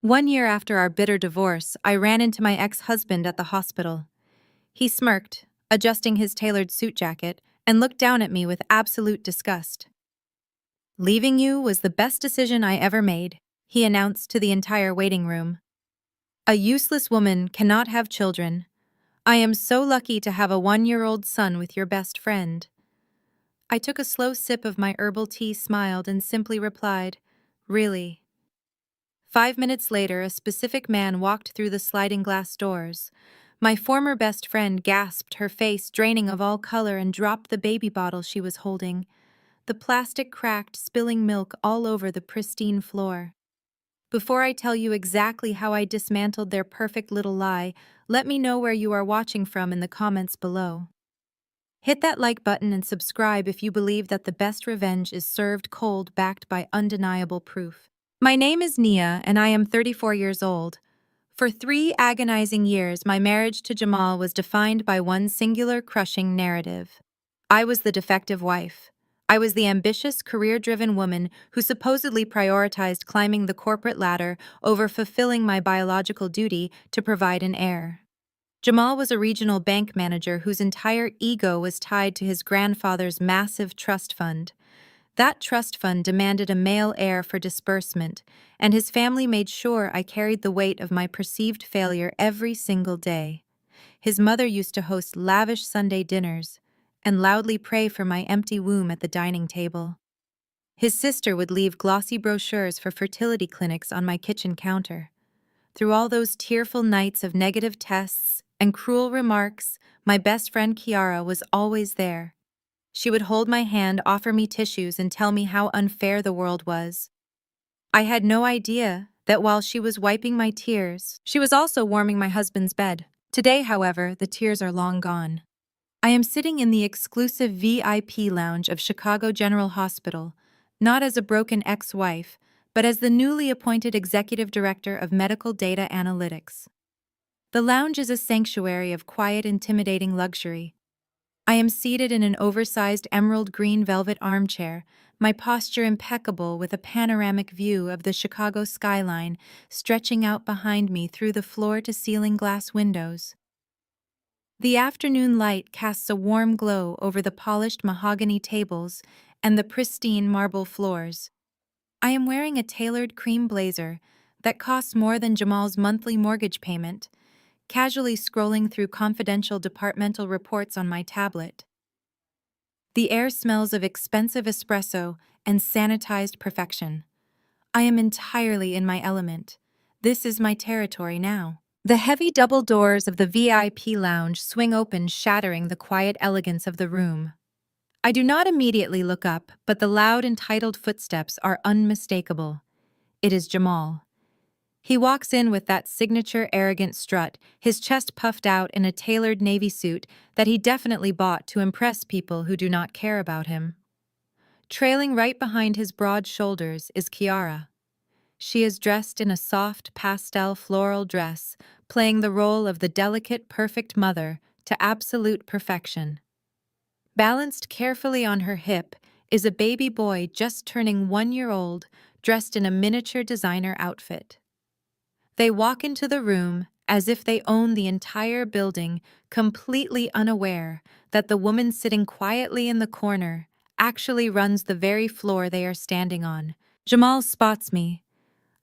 1 year after our bitter divorce, I ran into my ex-husband at the hospital. He smirked, adjusting his tailored suit jacket, and looked down at me with absolute disgust. "Leaving you was the best decision I ever made," he announced to the entire waiting room. "A useless woman cannot have children. I am so lucky to have a 1-year-old son with your best friend." I took a slow sip of my herbal tea, smiled, and simply replied, "Really?" 5 minutes later, a specific man walked through the sliding glass doors. My former best friend gasped, her face draining of all color, and dropped the baby bottle she was holding. The plastic cracked, spilling milk all over the pristine floor. Before I tell you exactly how I dismantled their perfect little lie, let me know where you are watching from in the comments below. Hit that like button and subscribe if you believe that the best revenge is served cold, backed by undeniable proof. My name is Nia, and I am 34 years old. For 3 agonizing years, my marriage to Jamal was defined by one singular, crushing narrative. I was the defective wife. I was the ambitious, career-driven woman who supposedly prioritized climbing the corporate ladder over fulfilling my biological duty to provide an heir. Jamal was a regional bank manager whose entire ego was tied to his grandfather's massive trust fund. That trust fund demanded a male heir for disbursement, and his family made sure I carried the weight of my perceived failure every single day. His mother used to host lavish Sunday dinners and loudly pray for my empty womb at the dining table. His sister would leave glossy brochures for fertility clinics on my kitchen counter. Through all those tearful nights of negative tests and cruel remarks, my best friend Kiara was always there. She would hold my hand, offer me tissues, and tell me how unfair the world was. I had no idea that while she was wiping my tears, she was also warming my husband's bed. Today, however, the tears are long gone. I am sitting in the exclusive VIP lounge of Chicago General Hospital, not as a broken ex-wife, but as the newly appointed Executive Director of Medical Data Analytics. The lounge is a sanctuary of quiet, intimidating luxury. I am seated in an oversized emerald green velvet armchair, my posture impeccable, with a panoramic view of the Chicago skyline stretching out behind me through the floor-to-ceiling glass windows. The afternoon light casts a warm glow over the polished mahogany tables and the pristine marble floors. I am wearing a tailored cream blazer that costs more than Jamal's monthly mortgage payment, casually scrolling through confidential departmental reports on my tablet. The air smells of expensive espresso and sanitized perfection. I am entirely in my element. This is my territory now. The heavy double doors of the VIP lounge swing open, shattering the quiet elegance of the room. I do not immediately look up, but the loud, entitled footsteps are unmistakable. It is Jamal. He walks in with that signature arrogant strut, his chest puffed out in a tailored navy suit that he definitely bought to impress people who do not care about him. Trailing right behind his broad shoulders is Kiara. She is dressed in a soft pastel floral dress, playing the role of the delicate, perfect mother to absolute perfection. Balanced carefully on her hip is a baby boy just turning 1 year old, dressed in a miniature designer outfit. They walk into the room as if they own the entire building, completely unaware that the woman sitting quietly in the corner actually runs the very floor they are standing on. Jamal spots me.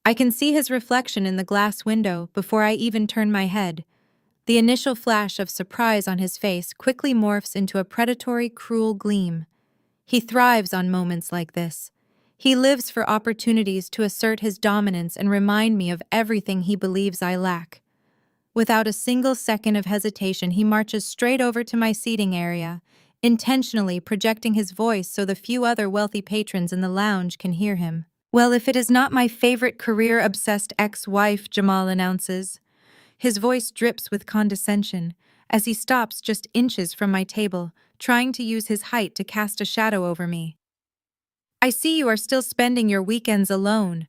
I can see his reflection in the glass window before I even turn my head. The initial flash of surprise on his face quickly morphs into a predatory, cruel gleam. He thrives on moments like this. He lives for opportunities to assert his dominance and remind me of everything he believes I lack. Without a single second of hesitation, he marches straight over to my seating area, intentionally projecting his voice so the few other wealthy patrons in the lounge can hear him. "Well, if it is not my favorite career-obsessed ex-wife," Jamal announces. His voice drips with condescension as he stops just inches from my table, trying to use his height to cast a shadow over me. "I see you are still spending your weekends alone.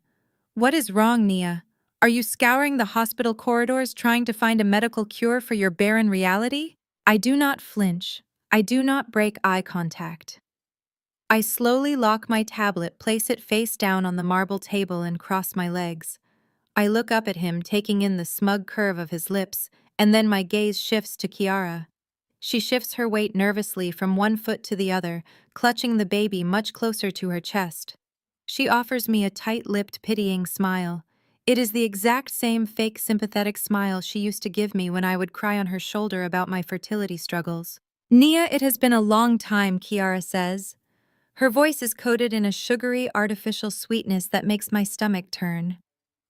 What is wrong, Nia? Are you scouring the hospital corridors trying to find a medical cure for your barren reality?" I do not flinch. I do not break eye contact. I slowly lock my tablet, place it face down on the marble table, and cross my legs. I look up at him, taking in the smug curve of his lips, and then my gaze shifts to Kiara. She shifts her weight nervously from one foot to the other, clutching the baby much closer to her chest. She offers me a tight-lipped, pitying smile. It is the exact same fake sympathetic smile she used to give me when I would cry on her shoulder about my fertility struggles. Nia, it has been a long time, Kiara says. Her voice is coated in a sugary, artificial sweetness that makes my stomach turn.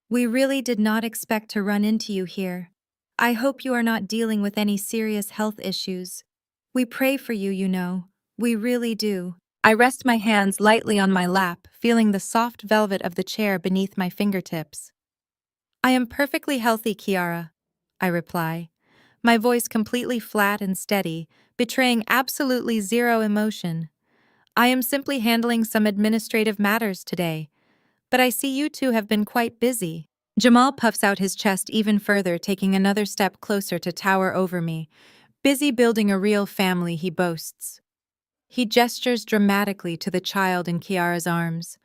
We really did not expect to run into you here. I hope you are not dealing with any serious health issues. We pray for you, you know. We really do. I rest my hands lightly on my lap, feeling the soft velvet of the chair beneath my fingertips. I am perfectly healthy, Kiara, I reply, my voice completely flat and steady, betraying absolutely zero emotion. I am simply handling some administrative matters today, but I see you two have been quite busy. Jamal puffs out his chest even further, taking another step closer to tower over me. Busy building a real family, he boasts. He gestures dramatically to the child in Kiara's arms.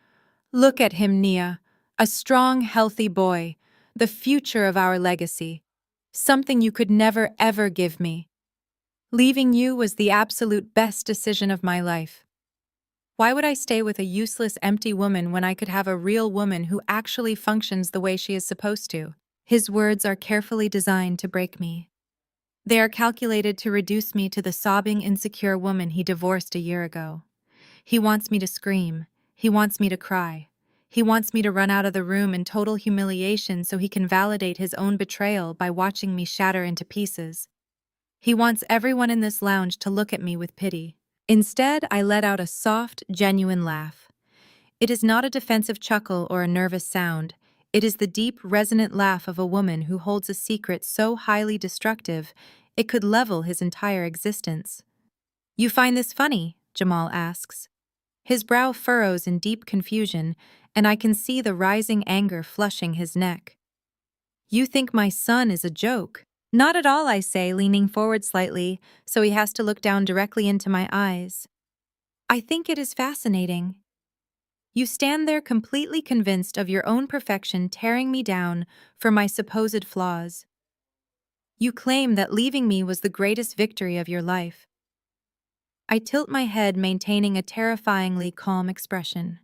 Look at him, Nia. A strong, healthy boy. The future of our legacy. Something you could never, ever give me. Leaving you was the absolute best decision of my life. Why would I stay with a useless, empty woman when I could have a real woman who actually functions the way she is supposed to? His words are carefully designed to break me. They are calculated to reduce me to the sobbing, insecure woman he divorced a year ago. He wants me to scream. He wants me to cry. He wants me to run out of the room in total humiliation so he can validate his own betrayal by watching me shatter into pieces. He wants everyone in this lounge to look at me with pity. Instead, I let out a soft, genuine laugh. It is not a defensive chuckle or a nervous sound. It is the deep, resonant laugh of a woman who holds a secret so highly destructive it could level his entire existence. You find this funny? Jamal asks. His brow furrows in deep confusion, and I can see the rising anger flushing his neck. You think my son is a joke? Not at all, I say, leaning forward slightly, so he has to look down directly into my eyes. I think it is fascinating. You stand there completely convinced of your own perfection, tearing me down for my supposed flaws. You claim that leaving me was the greatest victory of your life. I tilt my head, maintaining a terrifyingly calm expression.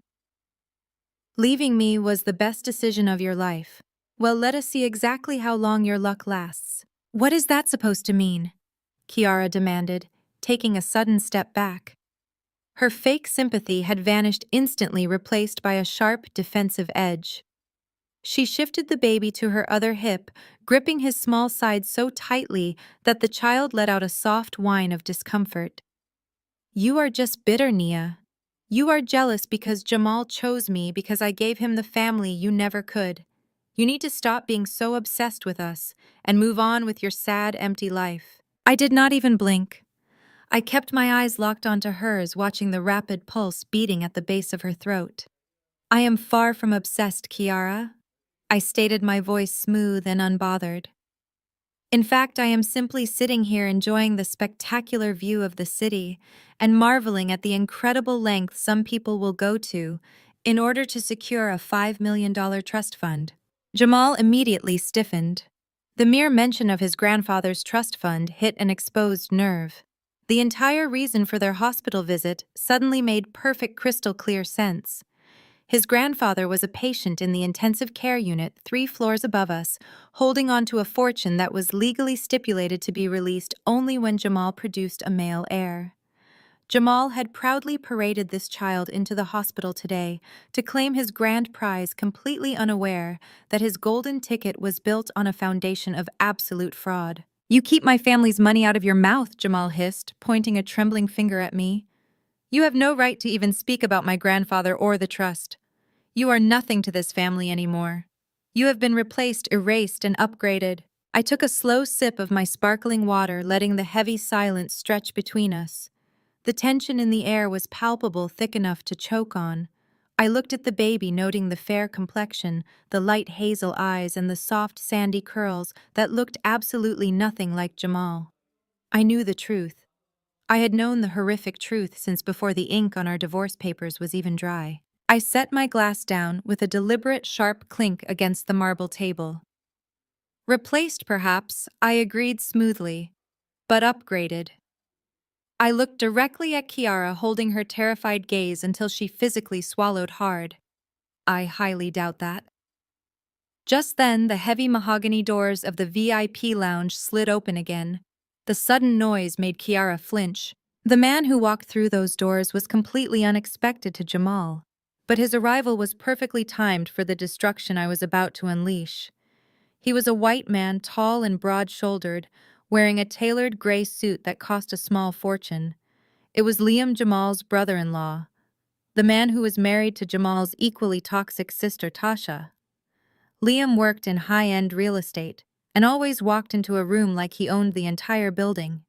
Leaving me was the best decision of your life. Well, let us see exactly how long your luck lasts. What is that supposed to mean? Kiara demanded, taking a sudden step back. Her fake sympathy had vanished instantly, replaced by a sharp, defensive edge. She shifted the baby to her other hip, gripping his small side so tightly that the child let out a soft whine of discomfort. You are just bitter, Nia. You are jealous because Jamal chose me because I gave him the family you never could. You need to stop being so obsessed with us and move on with your sad, empty life. I did not even blink. I kept my eyes locked onto hers, watching the rapid pulse beating at the base of her throat. I am far from obsessed, Kiara. I stated, my voice smooth and unbothered. In fact, I am simply sitting here enjoying the spectacular view of the city and marveling at the incredible lengths some people will go to in order to secure a $5 million trust fund. Jamal immediately stiffened. The mere mention of his grandfather's trust fund hit an exposed nerve. The entire reason for their hospital visit suddenly made perfect, crystal clear sense. His grandfather was a patient in the intensive care unit 3 floors above us, holding on to a fortune that was legally stipulated to be released only when Jamal produced a male heir. Jamal had proudly paraded this child into the hospital today to claim his grand prize, completely unaware that his golden ticket was built on a foundation of absolute fraud. You keep my family's money out of your mouth, Jamal hissed, pointing a trembling finger at me. You have no right to even speak about my grandfather or the trust. You are nothing to this family anymore. You have been replaced, erased, and upgraded. I took a slow sip of my sparkling water, letting the heavy silence stretch between us. The tension in the air was palpable, thick enough to choke on. I looked at the baby, noting the fair complexion, the light hazel eyes, and the soft, sandy curls that looked absolutely nothing like Jamal. I knew the truth. I had known the horrific truth since before the ink on our divorce papers was even dry. I set my glass down with a deliberate sharp clink against the marble table. Replaced, perhaps, I agreed smoothly, but upgraded. I looked directly at Kiara, holding her terrified gaze until she physically swallowed hard. I highly doubt that. Just then, the heavy mahogany doors of the VIP lounge slid open again. The sudden noise made Kiara flinch. The man who walked through those doors was completely unexpected to Jamal, but his arrival was perfectly timed for the destruction I was about to unleash. He was a white man, tall and broad-shouldered, wearing a tailored gray suit that cost a small fortune. It was Liam, Jamal's brother-in-law, the man who was married to Jamal's equally toxic sister, Tasha. Liam worked in high-end real estate and always walked into a room like he owned the entire building.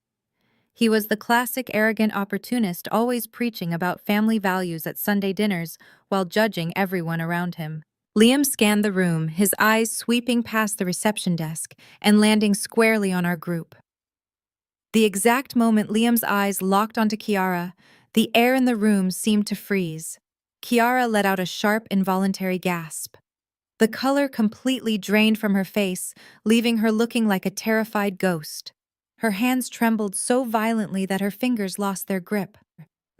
He was the classic arrogant opportunist, always preaching about family values at Sunday dinners while judging everyone around him. Liam scanned the room, his eyes sweeping past the reception desk and landing squarely on our group. The exact moment Liam's eyes locked onto Kiara, the air in the room seemed to freeze. Kiara let out a sharp, involuntary gasp. The color completely drained from her face, leaving her looking like a terrified ghost. Her hands trembled so violently that her fingers lost their grip.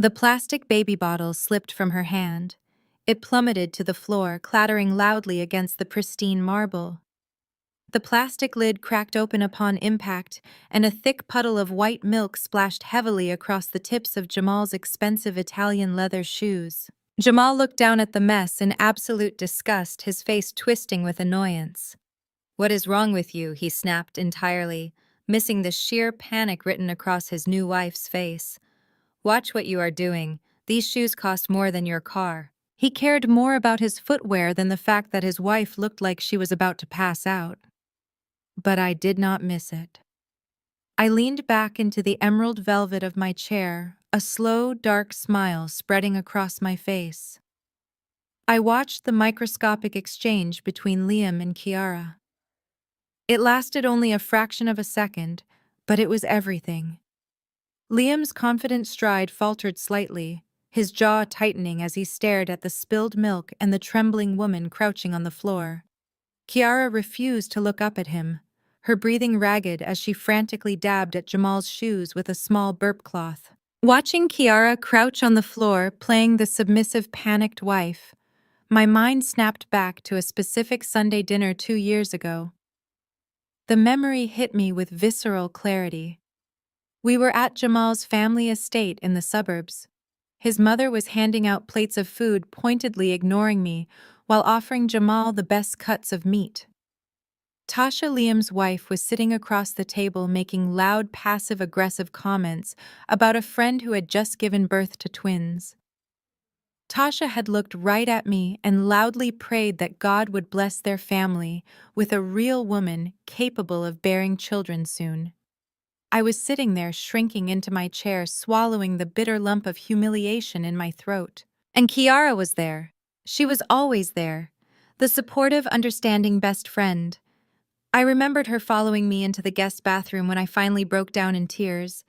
The plastic baby bottle slipped from her hand. It plummeted to the floor, clattering loudly against the pristine marble. The plastic lid cracked open upon impact, and a thick puddle of white milk splashed heavily across the tips of Jamal's expensive Italian leather shoes. Jamal looked down at the mess in absolute disgust, his face twisting with annoyance. "What is wrong with you?" he snapped entirely, missing the sheer panic written across his new wife's face. "Watch what you are doing. These shoes cost more than your car." He cared more about his footwear than the fact that his wife looked like she was about to pass out. But I did not miss it. I leaned back into the emerald velvet of my chair, a slow, dark smile spreading across my face. I watched the microscopic exchange between Liam and Kiara. It lasted only a fraction of a second, but it was everything. Liam's confident stride faltered slightly, his jaw tightening as he stared at the spilled milk and the trembling woman crouching on the floor. Kiara refused to look up at him, her breathing ragged as she frantically dabbed at Jamal's shoes with a small burp cloth. Watching Kiara crouch on the floor, playing the submissive, panicked wife, my mind snapped back to a specific Sunday dinner 2 years ago. The memory hit me with visceral clarity. We were at Jamal's family estate in the suburbs. His mother was handing out plates of food, pointedly ignoring me, while offering Jamal the best cuts of meat. Tasha, Liam's wife, was sitting across the table making loud, passive-aggressive comments about a friend who had just given birth to twins. Tasha had looked right at me and loudly prayed that God would bless their family with a real woman capable of bearing children soon. I was sitting there, shrinking into my chair, swallowing the bitter lump of humiliation in my throat. And Kiara was there. She was always there, the supportive, understanding best friend. I remembered her following me into the guest bathroom when I finally broke down in tears.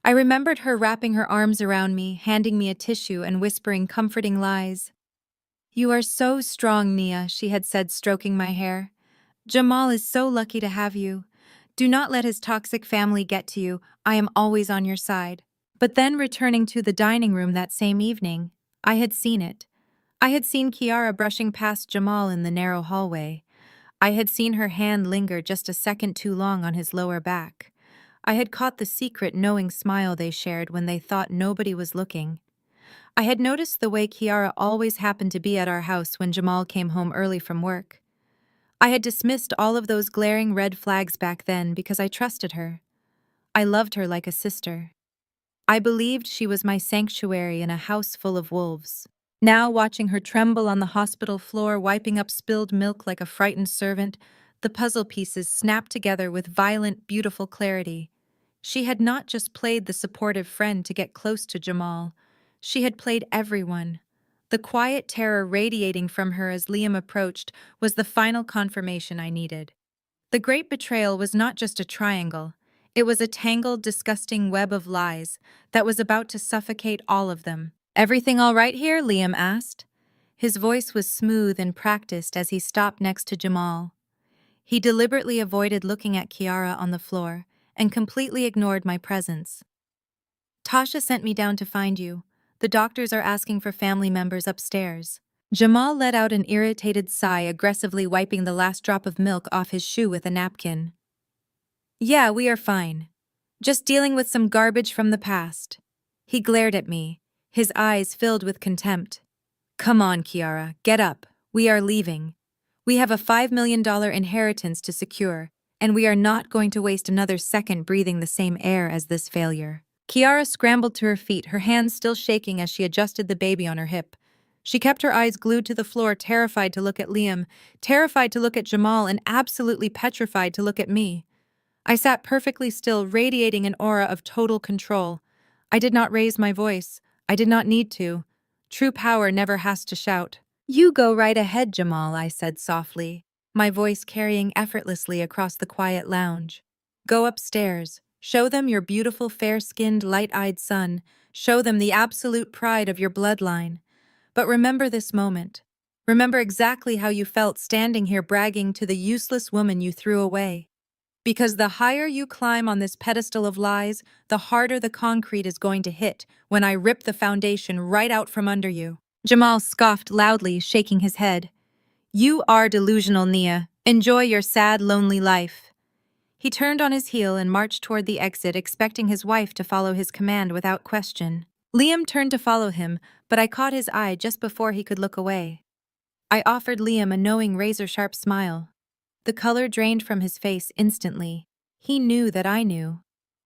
I remembered her wrapping her arms around me, handing me a tissue and whispering comforting lies. "You are so strong, Nia," she had said, stroking my hair. "Jamal is so lucky to have you. Do not let his toxic family get to you. I am always on your side." But then, returning to the dining room that same evening, I had seen it. I had seen Kiara brushing past Jamal in the narrow hallway. I had seen her hand linger just a second too long on his lower back. I had caught the secret, knowing smile they shared when they thought nobody was looking. I had noticed the way Kiara always happened to be at our house when Jamal came home early from work. I had dismissed all of those glaring red flags back then because I trusted her. I loved her like a sister. I believed she was my sanctuary in a house full of wolves. Now, watching her tremble on the hospital floor, wiping up spilled milk like a frightened servant, the puzzle pieces snapped together with violent, beautiful clarity. She had not just played the supportive friend to get close to Jamal. She had played everyone. The quiet terror radiating from her as Liam approached was the final confirmation I needed. The great betrayal was not just a triangle. It was a tangled, disgusting web of lies that was about to suffocate all of them. "Everything all right here?" Liam asked. His voice was smooth and practiced as he stopped next to Jamal. He deliberately avoided looking at Kiara on the floor and completely ignored my presence. Tasha sent me down to find you. The doctors are asking for family members upstairs. Jamal let out an irritated sigh, aggressively wiping the last drop of milk off his shoe with a napkin. Yeah, we are fine. Just dealing with some garbage from the past. He glared at me, his eyes filled with contempt. Come on, Kiara, get up. We are leaving. We have a $5 million inheritance to secure, and we are not going to waste another second breathing the same air as this failure. Kiara scrambled to her feet, her hands still shaking as she adjusted the baby on her hip. She kept her eyes glued to the floor, terrified to look at Liam, terrified to look at Jamal, and absolutely petrified to look at me. I sat perfectly still, radiating an aura of total control. I did not raise my voice. I did not need to. True power never has to shout. You go right ahead, Jamal, I said softly, my voice carrying effortlessly across the quiet lounge. Go upstairs. Show them your beautiful, fair-skinned, light-eyed son. Show them the absolute pride of your bloodline. But remember this moment. Remember exactly how you felt standing here bragging to the useless woman you threw away. Because the higher you climb on this pedestal of lies, the harder the concrete is going to hit when I rip the foundation right out from under you. Jamal scoffed loudly, shaking his head. You are delusional, Nia. Enjoy your sad, lonely life. He turned on his heel and marched toward the exit, expecting his wife to follow his command without question. Liam turned to follow him, but I caught his eye just before he could look away. I offered Liam a knowing, razor-sharp smile. The color drained from his face instantly. He knew that I knew.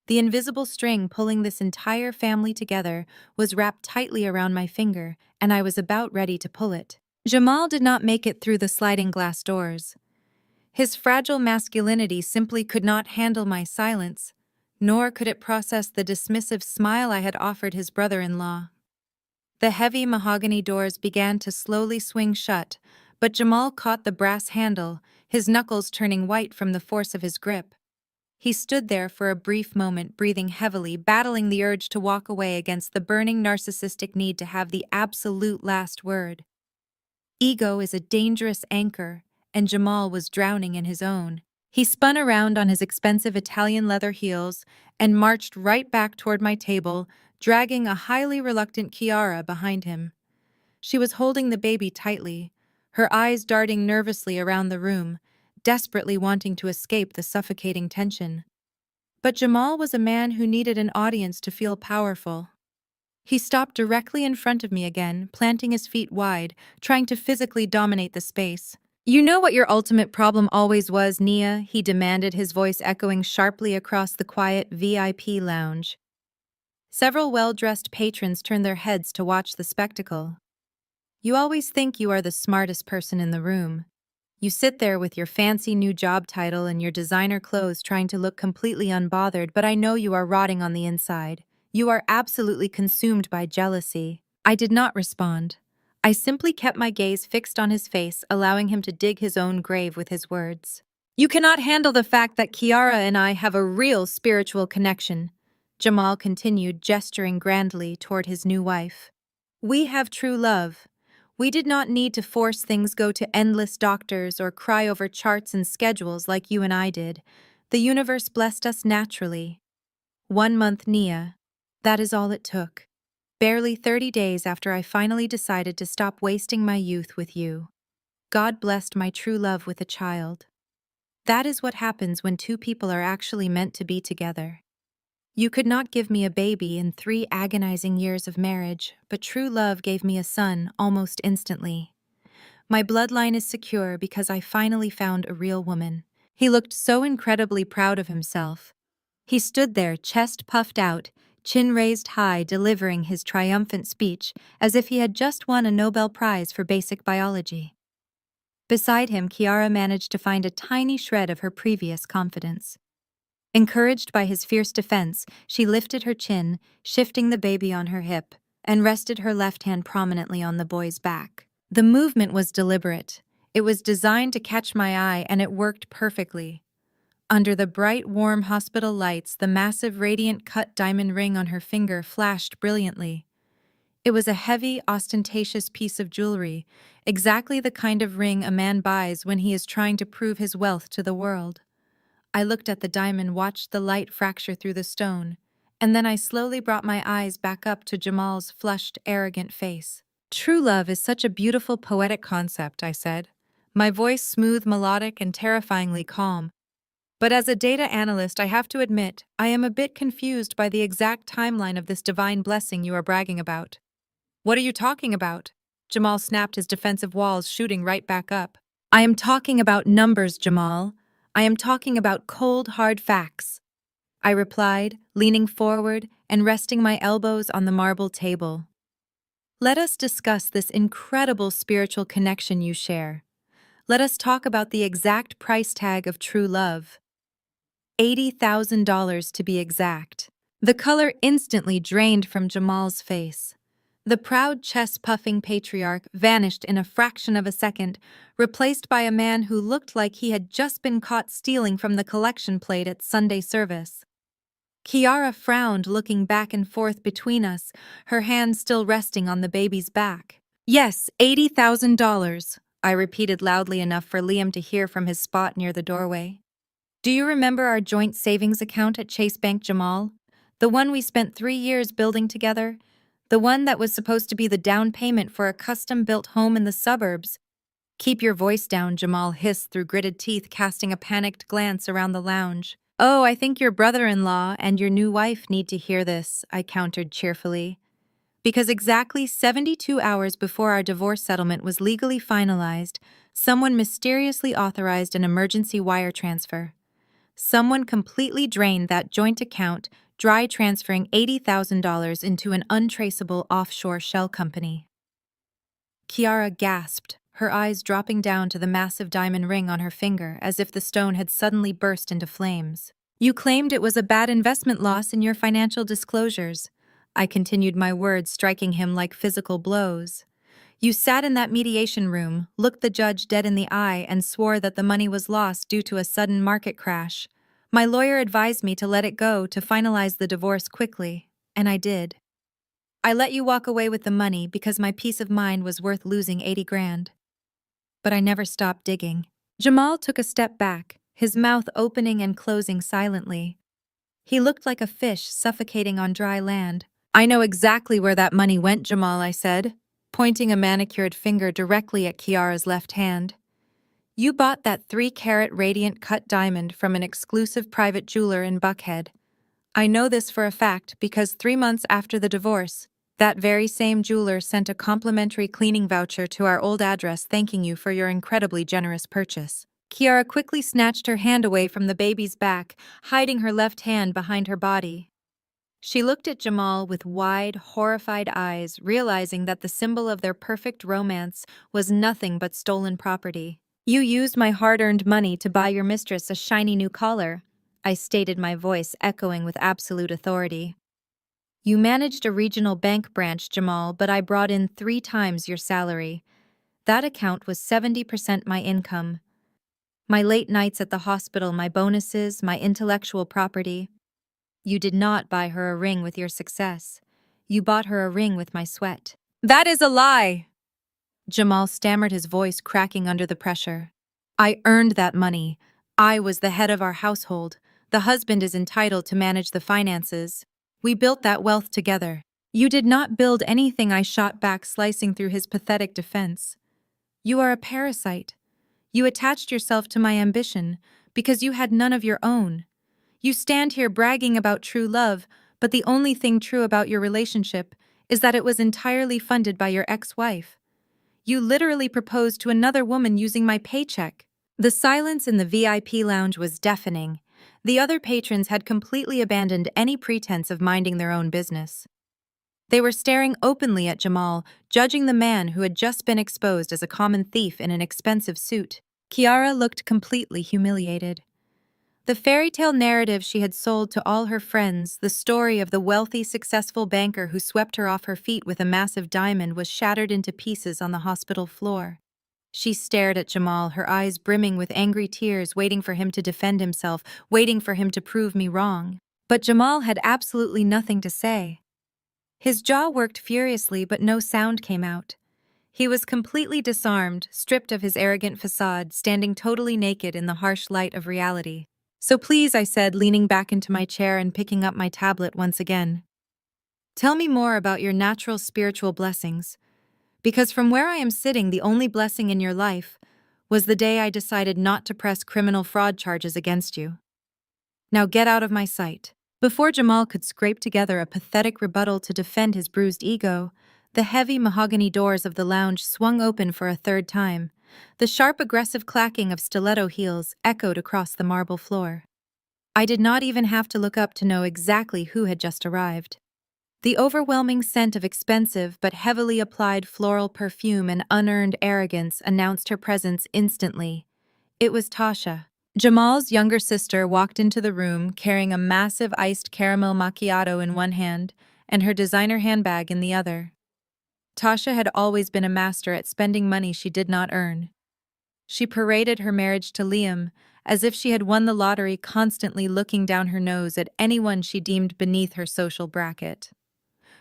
The invisible string pulling this entire family together was wrapped tightly around my finger, and I was about ready to pull it. Jamal did not make it through the sliding glass doors. His fragile masculinity simply could not handle my silence, nor could it process the dismissive smile I had offered his brother-in-law. The heavy mahogany doors began to slowly swing shut, but Jamal caught the brass handle, his knuckles turning white from the force of his grip. He stood there for a brief moment, breathing heavily, battling the urge to walk away against the burning narcissistic need to have the absolute last word. Ego is a dangerous anchor, and Jamal was drowning in his own. He spun around on his expensive Italian leather heels and marched right back toward my table, dragging a highly reluctant Kiara behind him. She was holding the baby tightly, her eyes darting nervously around the room, desperately wanting to escape the suffocating tension. But Jamal was a man who needed an audience to feel powerful. He stopped directly in front of me again, planting his feet wide, trying to physically dominate the space. You know what your ultimate problem always was, Nia? He demanded, his voice echoing sharply across the quiet VIP lounge. Several well-dressed patrons turned their heads to watch the spectacle. You always think you are the smartest person in the room. You sit there with your fancy new job title and your designer clothes trying to look completely unbothered, but I know you are rotting on the inside. You are absolutely consumed by jealousy. I did not respond. I simply kept my gaze fixed on his face, allowing him to dig his own grave with his words. You cannot handle the fact that Kiara and I have a real spiritual connection, Jamal continued, gesturing grandly toward his new wife. We have true love. We did not need to force things, go to endless doctors, or cry over charts and schedules like you and I did. The universe blessed us naturally. 1 month, Nia. That is all it took. Barely 30 days after I finally decided to stop wasting my youth with you. God blessed my true love with a child. That is what happens when two people are actually meant to be together. You could not give me a baby in 3 agonizing years of marriage, but true love gave me a son almost instantly. My bloodline is secure because I finally found a real woman. He looked so incredibly proud of himself. He stood there, chest puffed out, chin raised high, delivering his triumphant speech as if he had just won a Nobel Prize for basic biology. Beside him, Kiara managed to find a tiny shred of her previous confidence. Encouraged by his fierce defense, she lifted her chin, shifting the baby on her hip, and rested her left hand prominently on the boy's back. The movement was deliberate. It was designed to catch my eye, and it worked perfectly. Under the bright, warm hospital lights, the massive radiant cut diamond ring on her finger flashed brilliantly. It was a heavy, ostentatious piece of jewelry, exactly the kind of ring a man buys when he is trying to prove his wealth to the world. I looked at the diamond, watched the light fracture through the stone, and then I slowly brought my eyes back up to Jamal's flushed, arrogant face. True love is such a beautiful, poetic concept, I said, my voice smooth, melodic, and terrifyingly calm. But as a data analyst, I have to admit, I am a bit confused by the exact timeline of this divine blessing you are bragging about. What are you talking about? Jamal snapped, his defensive walls shooting right back up. I am talking about numbers, Jamal. I am talking about cold, hard facts, I replied, leaning forward and resting my elbows on the marble table. Let us discuss this incredible spiritual connection you share. Let us talk about the exact price tag of true love. $80,000 to be exact. The color instantly drained from Jamal's face. The proud, chest-puffing patriarch vanished in a fraction of a second, replaced by a man who looked like he had just been caught stealing from the collection plate at Sunday service. Kiara frowned, looking back and forth between us, her hand still resting on the baby's back. Yes, $80,000, I repeated loudly enough for Liam to hear from his spot near the doorway. Do you remember our joint savings account at Chase Bank, Jamal? The one we spent 3 years building together? The one that was supposed to be the down payment for a custom-built home in the suburbs? Keep your voice down, Jamal hissed through gritted teeth, casting a panicked glance around the lounge. Oh, I think your brother-in-law and your new wife need to hear this, I countered cheerfully. Because exactly 72 hours before our divorce settlement was legally finalized, someone mysteriously authorized an emergency wire transfer. Someone completely drained that joint account, dry transferring $80,000 into an untraceable offshore shell company. Kiara gasped, her eyes dropping down to the massive diamond ring on her finger as if the stone had suddenly burst into flames. You claimed it was a bad investment loss in your financial disclosures. I continued, my words striking him like physical blows. You sat in that mediation room, looked the judge dead in the eye, and swore that the money was lost due to a sudden market crash. My lawyer advised me to let it go to finalize the divorce quickly, and I did. I let you walk away with the money because my peace of mind was worth losing 80 grand. But I never stopped digging. Jamal took a step back, his mouth opening and closing silently. He looked like a fish suffocating on dry land. I know exactly where that money went, Jamal, I said, pointing a manicured finger directly at Kiara's left hand. You bought that 3-carat radiant cut diamond from an exclusive private jeweler in Buckhead. I know this for a fact because 3 months after the divorce, that very same jeweler sent a complimentary cleaning voucher to our old address thanking you for your incredibly generous purchase. Kiara quickly snatched her hand away from the baby's back, hiding her left hand behind her body. She looked at Jamal with wide, horrified eyes, realizing that the symbol of their perfect romance was nothing but stolen property. You used my hard-earned money to buy your mistress a shiny new collar, I stated, my voice echoing with absolute authority. You managed a regional bank branch, Jamal, but I brought in 3 times your salary. That account was 70% my income. My late nights at the hospital, my bonuses, my intellectual property. You did not buy her a ring with your success. You bought her a ring with my sweat. That is a lie! Jamal stammered, his voice cracking under the pressure. I earned that money. I was the head of our household. The husband is entitled to manage the finances. We built that wealth together. You did not build anything, I shot back, slicing through his pathetic defense. You are a parasite. You attached yourself to my ambition because you had none of your own. You stand here bragging about true love, but the only thing true about your relationship is that it was entirely funded by your ex-wife. You literally proposed to another woman using my paycheck. The silence in the VIP lounge was deafening. The other patrons had completely abandoned any pretense of minding their own business. They were staring openly at Jamal, judging the man who had just been exposed as a common thief in an expensive suit. Kiara looked completely humiliated. The fairy tale narrative she had sold to all her friends, the story of the wealthy, successful banker who swept her off her feet with a massive diamond, was shattered into pieces on the hospital floor. She stared at Jamal, her eyes brimming with angry tears, waiting for him to defend himself, waiting for him to prove me wrong. But Jamal had absolutely nothing to say. His jaw worked furiously, but no sound came out. He was completely disarmed, stripped of his arrogant facade, standing totally naked in the harsh light of reality. "So please," I said, leaning back into my chair and picking up my tablet once again. "Tell me more about your natural spiritual blessings. Because from where I am sitting, the only blessing in your life was the day I decided not to press criminal fraud charges against you. Now get out of my sight." Before Jamal could scrape together a pathetic rebuttal to defend his bruised ego, the heavy mahogany doors of the lounge swung open for a third time. The sharp, aggressive clacking of stiletto heels echoed across the marble floor. I did not even have to look up to know exactly who had just arrived. The overwhelming scent of expensive but heavily applied floral perfume and unearned arrogance announced her presence instantly. It was Tasha. Jamal's younger sister walked into the room carrying a massive iced caramel macchiato in one hand and her designer handbag in the other. Tasha had always been a master at spending money she did not earn. She paraded her marriage to Liam as if she had won the lottery, constantly looking down her nose at anyone she deemed beneath her social bracket.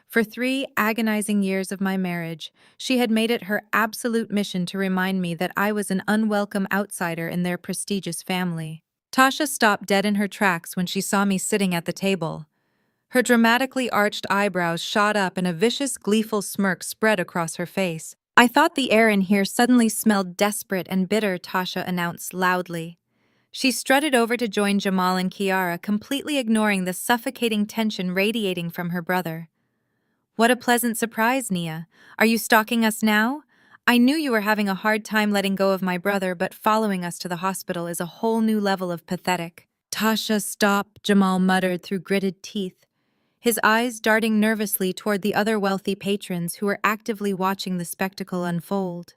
For 3 agonizing years of my marriage, she had made it her absolute mission to remind me that I was an unwelcome outsider in their prestigious family. Tasha stopped dead in her tracks when she saw me sitting at the table. Her dramatically arched eyebrows shot up and a vicious, gleeful smirk spread across her face. "I thought the air in here suddenly smelled desperate and bitter," Tasha announced loudly. She strutted over to join Jamal and Kiara, completely ignoring the suffocating tension radiating from her brother. "What a pleasant surprise, Nia. Are you stalking us now? I knew you were having a hard time letting go of my brother, but following us to the hospital is a whole new level of pathetic." "Tasha, stop," Jamal muttered through gritted teeth, his eyes darting nervously toward the other wealthy patrons who were actively watching the spectacle unfold.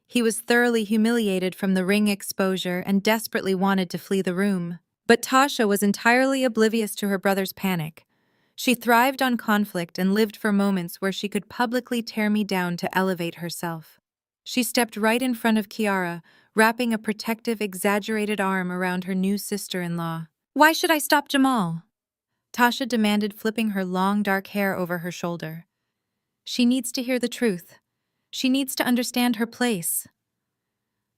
He was thoroughly humiliated from the ring exposure and desperately wanted to flee the room. But Tasha was entirely oblivious to her brother's panic. She thrived on conflict and lived for moments where she could publicly tear me down to elevate herself. She stepped right in front of Kiara, wrapping a protective, exaggerated arm around her new sister-in-law. "Why should I stop Jamal?" Tasha demanded, flipping her long dark hair over her shoulder. "She needs to hear the truth. She needs to understand her place."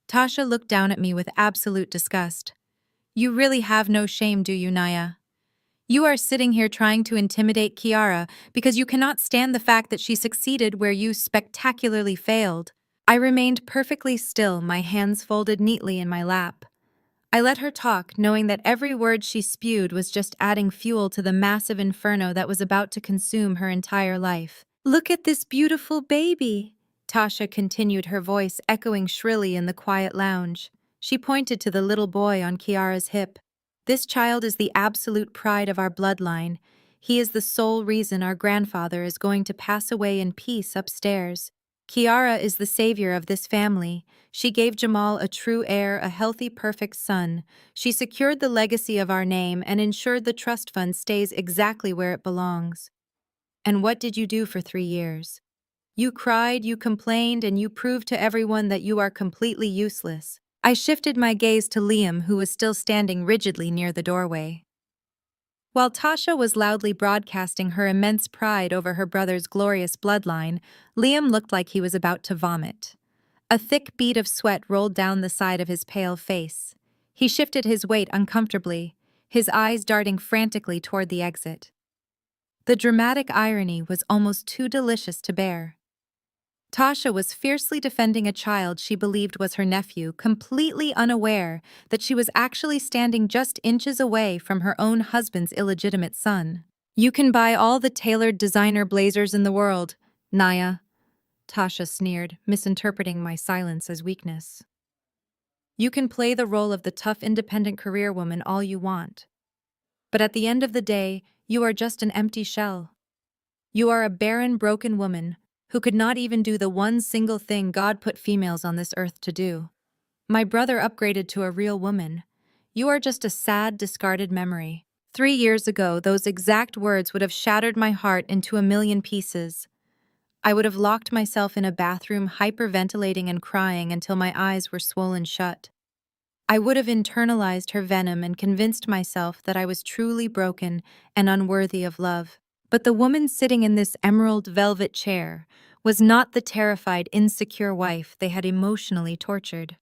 Tasha looked down at me with absolute disgust. "You really have no shame, do you, Naya? You are sitting here trying to intimidate Kiara because you cannot stand the fact that she succeeded where you spectacularly failed." I remained perfectly still, my hands folded neatly in my lap. I let her talk, knowing that every word she spewed was just adding fuel to the massive inferno that was about to consume her entire life. "Look at this beautiful baby," Tasha continued, her voice echoing shrilly in the quiet lounge. She pointed to the little boy on Kiara's hip. "This child is the absolute pride of our bloodline. He is the sole reason our grandfather is going to pass away in peace upstairs. Kiara is the savior of this family. She gave Jamal a true heir, a healthy, perfect son. She secured the legacy of our name and ensured the trust fund stays exactly where it belongs." "And what did you do for 3 years? You cried, you complained, and you proved to everyone that you are completely useless." I shifted my gaze to Liam, who was still standing rigidly near the doorway. While Tasha was loudly broadcasting her immense pride over her brother's glorious bloodline, Liam looked like he was about to vomit. A thick bead of sweat rolled down the side of his pale face. He shifted his weight uncomfortably, his eyes darting frantically toward the exit. The dramatic irony was almost too delicious to bear. Tasha was fiercely defending a child she believed was her nephew, completely unaware that she was actually standing just inches away from her own husband's illegitimate son. "You can buy all the tailored designer blazers in the world, Naya," Tasha sneered, misinterpreting my silence as weakness. "You can play the role of the tough, independent career woman all you want. But at the end of the day, you are just an empty shell. You are a barren, broken woman who could not even do the one single thing God put females on this earth to do. My brother upgraded to a real woman. You are just a sad, discarded memory." 3 years ago, those exact words would have shattered my heart into a million pieces. I would have locked myself in a bathroom, hyperventilating and crying until my eyes were swollen shut. I would have internalized her venom and convinced myself that I was truly broken and unworthy of love. But the woman sitting in this emerald velvet chair was not the terrified, insecure wife they had emotionally tortured.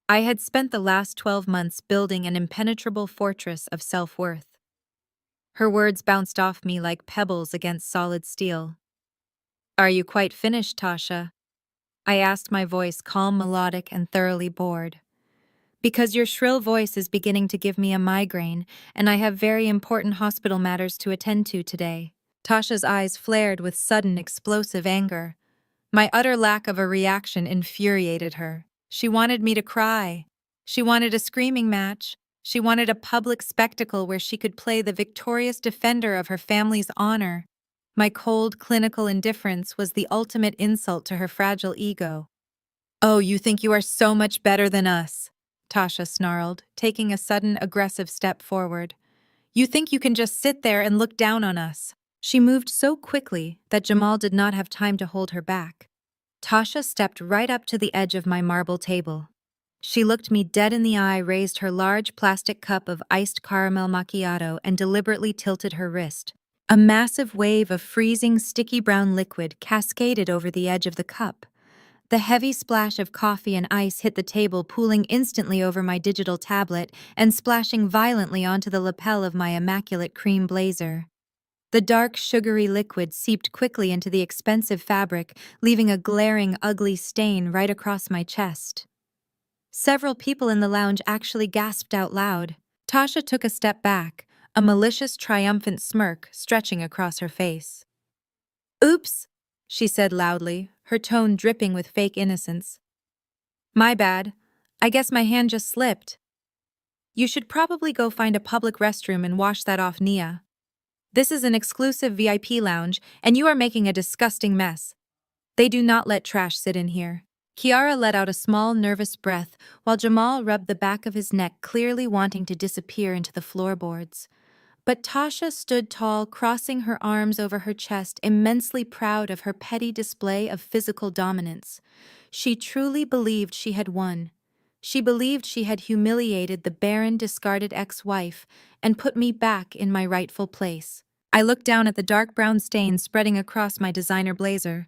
I had spent the last 12 months building an impenetrable fortress of self-worth. Her words bounced off me like pebbles against solid steel. "Are you quite finished, Tasha?" I asked, my voice calm, melodic, and thoroughly bored. "Because your shrill voice is beginning to give me a migraine, and I have very important hospital matters to attend to today." Tasha's eyes flared with sudden, explosive anger. My utter lack of a reaction infuriated her. She wanted me to cry. She wanted a screaming match. She wanted a public spectacle where she could play the victorious defender of her family's honor. My cold, clinical indifference was the ultimate insult to her fragile ego. "Oh, you think you are so much better than us," Tasha snarled, taking a sudden, aggressive step forward. "You think you can just sit there and look down on us." She moved so quickly that Jamal did not have time to hold her back. Tasha stepped right up to the edge of my marble table. She looked me dead in the eye, raised her large plastic cup of iced caramel macchiato, and deliberately tilted her wrist. A massive wave of freezing, sticky brown liquid cascaded over the edge of the cup. The heavy splash of coffee and ice hit the table, pooling instantly over my digital tablet and splashing violently onto the lapel of my immaculate cream blazer. The dark, sugary liquid seeped quickly into the expensive fabric, leaving a glaring, ugly stain right across my chest. Several people in the lounge actually gasped out loud. Tasha took a step back, a malicious, triumphant smirk stretching across her face. "Oops," she said loudly, her tone dripping with fake innocence. "My bad. I guess my hand just slipped. You should probably go find a public restroom and wash that off, Nia. This is an exclusive VIP lounge, and you are making a disgusting mess. They do not let trash sit in here." Kiara let out a small, nervous breath, while Jamal rubbed the back of his neck, clearly wanting to disappear into the floorboards. But Tasha stood tall, crossing her arms over her chest, immensely proud of her petty display of physical dominance. She truly believed she had won. She believed she had humiliated the barren, discarded ex-wife and put me back in my rightful place. I looked down at the dark brown stain spreading across my designer blazer.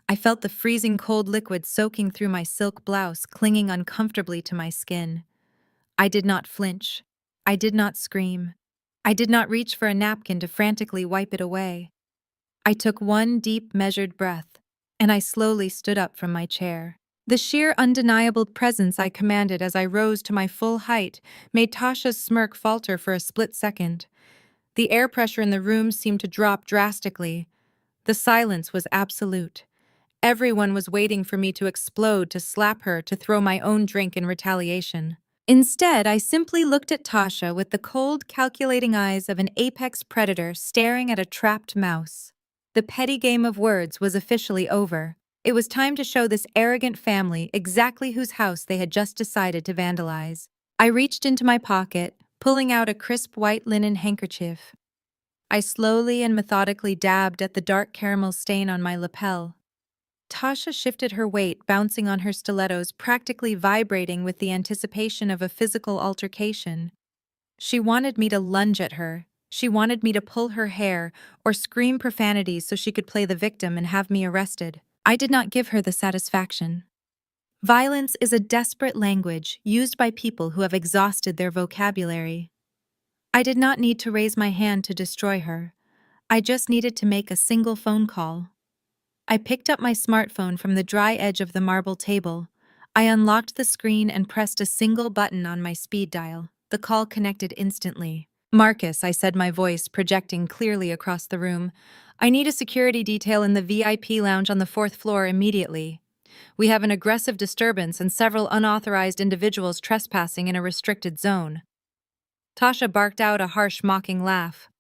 I felt the freezing cold liquid soaking through my silk blouse, clinging uncomfortably to my skin. I did not flinch. I did not scream. I did not reach for a napkin to frantically wipe it away. I took one deep, measured breath, and I slowly stood up from my chair. The sheer, undeniable presence I commanded as I rose to my full height made Tasha's smirk falter for a split second. The air pressure in the room seemed to drop drastically. The silence was absolute. Everyone was waiting for me to explode, to slap her, to throw my own drink in retaliation. Instead, I simply looked at Tasha with the cold, calculating eyes of an apex predator staring at a trapped mouse. The petty game of words was officially over. It was time to show this arrogant family exactly whose house they had just decided to vandalize. I reached into my pocket, pulling out a crisp white linen handkerchief. I slowly and methodically dabbed at the dark caramel stain on my lapel. Tasha shifted her weight, bouncing on her stilettos, practically vibrating with the anticipation of a physical altercation. She wanted me to lunge at her. She wanted me to pull her hair or scream profanities so she could play the victim and have me arrested. I did not give her the satisfaction. Violence is a desperate language used by people who have exhausted their vocabulary. I did not need to raise my hand to destroy her. I just needed to make a single phone call. I picked up my smartphone from the dry edge of the marble table. I unlocked the screen and pressed a single button on my speed dial. The call connected instantly. "Marcus," I said, my voice projecting clearly across the room. "I need a security detail in the VIP lounge on the 4th floor immediately. We have an aggressive disturbance and several unauthorized individuals trespassing in a restricted zone." Tasha barked out a harsh, mocking laugh.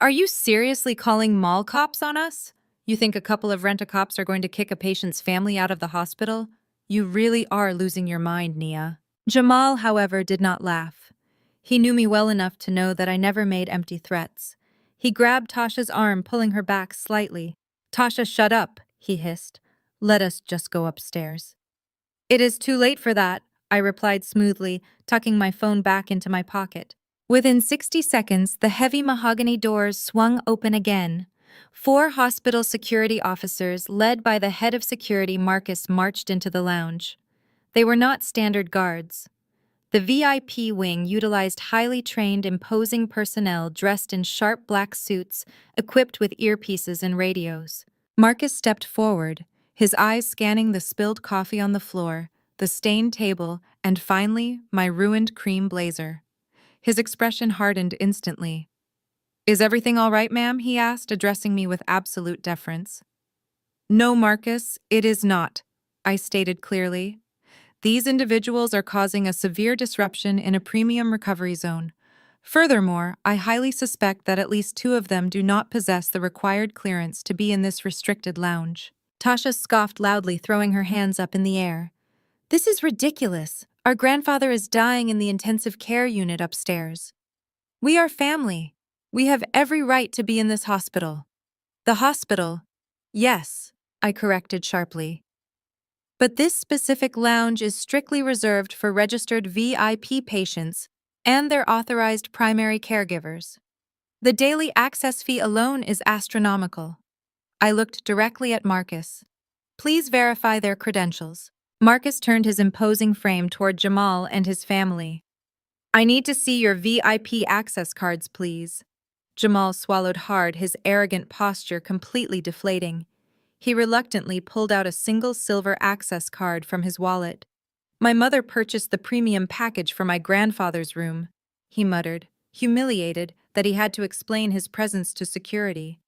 "Are you seriously calling mall cops on us? You think a couple of rent-a-cops are going to kick a patient's family out of the hospital? You really are losing your mind, Nia." Jamal, however, did not laugh. He knew me well enough to know that I never made empty threats. He grabbed Tasha's arm, pulling her back slightly. "Tasha, shut up," he hissed. "Let us just go upstairs." "It is too late for that," I replied smoothly, tucking my phone back into my pocket. Within 60 seconds, the heavy mahogany doors swung open again. 4 hospital security officers, led by the head of security Marcus, marched into the lounge. They were not standard guards. The VIP wing utilized highly trained, imposing personnel dressed in sharp black suits, equipped with earpieces and radios. Marcus stepped forward, his eyes scanning the spilled coffee on the floor, the stained table, and finally, my ruined cream blazer. His expression hardened instantly. "Is everything all right, ma'am?" he asked, addressing me with absolute deference. "No, Marcus, it is not," I stated clearly. "These individuals are causing a severe disruption in a premium recovery zone. Furthermore, I highly suspect that at least 2 of them do not possess the required clearance to be in this restricted lounge." Tasha scoffed loudly, throwing her hands up in the air. "This is ridiculous. Our grandfather is dying in the intensive care unit upstairs. We are family. We have every right to be in this hospital." "The hospital?" "Yes," I corrected sharply. "But this specific lounge is strictly reserved for registered VIP patients and their authorized primary caregivers. The daily access fee alone is astronomical." I looked directly at Marcus. "Please verify their credentials." Marcus turned his imposing frame toward Jamal and his family. "I need to see your VIP access cards, please." Jamal swallowed hard, his arrogant posture completely deflating. He reluctantly pulled out a single silver access card from his wallet. "My mother purchased the premium package for my grandfather's room," he muttered, humiliated that he had to explain his presence to security.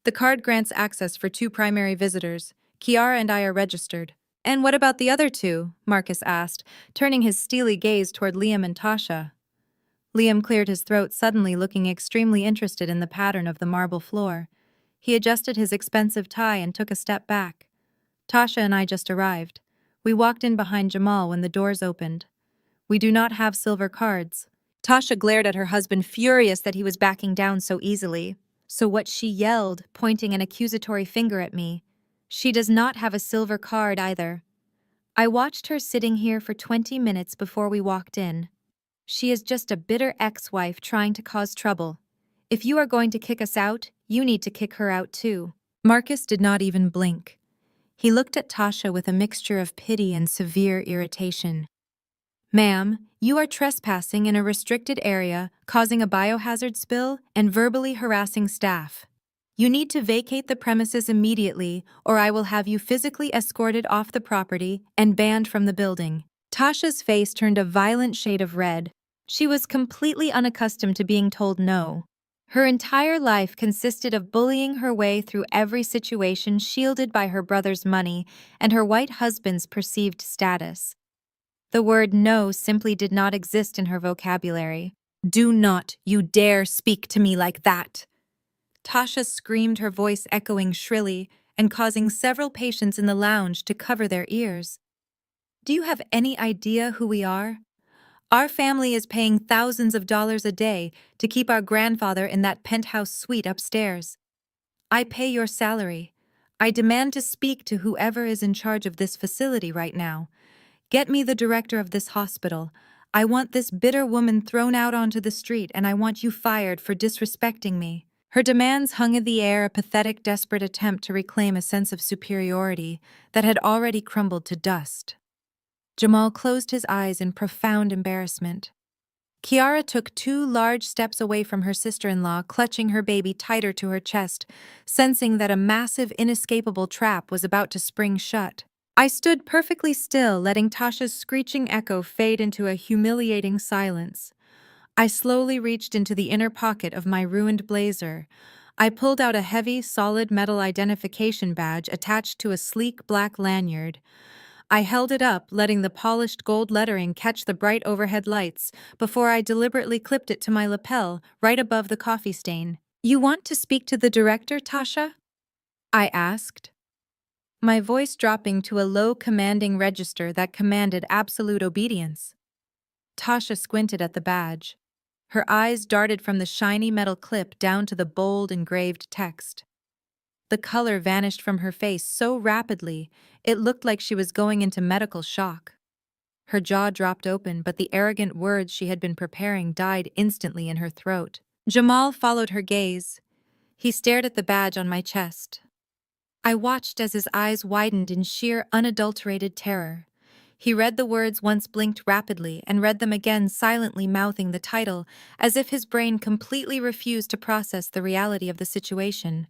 "The card grants access for 2 primary visitors. Kiara and I are registered." "And what about the other 2?" Marcus asked, turning his steely gaze toward Liam and Tasha. Liam cleared his throat, suddenly looking extremely interested in the pattern of the marble floor. He adjusted his expensive tie and took a step back. "Tasha and I just arrived. We walked in behind Jamal when the doors opened. We do not have silver cards." Tasha glared at her husband, furious that he was backing down so easily. So what she yelled, pointing an accusatory finger at me, "She does not have a silver card either. I watched her sitting here for 20 minutes before we walked in. She is just a bitter ex-wife trying to cause trouble. If you are going to kick us out, you need to kick her out too." Marcus did not even blink. He looked at Tasha with a mixture of pity and severe irritation. "Ma'am, you are trespassing in a restricted area, causing a biohazard spill, and verbally harassing staff. You need to vacate the premises immediately, or I will have you physically escorted off the property and banned from the building." Tasha's face turned a violent shade of red. She was completely unaccustomed to being told no. Her entire life consisted of bullying her way through every situation, shielded by her brother's money and her white husband's perceived status. The word no simply did not exist in her vocabulary. "Do not you dare speak to me like that!" Tasha screamed, her voice echoing shrilly and causing several patients in the lounge to cover their ears. "Do you have any idea who we are? Our family is paying thousands of dollars a day to keep our grandfather in that penthouse suite upstairs. I pay your salary. I demand to speak to whoever is in charge of this facility right now. Get me the director of this hospital. I want this bitter woman thrown out onto the street, and I want you fired for disrespecting me." Her demands hung in the air, a pathetic, desperate attempt to reclaim a sense of superiority that had already crumbled to dust. Jamal closed his eyes in profound embarrassment. Kiara took 2 large steps away from her sister-in-law, clutching her baby tighter to her chest, sensing that a massive, inescapable trap was about to spring shut. I stood perfectly still, letting Tasha's screeching echo fade into a humiliating silence. I slowly reached into the inner pocket of my ruined blazer. I pulled out a heavy, solid metal identification badge attached to a sleek black lanyard. I held it up, letting the polished gold lettering catch the bright overhead lights before I deliberately clipped it to my lapel, right above the coffee stain. "You want to speak to the director, Tasha?" I asked, my voice dropping to a low, commanding register that commanded absolute obedience. Tasha squinted at the badge. Her eyes darted from the shiny metal clip down to the bold, engraved text. The color vanished from her face so rapidly, it looked like she was going into medical shock. Her jaw dropped open, but the arrogant words she had been preparing died instantly in her throat. Jamal followed her gaze. He stared at the badge on my chest. I watched as his eyes widened in sheer, unadulterated terror. He read the words once, blinked rapidly, and read them again, silently mouthing the title, as if his brain completely refused to process the reality of the situation.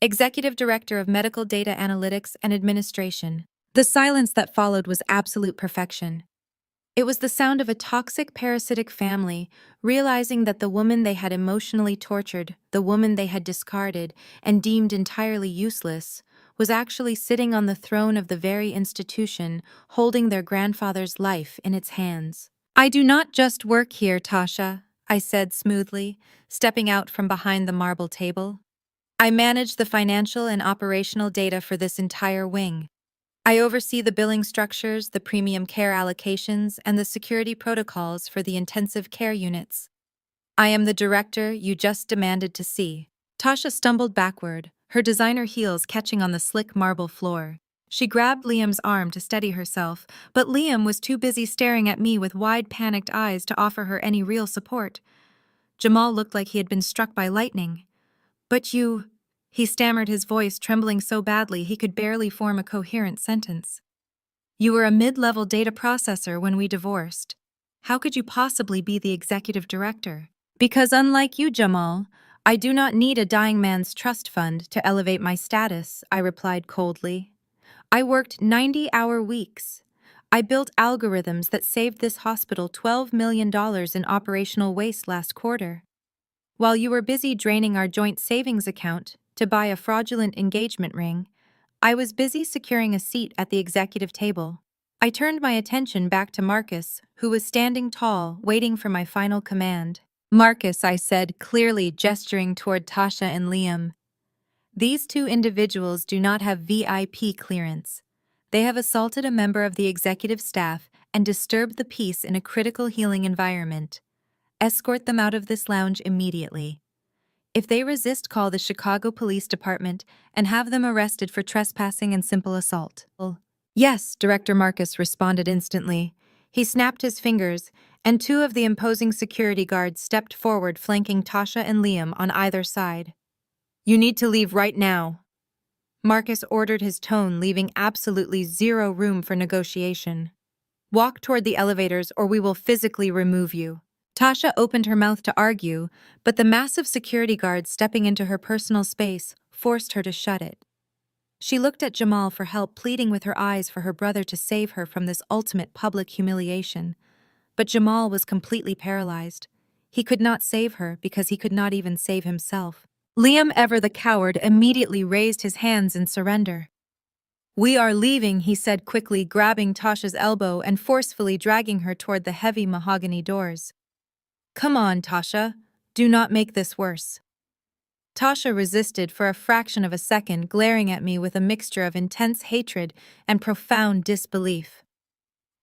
Executive Director of Medical Data Analytics and Administration. The silence that followed was absolute perfection. It was the sound of a toxic, parasitic family realizing that the woman they had emotionally tortured, the woman they had discarded and deemed entirely useless, was actually sitting on the throne of the very institution, holding their grandfather's life in its hands. "I do not just work here, Tasha," I said smoothly, stepping out from behind the marble table. "I manage the financial and operational data for this entire wing. I oversee the billing structures, the premium care allocations, and the security protocols for the intensive care units. I am the director you just demanded to see." Tasha stumbled backward, her designer heels catching on the slick marble floor. She grabbed Liam's arm to steady herself, but Liam was too busy staring at me with wide, panicked eyes to offer her any real support. Jamal looked like he had been struck by lightning. "But you—" He stammered, his voice trembling so badly he could barely form a coherent sentence. "You were a mid-level data processor when we divorced. How could you possibly be the executive director?" "Because unlike you, Jamal, I do not need a dying man's trust fund to elevate my status," I replied coldly. "I worked 90-hour weeks. I built algorithms that saved this hospital $12 million in operational waste last quarter. While you were busy draining our joint savings account to buy a fraudulent engagement ring, I was busy securing a seat at the executive table." I turned my attention back to Marcus, who was standing tall, waiting for my final command. "Marcus," I said, clearly gesturing toward Tasha and Liam. "These two individuals do not have VIP clearance. They have assaulted a member of the executive staff and disturbed the peace in a critical healing environment. Escort them out of this lounge immediately. If they resist, call the Chicago Police Department and have them arrested for trespassing and simple assault." "Yes," Director Marcus responded instantly. He snapped his fingers, and two of the imposing security guards stepped forward, flanking Tasha and Liam on either side. "You need to leave right now," Marcus ordered, his tone leaving absolutely zero room for negotiation. "Walk toward the elevators or we will physically remove you." Tasha opened her mouth to argue, but the massive security guards stepping into her personal space forced her to shut it. She looked at Jamal for help, pleading with her eyes for her brother to save her from this ultimate public humiliation. But Jamal was completely paralyzed. He could not save her because he could not even save himself. Liam, ever the coward, immediately raised his hands in surrender. "We are leaving," he said quickly, grabbing Tasha's elbow and forcefully dragging her toward the heavy mahogany doors. "Come on, Tasha. Do not make this worse." Tasha resisted for a fraction of a second, glaring at me with a mixture of intense hatred and profound disbelief.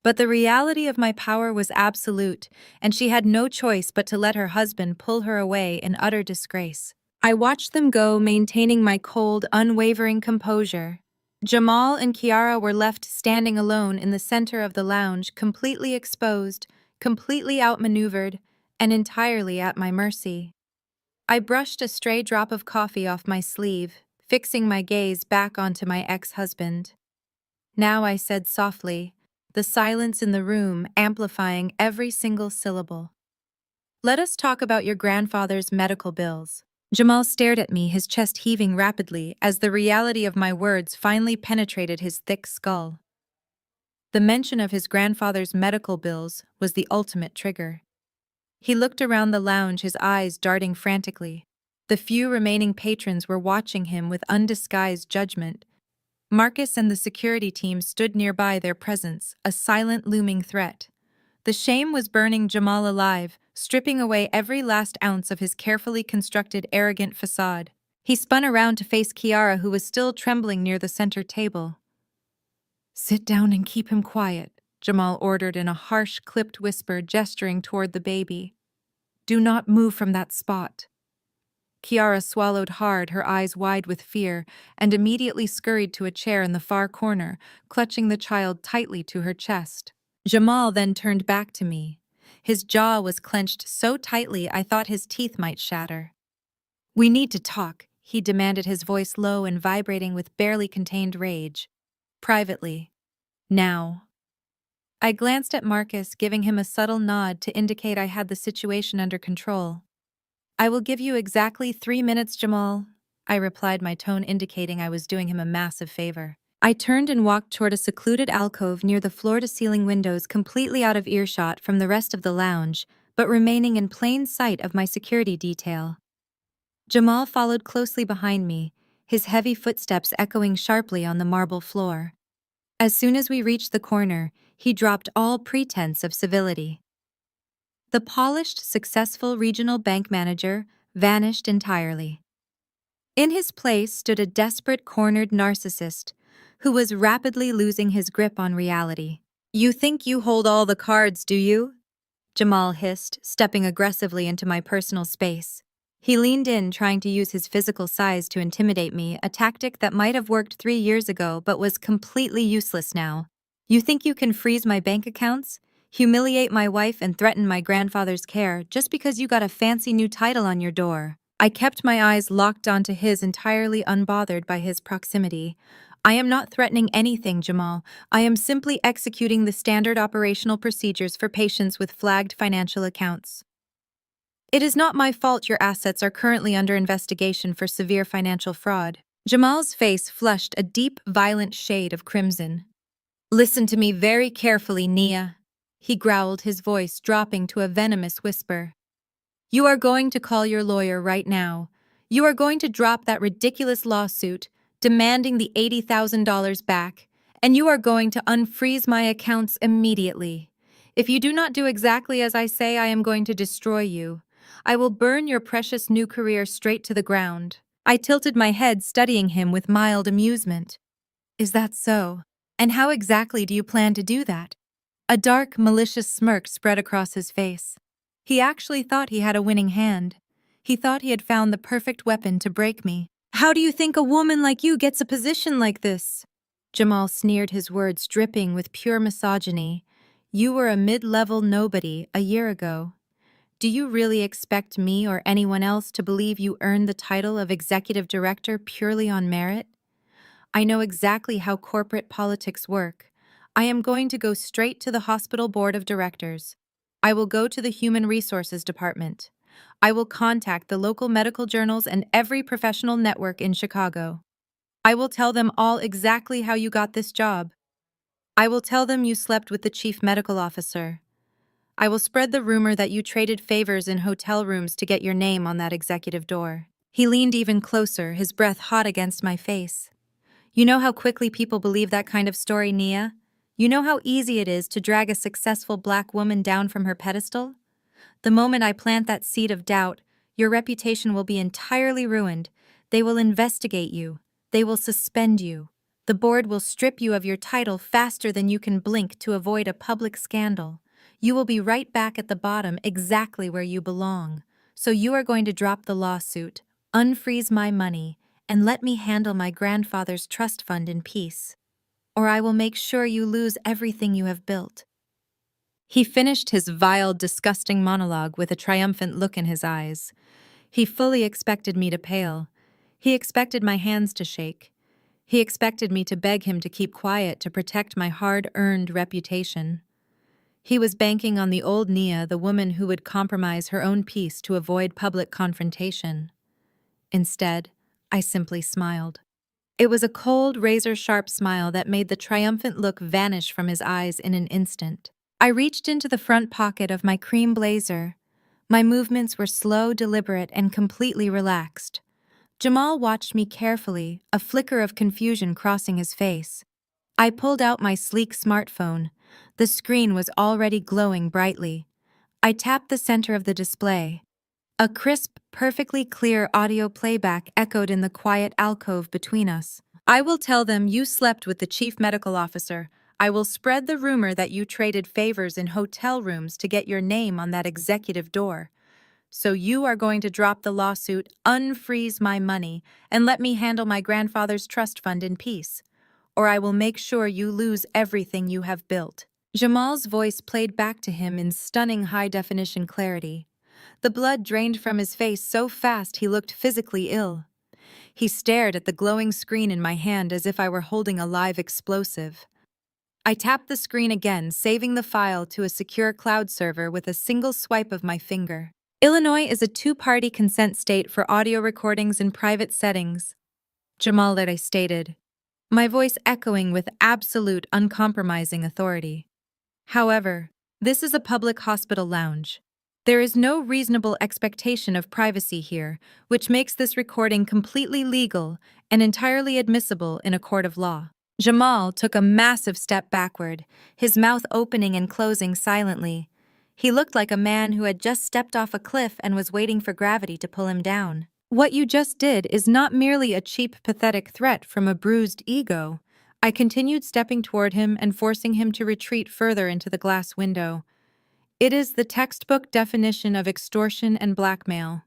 But the reality of my power was absolute, and she had no choice but to let her husband pull her away in utter disgrace. I watched them go, maintaining my cold, unwavering composure. Jamal and Kiara were left standing alone in the center of the lounge, completely exposed, completely outmaneuvered, and entirely at my mercy. I brushed a stray drop of coffee off my sleeve, fixing my gaze back onto my ex-husband. "Now," I said softly, the silence in the room amplifying every single syllable. "Let us talk about your grandfather's medical bills." Jamal stared at me, his chest heaving rapidly as the reality of my words finally penetrated his thick skull. The mention of his grandfather's medical bills was the ultimate trigger. He looked around the lounge, his eyes darting frantically. The few remaining patrons were watching him with undisguised judgment. Marcus and the security team stood nearby, their presence a silent, looming threat. The shame was burning Jamal alive, stripping away every last ounce of his carefully constructed, arrogant facade. He spun around to face Kiara, who was still trembling near the center table. "Sit down and keep him quiet," Jamal ordered in a harsh, clipped whisper, gesturing toward the baby. "Do not move from that spot." Kiara swallowed hard, her eyes wide with fear, and immediately scurried to a chair in the far corner, clutching the child tightly to her chest. Jamal then turned back to me. His jaw was clenched so tightly I thought his teeth might shatter. We need to talk, he demanded, his voice low and vibrating with barely contained rage. Privately. Now. I glanced at Marcus, giving him a subtle nod to indicate I had the situation under control. I will give you exactly 3 minutes, Jamal, I replied, my tone indicating I was doing him a massive favor. I turned and walked toward a secluded alcove near the floor-to-ceiling windows, completely out of earshot from the rest of the lounge, but remaining in plain sight of my security detail. Jamal followed closely behind me, his heavy footsteps echoing sharply on the marble floor. As soon as we reached the corner, he dropped all pretense of civility. The polished, successful regional bank manager vanished entirely. In his place stood a desperate, cornered narcissist who was rapidly losing his grip on reality. "You think you hold all the cards, do you?" Jamal hissed, stepping aggressively into my personal space. He leaned in, trying to use his physical size to intimidate me, a tactic that might have worked 3 years ago but was completely useless now. "You think you can freeze my bank accounts, humiliate my wife, and threaten my grandfather's care just because you got a fancy new title on your door?" I kept my eyes locked onto his, entirely unbothered by his proximity. "I am not threatening anything, Jamal. I am simply executing the standard operational procedures for patients with flagged financial accounts. It is not my fault your assets are currently under investigation for severe financial fraud." Jamal's face flushed a deep, violent shade of crimson. "Listen to me very carefully, Nia," he growled, his voice dropping to a venomous whisper. "You are going to call your lawyer right now. You are going to drop that ridiculous lawsuit demanding the $80,000 back, and you are going to unfreeze my accounts immediately. If you do not do exactly as I say, I am going to destroy you. I will burn your precious new career straight to the ground." I tilted my head, studying him with mild amusement. "Is that so? And how exactly do you plan to do that?" A dark, malicious smirk spread across his face. He actually thought he had a winning hand. He thought he had found the perfect weapon to break me. "How do you think a woman like you gets a position like this?" Jamal sneered, his words dripping with pure misogyny. "You were a mid-level nobody a year ago. Do you really expect me or anyone else to believe you earned the title of executive director purely on merit? I know exactly how corporate politics work. I am going to go straight to the hospital board of directors. I will go to the human resources department. I will contact the local medical journals and every professional network in Chicago. I will tell them all exactly how you got this job. I will tell them you slept with the chief medical officer. I will spread the rumor that you traded favors in hotel rooms to get your name on that executive door." He leaned even closer, his breath hot against my face. "You know how quickly people believe that kind of story, Nia? You know how easy it is to drag a successful black woman down from her pedestal? The moment I plant that seed of doubt, your reputation will be entirely ruined. They will investigate you. They will suspend you. The board will strip you of your title faster than you can blink to avoid a public scandal. You will be right back at the bottom, exactly where you belong. So you are going to drop the lawsuit, unfreeze my money, and let me handle my grandfather's trust fund in peace. Or I will make sure you lose everything you have built." He finished his vile, disgusting monologue with a triumphant look in his eyes. He fully expected me to pale. He expected my hands to shake. He expected me to beg him to keep quiet to protect my hard-earned reputation. He was banking on the old Nia, the woman who would compromise her own peace to avoid public confrontation. Instead, I simply smiled. It was a cold, razor-sharp smile that made the triumphant look vanish from his eyes in an instant. I reached into the front pocket of my cream blazer. My movements were slow, deliberate, and completely relaxed. Jamal watched me carefully, a flicker of confusion crossing his face. I pulled out my sleek smartphone. The screen was already glowing brightly. I tapped the center of the display. A crisp, perfectly clear audio playback echoed in the quiet alcove between us. "I will tell them you slept with the chief medical officer. I will spread the rumor that you traded favors in hotel rooms to get your name on that executive door. So you are going to drop the lawsuit, unfreeze my money, and let me handle my grandfather's trust fund in peace. Or I will make sure you lose everything you have built." Jamal's voice played back to him in stunning high-definition clarity. The blood drained from his face so fast he looked physically ill. He stared at the glowing screen in my hand as if I were holding a live explosive. I tapped the screen again, saving the file to a secure cloud server with a single swipe of my finger. Illinois is a two-party consent state for audio recordings in private settings, Jamal stated, my voice echoing with absolute, uncompromising authority. However, this is a public hospital lounge. There is no reasonable expectation of privacy here, which makes this recording completely legal and entirely admissible in a court of law. Jamal took a massive step backward, his mouth opening and closing silently. He looked like a man who had just stepped off a cliff and was waiting for gravity to pull him down. What you just did is not merely a cheap, pathetic threat from a bruised ego. I continued stepping toward him and forcing him to retreat further into the glass window. It is the textbook definition of extortion and blackmail.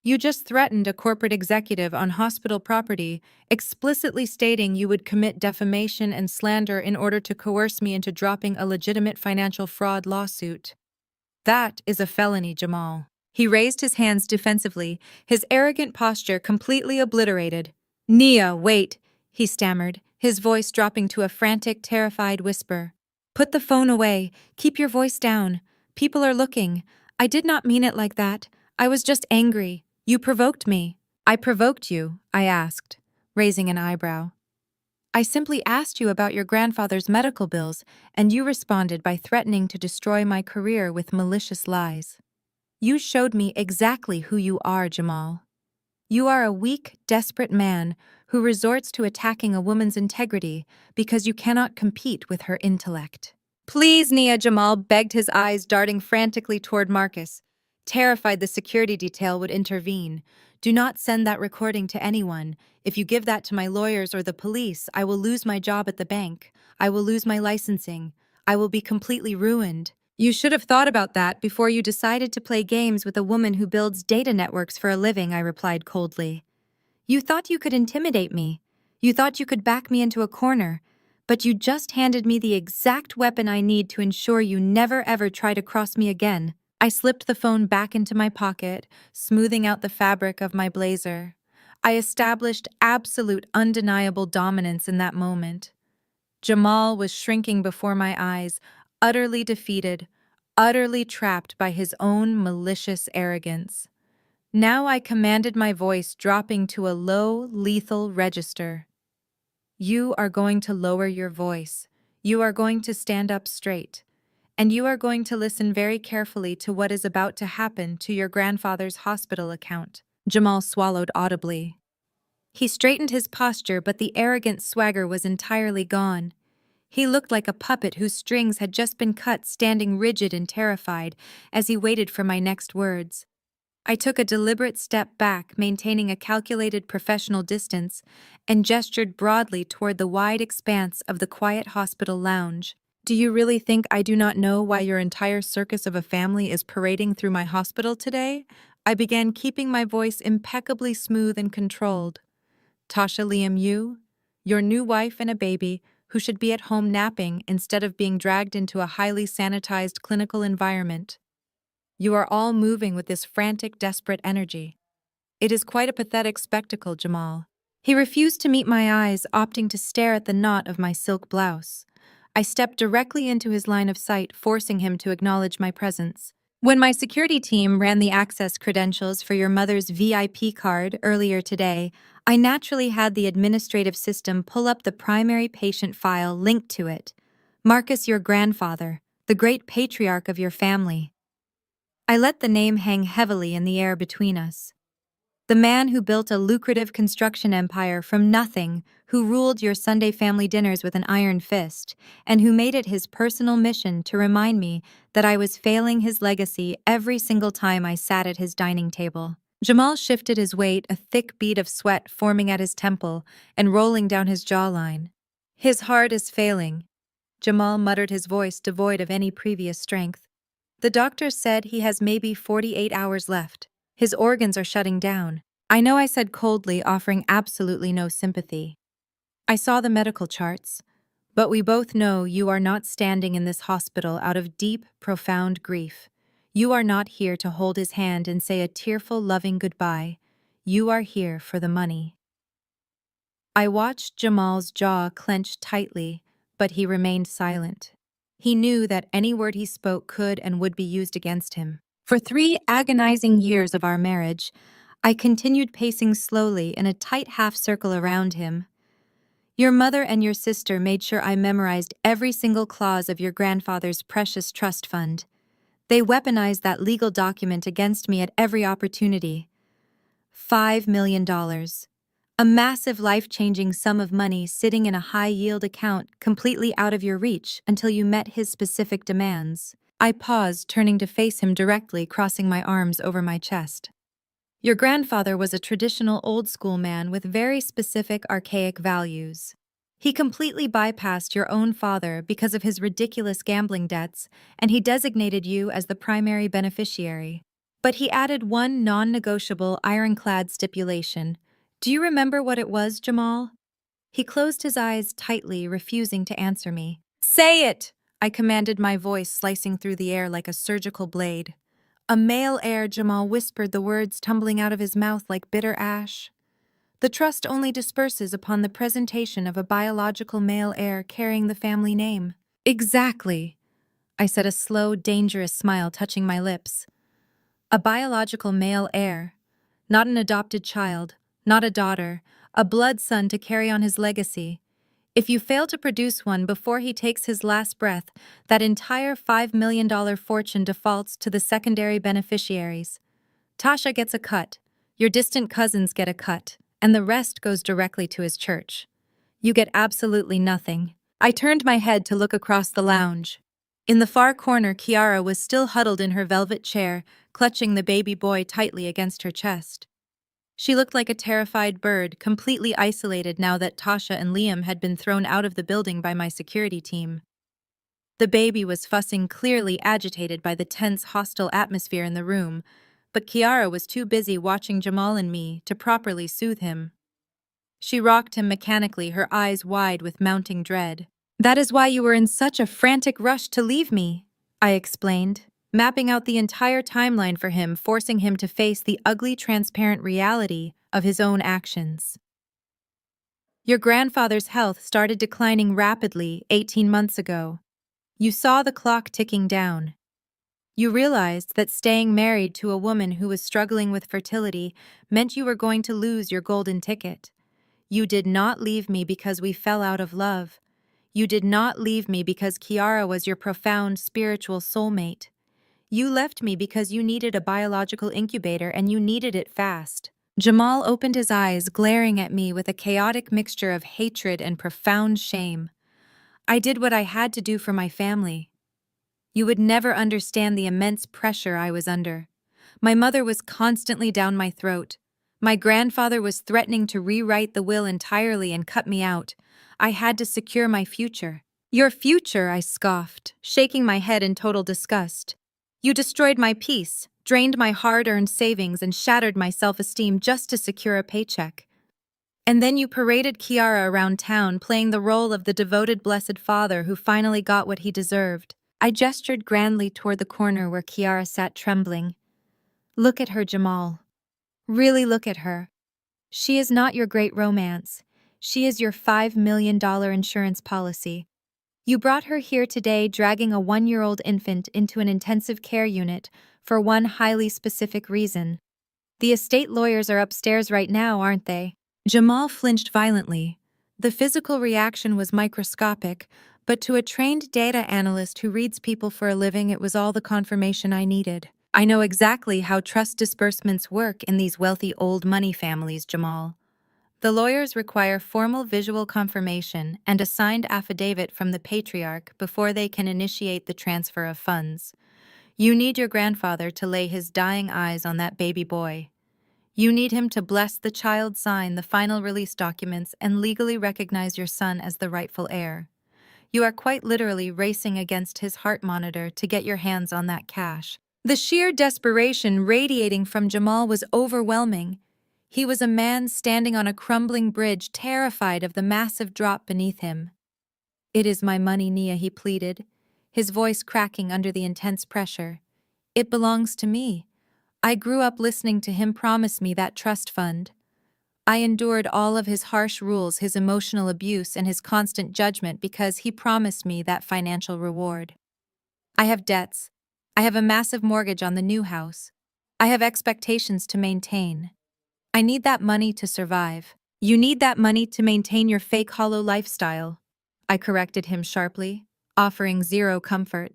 You just threatened a corporate executive on hospital property, explicitly stating you would commit defamation and slander in order to coerce me into dropping a legitimate financial fraud lawsuit. That is a felony, Jamal. He raised his hands defensively, his arrogant posture completely obliterated. Nia, wait, he stammered, his voice dropping to a frantic, terrified whisper. Put the phone away. Keep your voice down. People are looking. I did not mean it like that. I was just angry. You provoked me. I provoked you, I asked, raising an eyebrow. I simply asked you about your grandfather's medical bills, and you responded by threatening to destroy my career with malicious lies. You showed me exactly who you are, Jamal. You are a weak, desperate man who resorts to attacking a woman's integrity because you cannot compete with her intellect. Please, Nia, Jamal begged, his eyes darting frantically toward Marcus, terrified the security detail would intervene. Do not send that recording to anyone. If you give that to my lawyers or the police, I will lose my job at the bank. I will lose my licensing. I will be completely ruined. You should have thought about that before you decided to play games with a woman who builds data networks for a living, I replied coldly. You thought you could intimidate me. You thought you could back me into a corner. But you just handed me the exact weapon I need to ensure you never ever try to cross me again. I slipped the phone back into my pocket, smoothing out the fabric of my blazer. I established absolute, undeniable dominance in that moment. Jamal was shrinking before my eyes, utterly defeated, utterly trapped by his own malicious arrogance. Now I commanded my voice, dropping to a low, lethal register. You are going to lower your voice. You are going to stand up straight. And you are going to listen very carefully to what is about to happen to your grandfather's hospital account. Jamal swallowed audibly. He straightened his posture, but the arrogant swagger was entirely gone. He looked like a puppet whose strings had just been cut, standing rigid and terrified as he waited for my next words. I took a deliberate step back, maintaining a calculated professional distance, and gestured broadly toward the wide expanse of the quiet hospital lounge. Do you really think I do not know why your entire circus of a family is parading through my hospital today? I began, keeping my voice impeccably smooth and controlled. Tasha Liam, your new wife and a baby, who should be at home napping instead of being dragged into a highly sanitized clinical environment. You are all moving with this frantic, desperate energy. It is quite a pathetic spectacle, Jamal. He refused to meet my eyes, opting to stare at the knot of my silk blouse. I stepped directly into his line of sight, forcing him to acknowledge my presence. When my security team ran the access credentials for your mother's VIP card earlier today, I naturally had the administrative system pull up the primary patient file linked to it. Marcus, your grandfather, the great patriarch of your family. I let the name hang heavily in the air between us. The man who built a lucrative construction empire from nothing, who ruled your Sunday family dinners with an iron fist, and who made it his personal mission to remind me that I was failing his legacy every single time I sat at his dining table. Jamal shifted his weight, a thick bead of sweat forming at his temple and rolling down his jawline. His heart is failing. Jamal muttered, his voice devoid of any previous strength. The doctor said he has maybe 48 hours left. His organs are shutting down. I know, I said coldly, offering absolutely no sympathy. I saw the medical charts, but we both know you are not standing in this hospital out of deep, profound grief. You are not here to hold his hand and say a tearful, loving goodbye. You are here for the money. I watched Jamal's jaw clench tightly, but he remained silent. He knew that any word he spoke could and would be used against him. For 3 agonizing years of our marriage, I continued pacing slowly in a tight half-circle around him. Your mother and your sister made sure I memorized every single clause of your grandfather's precious trust fund. They weaponized that legal document against me at every opportunity. $5 million. A massive life-changing sum of money sitting in a high-yield account completely out of your reach until you met his specific demands. I paused, turning to face him directly, crossing my arms over my chest. Your grandfather was a traditional old-school man with very specific archaic values. He completely bypassed your own father because of his ridiculous gambling debts, and he designated you as the primary beneficiary. But he added one non-negotiable ironclad stipulation. Do you remember what it was, Jamal? He closed his eyes tightly, refusing to answer me. Say it! I commanded, my voice slicing through the air like a surgical blade. A male heir, Jamal whispered, the words tumbling out of his mouth like bitter ash. The trust only disperses upon the presentation of a biological male heir carrying the family name. Exactly, I said, a slow, dangerous smile touching my lips. A biological male heir. Not an adopted child, not a daughter, a blood son to carry on his legacy. If you fail to produce one before he takes his last breath, that entire $5 million fortune defaults to the secondary beneficiaries. Tasha gets a cut, your distant cousins get a cut, and the rest goes directly to his church. You get absolutely nothing. I turned my head to look across the lounge. In the far corner, Kiara was still huddled in her velvet chair, clutching the baby boy tightly against her chest. She looked like a terrified bird, completely isolated now that Tasha and Liam had been thrown out of the building by my security team. The baby was fussing, clearly agitated by the tense, hostile atmosphere in the room, but Kiara was too busy watching Jamal and me to properly soothe him. She rocked him mechanically, her eyes wide with mounting dread. That is why you were in such a frantic rush to leave me, I explained, mapping out the entire timeline for him, forcing him to face the ugly, transparent reality of his own actions. Your grandfather's health started declining rapidly 18 months ago. You saw the clock ticking down. You realized that staying married to a woman who was struggling with fertility meant you were going to lose your golden ticket. You did not leave me because we fell out of love. You did not leave me because Kiara was your profound spiritual soulmate. You left me because you needed a biological incubator and you needed it fast. Jamal opened his eyes, glaring at me with a chaotic mixture of hatred and profound shame. I did what I had to do for my family. You would never understand the immense pressure I was under. My mother was constantly down my throat. My grandfather was threatening to rewrite the will entirely and cut me out. I had to secure my future. Your future, I scoffed, shaking my head in total disgust. You destroyed my peace, drained my hard-earned savings, and shattered my self-esteem just to secure a paycheck. And then you paraded Kiara around town, playing the role of the devoted Blessed Father who finally got what he deserved. I gestured grandly toward the corner where Kiara sat trembling. Look at her, Jamal. Really look at her. She is not your great romance. She is your $5 million insurance policy. You brought her here today dragging a 1-year-old infant into an intensive care unit for one highly specific reason. The estate lawyers are upstairs right now, aren't they? Jamal flinched violently. The physical reaction was microscopic, but to a trained data analyst who reads people for a living, it was all the confirmation I needed. I know exactly how trust disbursements work in these wealthy old money families, Jamal. The lawyers require formal visual confirmation and a signed affidavit from the patriarch before they can initiate the transfer of funds. You need your grandfather to lay his dying eyes on that baby boy. You need him to bless the child, sign the final release documents, and legally recognize your son as the rightful heir. You are quite literally racing against his heart monitor to get your hands on that cash. The sheer desperation radiating from Jamal was overwhelming. He was a man standing on a crumbling bridge, terrified of the massive drop beneath him. It is my money, Nia, he pleaded, his voice cracking under the intense pressure. It belongs to me. I grew up listening to him promise me that trust fund. I endured all of his harsh rules, his emotional abuse, and his constant judgment because he promised me that financial reward. I have debts. I have a massive mortgage on the new house. I have expectations to maintain. I need that money to survive. You need that money to maintain your fake hollow lifestyle. I corrected him sharply, offering zero comfort.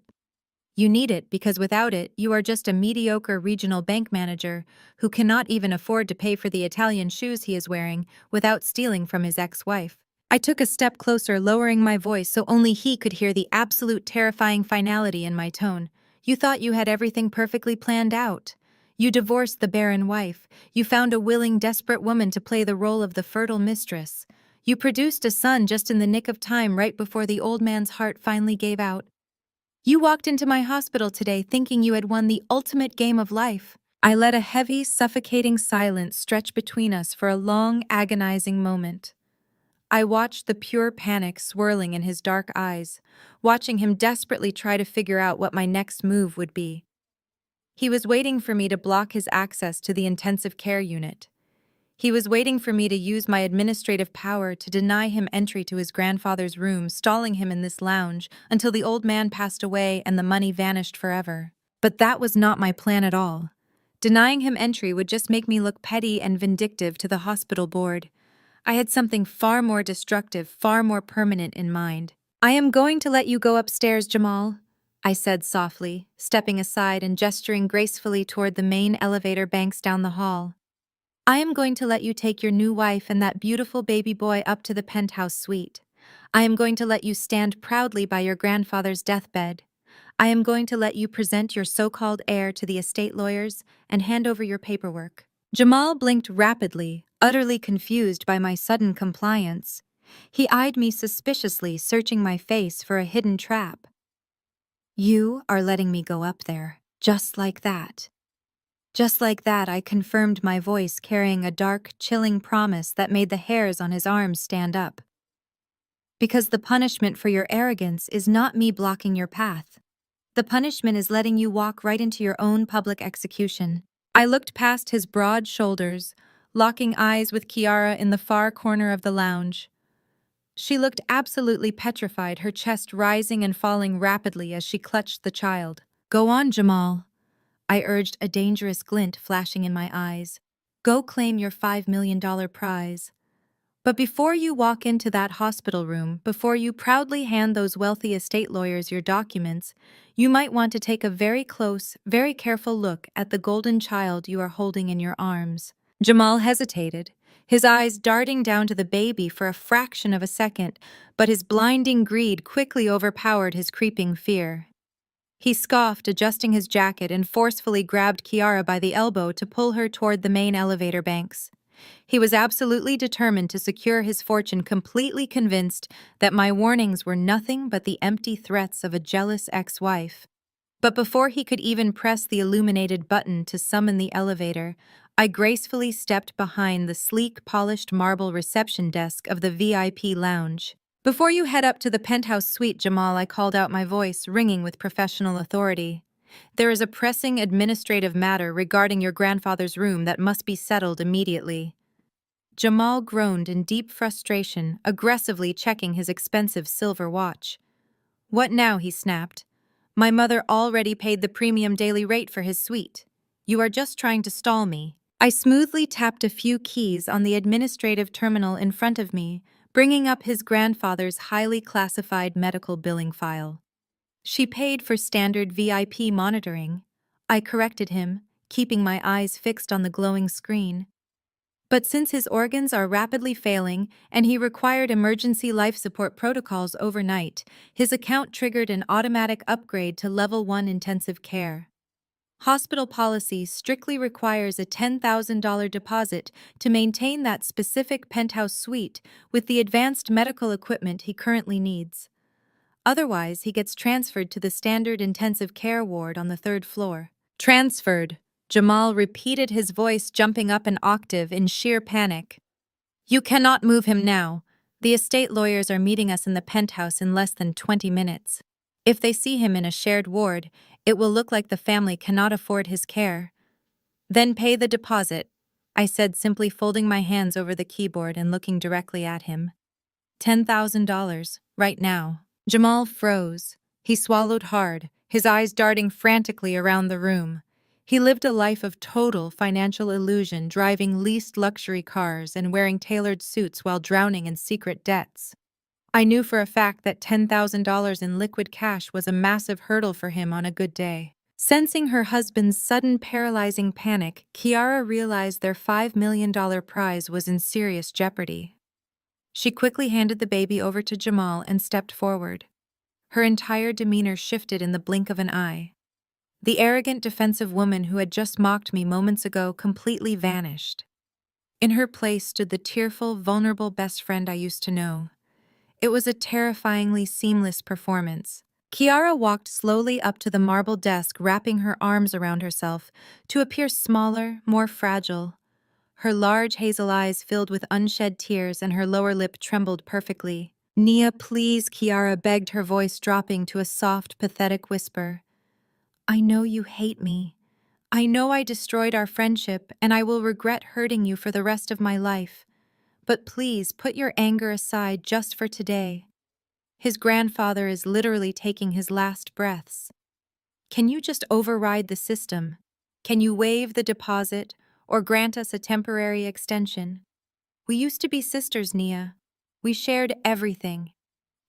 You need it because without it, you are just a mediocre regional bank manager who cannot even afford to pay for the Italian shoes he is wearing without stealing from his ex-wife. I took a step closer, lowering my voice so only he could hear the absolute terrifying finality in my tone. You thought you had everything perfectly planned out. You divorced the barren wife. You found a willing, desperate woman to play the role of the fertile mistress. You produced a son just in the nick of time right before the old man's heart finally gave out. You walked into my hospital today thinking you had won the ultimate game of life. I let a heavy, suffocating silence stretch between us for a long, agonizing moment. I watched the pure panic swirling in his dark eyes, watching him desperately try to figure out what my next move would be. He was waiting for me to block his access to the intensive care unit. He was waiting for me to use my administrative power to deny him entry to his grandfather's room, stalling him in this lounge until the old man passed away and the money vanished forever. But that was not my plan at all. Denying him entry would just make me look petty and vindictive to the hospital board. I had something far more destructive, far more permanent in mind. I am going to let you go upstairs, Jamal, I said softly, stepping aside and gesturing gracefully toward the main elevator banks down the hall. I am going to let you take your new wife and that beautiful baby boy up to the penthouse suite. I am going to let you stand proudly by your grandfather's deathbed. I am going to let you present your so-called heir to the estate lawyers and hand over your paperwork. Jamal blinked rapidly, utterly confused by my sudden compliance. He eyed me suspiciously, searching my face for a hidden trap. You are letting me go up there, just like that. Just like that, I confirmed, my voice carrying a dark, chilling promise that made the hairs on his arms stand up. Because the punishment for your arrogance is not me blocking your path. The punishment is letting you walk right into your own public execution. I looked past his broad shoulders, locking eyes with Kiara in the far corner of the lounge. She looked absolutely petrified, her chest rising and falling rapidly as she clutched the child. Go on, Jamal, I urged, a dangerous glint flashing in my eyes. Go claim your $5 million prize. But before you walk into that hospital room, before you proudly hand those wealthy estate lawyers your documents, you might want to take a very close, very careful look at the golden child you are holding in your arms. Jamal hesitated, his eyes darting down to the baby for a fraction of a second, but his blinding greed quickly overpowered his creeping fear. He scoffed, adjusting his jacket, and forcefully grabbed Kiara by the elbow to pull her toward the main elevator banks. He was absolutely determined to secure his fortune, completely convinced that my warnings were nothing but the empty threats of a jealous ex-wife. But before he could even press the illuminated button to summon the elevator, I gracefully stepped behind the sleek, polished marble reception desk of the VIP lounge. Before you head up to the penthouse suite, Jamal, I called out, my voice ringing with professional authority. There is a pressing administrative matter regarding your grandfather's room that must be settled immediately. Jamal groaned in deep frustration, aggressively checking his expensive silver watch. What now? He snapped. My mother already paid the premium daily rate for his suite. You are just trying to stall me. I smoothly tapped a few keys on the administrative terminal in front of me, bringing up his grandfather's highly classified medical billing file. She paid for standard VIP monitoring. I corrected him, keeping my eyes fixed on the glowing screen. But since his organs are rapidly failing and he required emergency life support protocols overnight, his account triggered an automatic upgrade to Level 1 intensive care. Hospital policy strictly requires a $10,000 deposit to maintain that specific penthouse suite with the advanced medical equipment he currently needs. Otherwise, he gets transferred to the standard intensive care ward on the 3rd floor. Transferred, Jamal repeated, his voice jumping up an octave in sheer panic. You cannot move him now. The estate lawyers are meeting us in the penthouse in less than 20 minutes. If they see him in a shared ward, It will look like the family cannot afford his care. Then pay the deposit, I said, simply folding my hands over the keyboard and looking directly at him. $10,000, right now. Jamal froze. He swallowed hard, his eyes darting frantically around the room. He lived a life of total financial illusion, driving leased luxury cars and wearing tailored suits while drowning in secret debts. I knew for a fact that $10,000 in liquid cash was a massive hurdle for him on a good day. Sensing her husband's sudden paralyzing panic, Kiara realized their $5 million prize was in serious jeopardy. She quickly handed the baby over to Jamal and stepped forward. Her entire demeanor shifted in the blink of an eye. The arrogant, defensive woman who had just mocked me moments ago completely vanished. In her place stood the tearful, vulnerable best friend I used to know. It was a terrifyingly seamless performance. Kiara walked slowly up to the marble desk, wrapping her arms around herself to appear smaller, more fragile. Her large hazel eyes filled with unshed tears and her lower lip trembled perfectly. "Nia, please," Kiara begged, her voice dropping to a soft, pathetic whisper. "I know you hate me. I know I destroyed our friendship, and I will regret hurting you for the rest of my life. But please, put your anger aside just for today. His grandfather is literally taking his last breaths. Can you just override the system? Can you waive the deposit or grant us a temporary extension? We used to be sisters, Nia. We shared everything.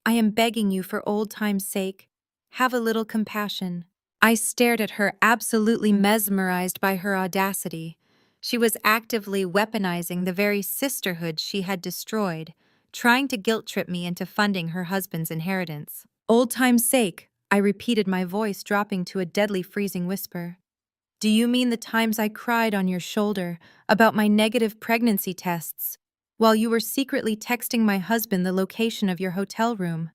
I am begging you for old time's sake. Have a little compassion." I stared at her, absolutely mesmerized by her audacity. She was actively weaponizing the very sisterhood she had destroyed, trying to guilt-trip me into funding her husband's inheritance. "Old time's sake," I repeated, my voice dropping to a deadly freezing whisper. "Do you mean the times I cried on your shoulder about my negative pregnancy tests, while you were secretly texting my husband the location of your hotel room?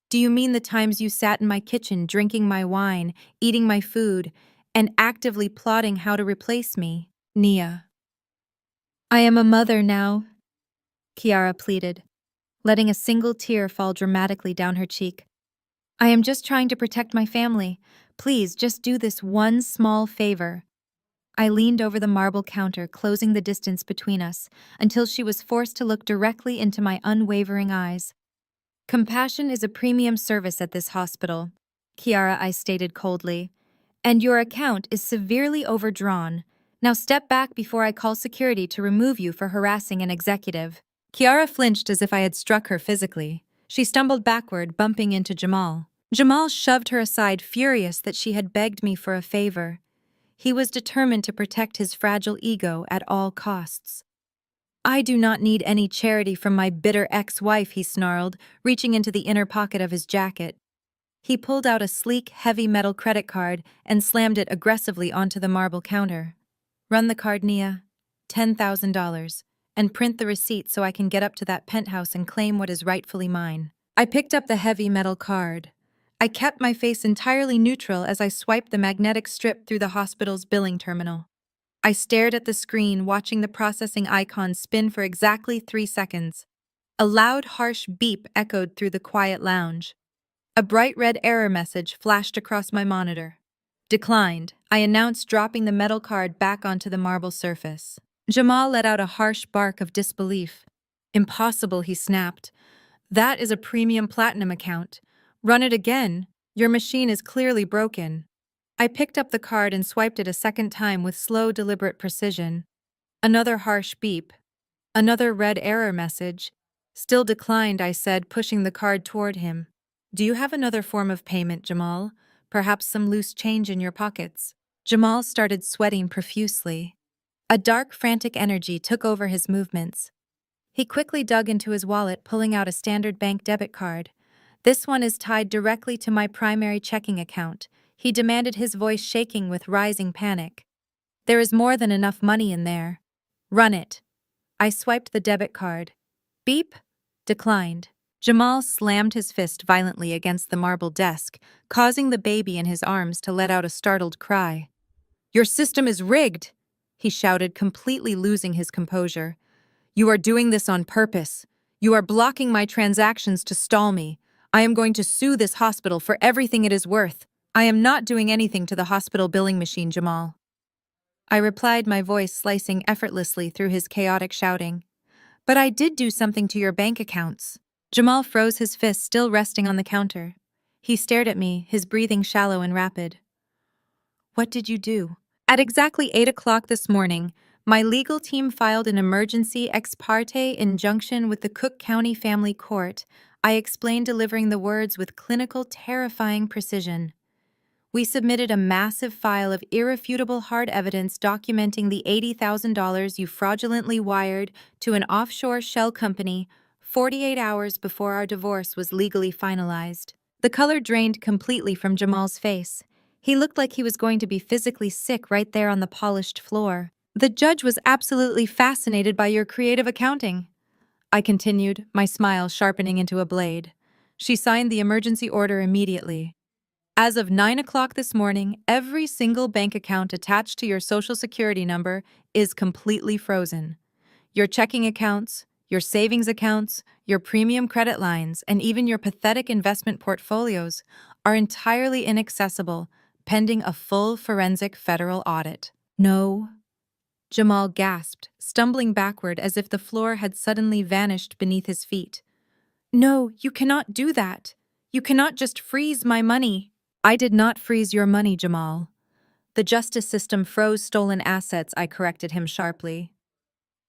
Do you mean the times you sat in my kitchen drinking my wine, eating my food, and actively plotting how to replace me, Nia?" "I am a mother now," Kiara pleaded, letting a single tear fall dramatically down her cheek. "I am just trying to protect my family. Please, just do this one small favor." I leaned over the marble counter, closing the distance between us, until she was forced to look directly into my unwavering eyes. "Compassion is a premium service at this hospital," Kiara, I stated coldly, "and your account is severely overdrawn. Now step back before I call security to remove you for harassing an executive." Kiara flinched as if I had struck her physically. She stumbled backward, bumping into Jamal. Jamal shoved her aside, furious that she had begged me for a favor. He was determined to protect his fragile ego at all costs. "I do not need any charity from my bitter ex-wife," he snarled, reaching into the inner pocket of his jacket. He pulled out a sleek, heavy metal credit card and slammed it aggressively onto the marble counter. "Run the card, Nia. $10,000. And print the receipt so I can get up to that penthouse and claim what is rightfully mine." I picked up the heavy metal card. I kept my face entirely neutral as I swiped the magnetic strip through the hospital's billing terminal. I stared at the screen, watching the processing icon spin for exactly 3 seconds. A loud, harsh beep echoed through the quiet lounge. A bright red error message flashed across my monitor. "Declined," I announced, dropping the metal card back onto the marble surface. Jamal let out a harsh bark of disbelief. "Impossible," he snapped. "That is a premium platinum account. Run it again. Your machine is clearly broken." I picked up the card and swiped it a second time with slow, deliberate precision. Another harsh beep. Another red error message. "Still declined," I said, pushing the card toward him. "Do you have another form of payment, Jamal? Perhaps some loose change in your pockets?" Jamal started sweating profusely. A dark, frantic energy took over his movements. He quickly dug into his wallet, pulling out a standard bank debit card. "This one is tied directly to my primary checking account," he demanded, his voice shaking with rising panic. "There is more than enough money in there. Run it." I swiped the debit card. Beep. Declined. Jamal slammed his fist violently against the marble desk, causing the baby in his arms to let out a startled cry. "Your system is rigged," he shouted, completely losing his composure. "You are doing this on purpose. You are blocking my transactions to stall me. I am going to sue this hospital for everything it is worth." I am not doing anything to the hospital billing machine, Jamal. I replied, my voice slicing effortlessly through his chaotic shouting. But I did do something to your bank accounts. Jamal froze, his fist still resting on the counter. He stared at me, his breathing shallow and rapid. What did you do? At exactly 8 o'clock this morning, my legal team filed an emergency ex parte injunction with the Cook County Family Court. I explained, delivering the words with clinical, terrifying precision. We submitted a massive file of irrefutable hard evidence documenting the $80,000 you fraudulently wired to an offshore shell company 48 hours before our divorce was legally finalized. The color drained completely from Jamal's face. He looked like he was going to be physically sick right there on the polished floor. The judge was absolutely fascinated by your creative accounting, I continued, my smile sharpening into a blade. She signed the emergency order immediately. As of 9 o'clock this morning, every single bank account attached to your Social Security number is completely frozen. Your checking accounts, your savings accounts, your premium credit lines, and even your pathetic investment portfolios are entirely inaccessible, pending a full forensic federal audit. No, Jamal gasped, stumbling backward as if the floor had suddenly vanished beneath his feet. No, you cannot do that. You cannot just freeze my money. I did not freeze your money, Jamal. The justice system froze stolen assets, I corrected him sharply.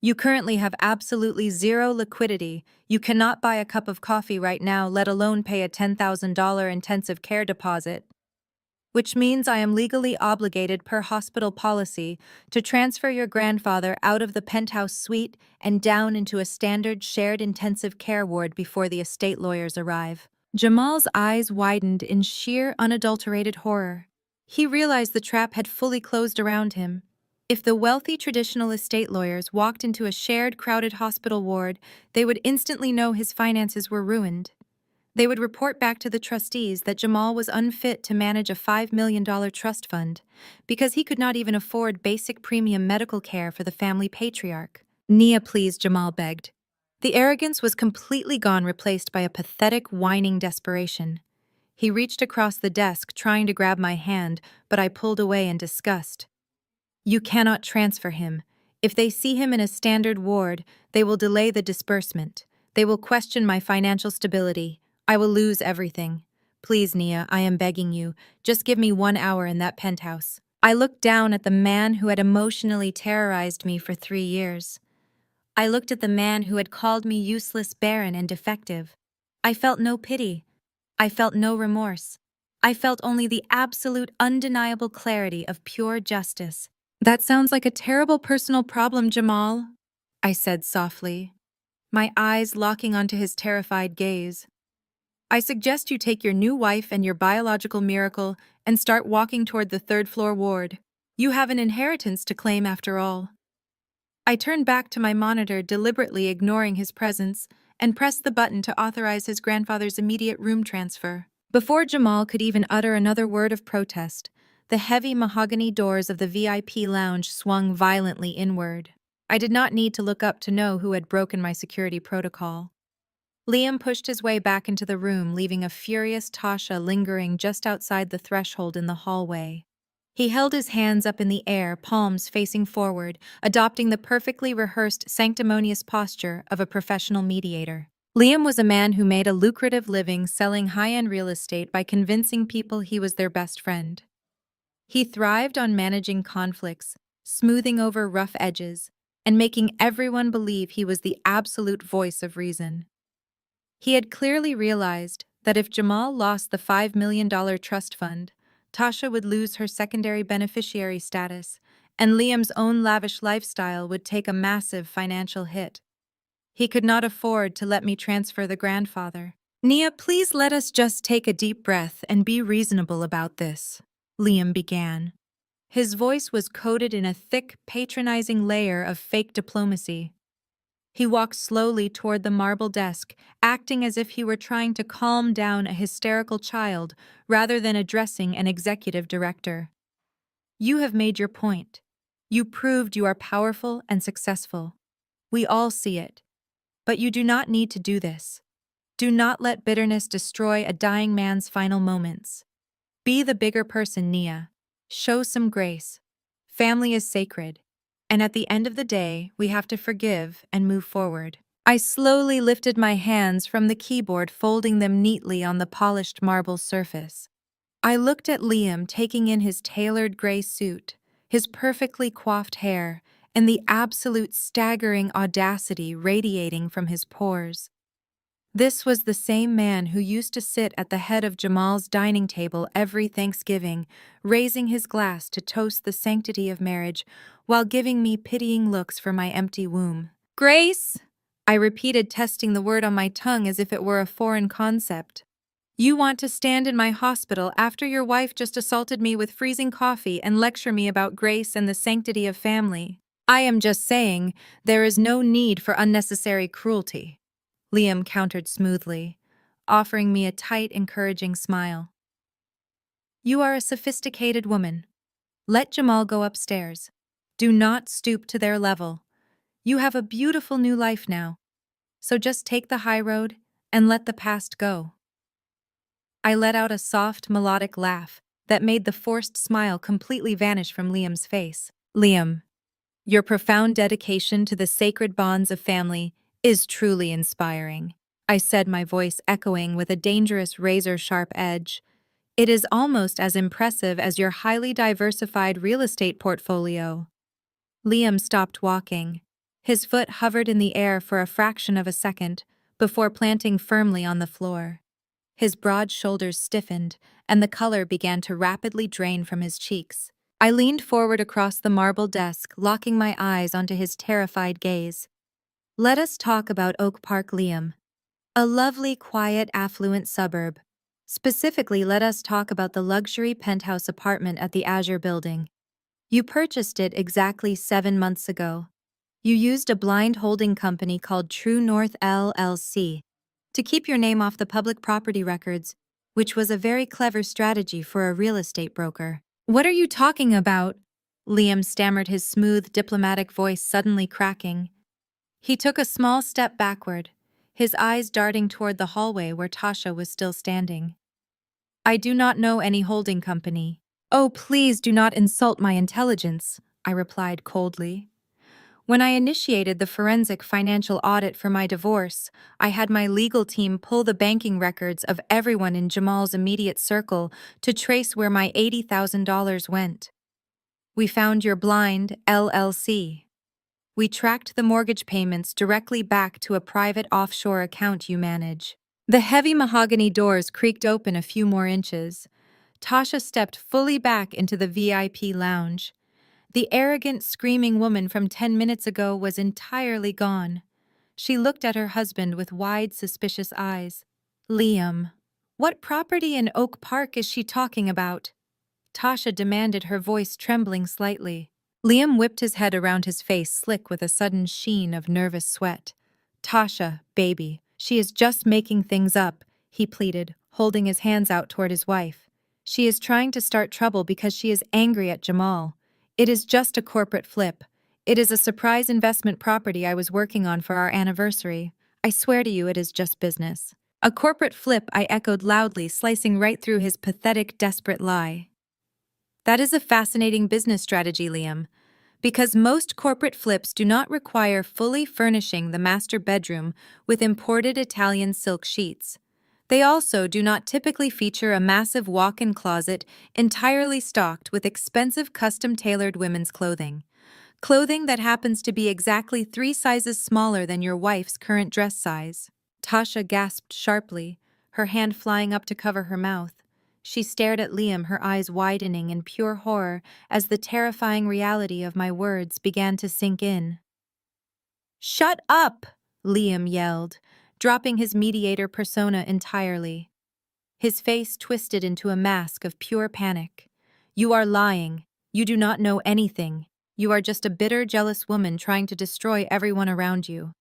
You currently have absolutely zero liquidity. You cannot buy a cup of coffee right now, let alone pay a $10,000 intensive care deposit. Which means I am legally obligated per hospital policy to transfer your grandfather out of the penthouse suite and down into a standard shared intensive care ward before the estate lawyers arrive. Jamal's eyes widened in sheer, unadulterated horror. He realized the trap had fully closed around him. If the wealthy traditional estate lawyers walked into a shared, crowded hospital ward, they would instantly know his finances were ruined. They would report back to the trustees that Jamal was unfit to manage a $5 million trust fund because he could not even afford basic premium medical care for the family patriarch. Nia, please, Jamal begged. The arrogance was completely gone, replaced by a pathetic, whining desperation. He reached across the desk, trying to grab my hand, but I pulled away in disgust. You cannot transfer him. If they see him in a standard ward, they will delay the disbursement. They will question my financial stability. I will lose everything. Please, Nia, I am begging you, just give me 1 hour in that penthouse. I looked down at the man who had emotionally terrorized me for 3 years. I looked at the man who had called me useless, barren, and defective. I felt no pity. I felt no remorse. I felt only the absolute, undeniable clarity of pure justice. That sounds like a terrible personal problem, Jamal, I said softly, my eyes locking onto his terrified gaze. I suggest you take your new wife and your biological miracle and start walking toward the third-floor ward. You have an inheritance to claim after all. I turned back to my monitor, deliberately ignoring his presence, and pressed the button to authorize his grandfather's immediate room transfer. Before Jamal could even utter another word of protest, the heavy mahogany doors of the VIP lounge swung violently inward. I did not need to look up to know who had broken my security protocol. Liam pushed his way back into the room, leaving a furious Tasha lingering just outside the threshold in the hallway. He held his hands up in the air, palms facing forward, adopting the perfectly rehearsed, sanctimonious posture of a professional mediator. Liam was a man who made a lucrative living selling high-end real estate by convincing people he was their best friend. He thrived on managing conflicts, smoothing over rough edges, and making everyone believe he was the absolute voice of reason. He had clearly realized that if Jamal lost the $5 million trust fund, Tasha would lose her secondary beneficiary status, and Liam's own lavish lifestyle would take a massive financial hit. He could not afford to let me transfer the grandfather. Nia, please let us just take a deep breath and be reasonable about this, Liam began. His voice was coated in a thick, patronizing layer of fake diplomacy. He walked slowly toward the marble desk, acting as if he were trying to calm down a hysterical child rather than addressing an executive director. You have made your point. You proved you are powerful and successful. We all see it. But you do not need to do this. Do not let bitterness destroy a dying man's final moments. Be the bigger person, Nia. Show some grace. Family is sacred. And at the end of the day, we have to forgive and move forward. I slowly lifted my hands from the keyboard, folding them neatly on the polished marble surface. I looked at Liam taking in his tailored gray suit, his perfectly coiffed hair, and the absolute staggering audacity radiating from his pores. This was the same man who used to sit at the head of Jamal's dining table every Thanksgiving, raising his glass to toast the sanctity of marriage while giving me pitying looks for my empty womb. Grace! I repeated, testing the word on my tongue as if it were a foreign concept. You want to stand in my hospital after your wife just assaulted me with freezing coffee and lecture me about grace and the sanctity of family. I am just saying, there is no need for unnecessary cruelty. Liam countered smoothly, offering me a tight, encouraging smile. You are a sophisticated woman. Let Jamal go upstairs. Do not stoop to their level. You have a beautiful new life now. So just take the high road and let the past go. I let out a soft, melodic laugh that made the forced smile completely vanish from Liam's face. Liam, your profound dedication to the sacred bonds of family is truly inspiring, I said, my voice echoing with a dangerous razor-sharp edge. It is almost as impressive as your highly diversified real estate portfolio. Liam stopped walking. His foot hovered in the air for a fraction of a second before planting firmly on the floor. His broad shoulders stiffened, and the color began to rapidly drain from his cheeks. I leaned forward across the marble desk, locking my eyes onto his terrified gaze. Let us talk about Oak Park, Liam. A lovely, quiet, affluent suburb. Specifically, let us talk about the luxury penthouse apartment at the Azure Building. You purchased it exactly 7 months ago. You used a blind holding company called True North LLC to keep your name off the public property records, which was a very clever strategy for a real estate broker. What are you talking about? Liam stammered, his smooth, diplomatic voice suddenly cracking. He took a small step backward, his eyes darting toward the hallway where Tasha was still standing. I do not know any holding company. Oh, please do not insult my intelligence, I replied coldly. When I initiated the forensic financial audit for my divorce, I had my legal team pull the banking records of everyone in Jamal's immediate circle to trace where my $80,000 went. We found your blind LLC. We tracked the mortgage payments directly back to a private offshore account you manage. The heavy mahogany doors creaked open a few more inches. Tasha stepped fully back into the VIP lounge. The arrogant, screaming woman from 10 minutes ago was entirely gone. She looked at her husband with wide, suspicious eyes. Liam, what property in Oak Park is she talking about? Tasha demanded, her voice trembling slightly. Liam whipped his head around, his face slick with a sudden sheen of nervous sweat. Tasha, baby, she is just making things up, he pleaded, holding his hands out toward his wife. She is trying to start trouble because she is angry at Jamal. It is just a corporate flip. It is a surprise investment property I was working on for our anniversary. I swear to you, it is just business. A corporate flip, I echoed loudly, slicing right through his pathetic, desperate lie. That is a fascinating business strategy, Liam, because most corporate flips do not require fully furnishing the master bedroom with imported Italian silk sheets. They also do not typically feature a massive walk-in closet entirely stocked with expensive custom-tailored women's clothing. Clothing that happens to be exactly 3 sizes smaller than your wife's current dress size. Tasha gasped sharply, her hand flying up to cover her mouth. She stared at Liam, her eyes widening in pure horror as the terrifying reality of my words began to sink in. "Shut up!" Liam yelled, dropping his mediator persona entirely. His face twisted into a mask of pure panic. "You are lying. You do not know anything. You are just a bitter, jealous woman trying to destroy everyone around you."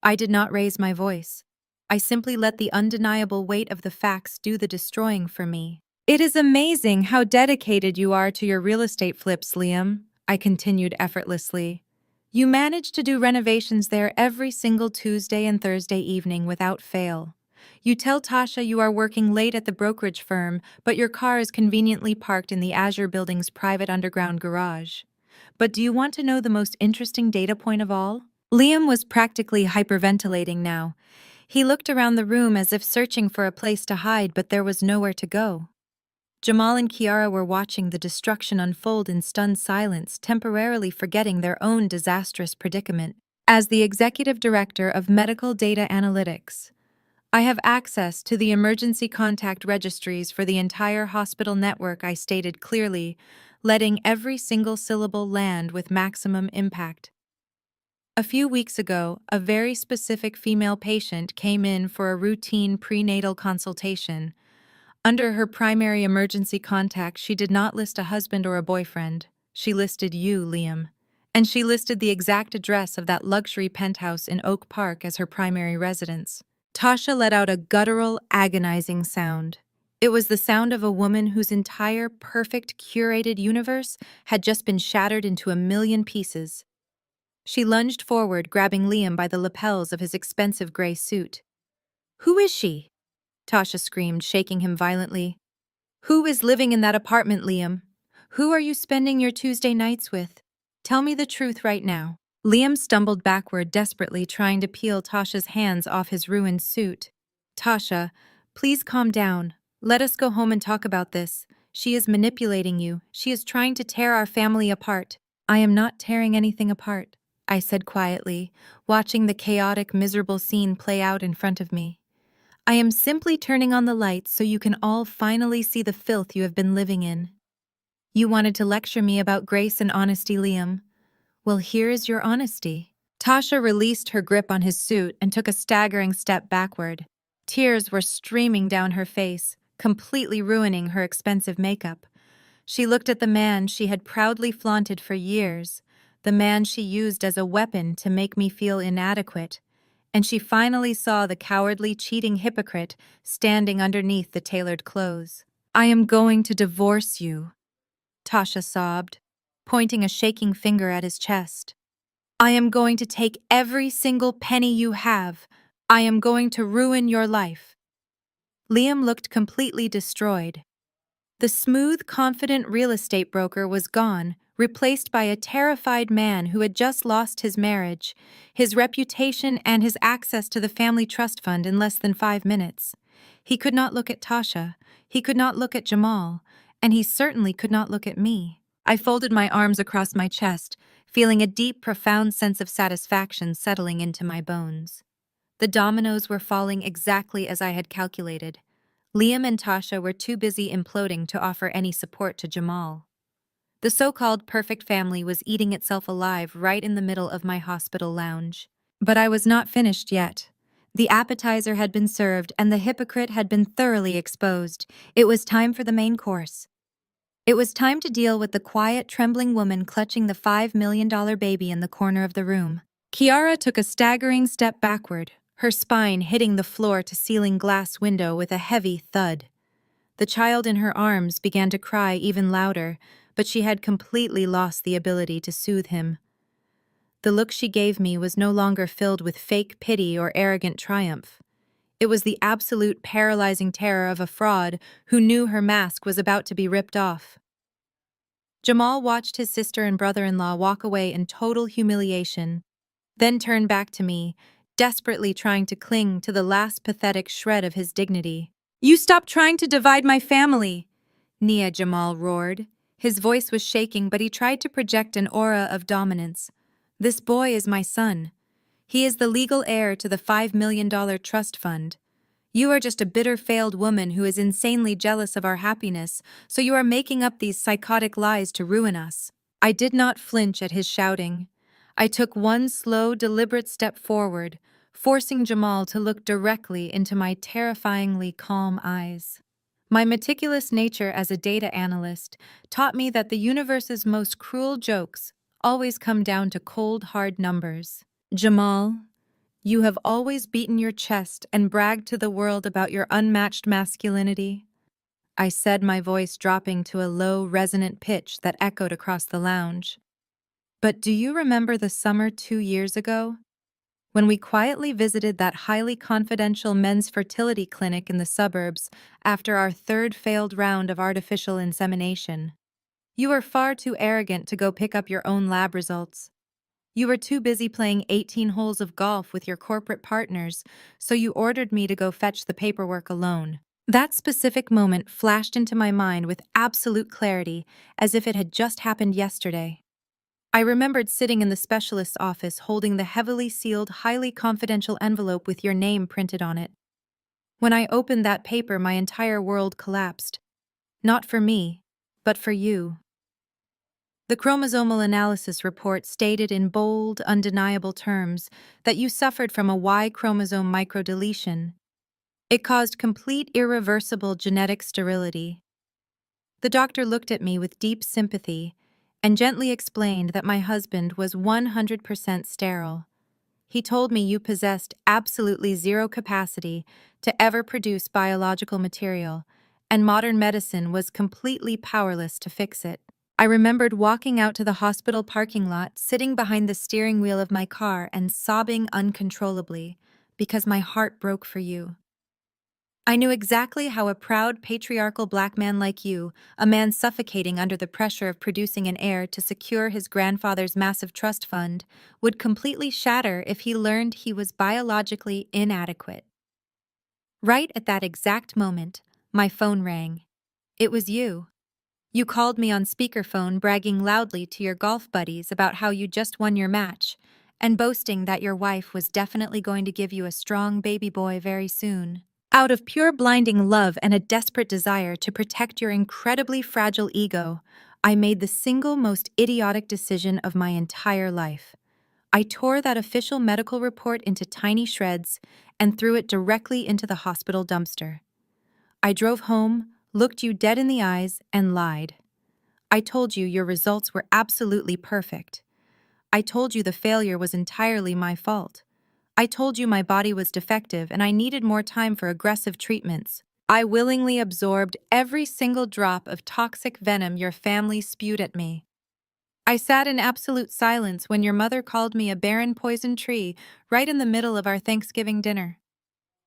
I did not raise my voice. I simply let the undeniable weight of the facts do the destroying for me. "It is amazing how dedicated you are to your real estate flips, Liam," I continued effortlessly. "You manage to do renovations there every single Tuesday and Thursday evening without fail. You tell Tasha you are working late at the brokerage firm, but your car is conveniently parked in the Azure Building's private underground garage. But do you want to know the most interesting data point of all? Liam was practically hyperventilating now. He looked around the room as if searching for a place to hide, but there was nowhere to go. Jamal and Kiara were watching the destruction unfold in stunned silence, temporarily forgetting their own disastrous predicament. As the executive director of medical data analytics, I have access to the emergency contact registries for the entire hospital network, I stated clearly, letting every single syllable land with maximum impact. A few weeks ago, a very specific female patient came in for a routine prenatal consultation. Under her primary emergency contact, she did not list a husband or a boyfriend. She listed you, Liam. And she listed the exact address of that luxury penthouse in Oak Park as her primary residence. Tasha let out a guttural, agonizing sound. It was the sound of a woman whose entire perfect, curated universe had just been shattered into a million pieces. She lunged forward, grabbing Liam by the lapels of his expensive gray suit. "Who is she?" Tasha screamed, shaking him violently. "Who is living in that apartment, Liam? Who are you spending your Tuesday nights with? Tell me the truth right now." Liam stumbled backward, desperately trying to peel Tasha's hands off his ruined suit. "Tasha, please calm down. Let us go home and talk about this. She is manipulating you. She is trying to tear our family apart." "I am not tearing anything apart," I said quietly, watching the chaotic, miserable scene play out in front of me. "I am simply turning on the lights so you can all finally see the filth you have been living in." "You wanted to lecture me about grace and honesty, Liam. Well, here is your honesty." Tasha released her grip on his suit and took a staggering step backward. Tears were streaming down her face, completely ruining her expensive makeup. She looked at the man she had proudly flaunted for years, the man she used as a weapon to make me feel inadequate, and she finally saw the cowardly, cheating hypocrite standing underneath the tailored clothes. "I am going to divorce you," Tasha sobbed, pointing a shaking finger at his chest. "I am going to take every single penny you have. I am going to ruin your life." Liam looked completely destroyed. The smooth, confident real estate broker was gone, replaced by a terrified man who had just lost his marriage, his reputation, and his access to the family trust fund in less than 5 minutes. He could not look at Tasha, he could not look at Jamal, and he certainly could not look at me. I folded my arms across my chest, feeling a deep, profound sense of satisfaction settling into my bones. The dominoes were falling exactly as I had calculated. Liam and Tasha were too busy imploding to offer any support to Jamal. The so-called perfect family was eating itself alive right in the middle of my hospital lounge. But I was not finished yet. The appetizer had been served and the hypocrite had been thoroughly exposed. It was time for the main course. It was time to deal with the quiet, trembling woman clutching the $5 million baby in the corner of the room. Kiara took a staggering step backward, her spine hitting the floor-to-ceiling glass window with a heavy thud. The child in her arms began to cry even louder, but she had completely lost the ability to soothe him. The look she gave me was no longer filled with fake pity or arrogant triumph. It was the absolute paralyzing terror of a fraud who knew her mask was about to be ripped off. Jamal watched his sister and brother-in-law walk away in total humiliation, then turned back to me, desperately trying to cling to the last pathetic shred of his dignity. "You stop trying to divide my family!" Nia Jamal roared. His voice was shaking, but he tried to project an aura of dominance. "This boy is my son. He is the legal heir to the $5 million trust fund. You are just a bitter, failed woman who is insanely jealous of our happiness, so you are making up these psychotic lies to ruin us." I did not flinch at his shouting. I took one slow, deliberate step forward, forcing Jamal to look directly into my terrifyingly calm eyes. My meticulous nature as a data analyst taught me that the universe's most cruel jokes always come down to cold, hard numbers. "Jamal, you have always beaten your chest and bragged to the world about your unmatched masculinity," I said, my voice dropping to a low, resonant pitch that echoed across the lounge. "But do you remember the summer 2 years ago? when we quietly visited that highly confidential men's fertility clinic in the suburbs after our third failed round of artificial insemination. You were far too arrogant to go pick up your own lab results. You were too busy playing 18 holes of golf with your corporate partners, so you ordered me to go fetch the paperwork alone. That specific moment flashed into my mind with absolute clarity, as if it had just happened yesterday. I remembered sitting in the specialist's office holding the heavily sealed, highly confidential envelope with your name printed on it. When I opened that paper, my entire world collapsed. Not for me, but for you. The chromosomal analysis report stated in bold, undeniable terms that you suffered from a Y chromosome microdeletion. It caused complete irreversible genetic sterility. The doctor looked at me with deep sympathy and gently explained that my husband was 100% sterile. He told me you possessed absolutely zero capacity to ever produce biological material, and modern medicine was completely powerless to fix it. I remembered walking out to the hospital parking lot, sitting behind the steering wheel of my car and sobbing uncontrollably because my heart broke for you. I knew exactly how a proud, patriarchal black man like you, a man suffocating under the pressure of producing an heir to secure his grandfather's massive trust fund, would completely shatter if he learned he was biologically inadequate. Right at that exact moment, my phone rang. It was you. You called me on speakerphone, bragging loudly to your golf buddies about how you just won your match, and boasting that your wife was definitely going to give you a strong baby boy very soon. Out of pure blinding love and a desperate desire to protect your incredibly fragile ego, I made the single most idiotic decision of my entire life. I tore that official medical report into tiny shreds and threw it directly into the hospital dumpster. I drove home, looked you dead in the eyes, and lied. I told you your results were absolutely perfect. I told you the failure was entirely my fault. I told you my body was defective and I needed more time for aggressive treatments. I willingly absorbed every single drop of toxic venom your family spewed at me. I sat in absolute silence when your mother called me a barren poison tree right in the middle of our Thanksgiving dinner.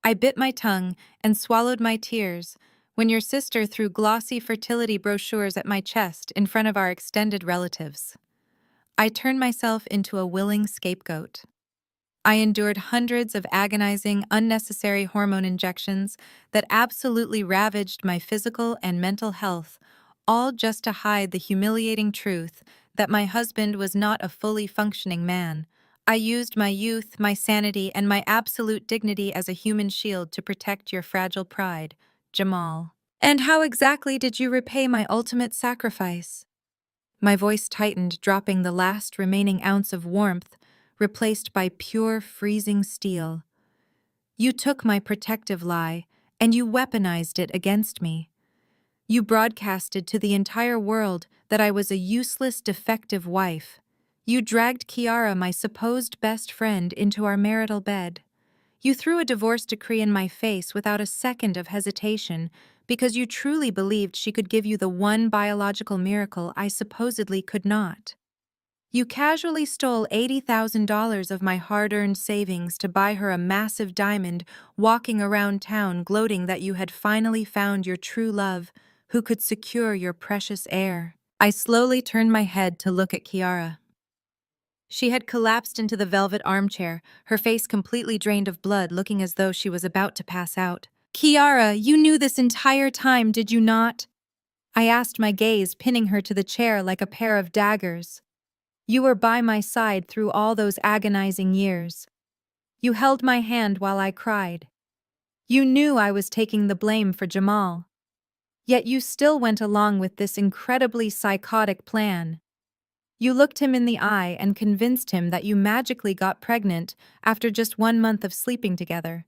I bit my tongue and swallowed my tears when your sister threw glossy fertility brochures at my chest in front of our extended relatives. I turned myself into a willing scapegoat. I endured hundreds of agonizing, unnecessary hormone injections that absolutely ravaged my physical and mental health, all just to hide the humiliating truth that my husband was not a fully functioning man. I used my youth, my sanity, and my absolute dignity as a human shield to protect your fragile pride, Jamal. And how exactly did you repay my ultimate sacrifice? My voice tightened, dropping the last remaining ounce of warmth, replaced by pure, freezing steel. You took my protective lie, and you weaponized it against me. You broadcasted to the entire world that I was a useless, defective wife. You dragged Kiara, my supposed best friend, into our marital bed. You threw a divorce decree in my face without a second of hesitation because you truly believed she could give you the one biological miracle I supposedly could not. You casually stole $80,000 of my hard-earned savings to buy her a massive diamond, walking around town gloating that you had finally found your true love, who could secure your precious heir. I slowly turned my head to look at Kiara. She had collapsed into the velvet armchair, her face completely drained of blood, looking as though she was about to pass out. "Kiara, you knew this entire time, did you not?" I asked, my gaze pinning her to the chair like a pair of daggers. You were by my side through all those agonizing years. You held my hand while I cried. You knew I was taking the blame for Jamal. Yet you still went along with this incredibly psychotic plan. You looked him in the eye and convinced him that you magically got pregnant after just 1 month of sleeping together.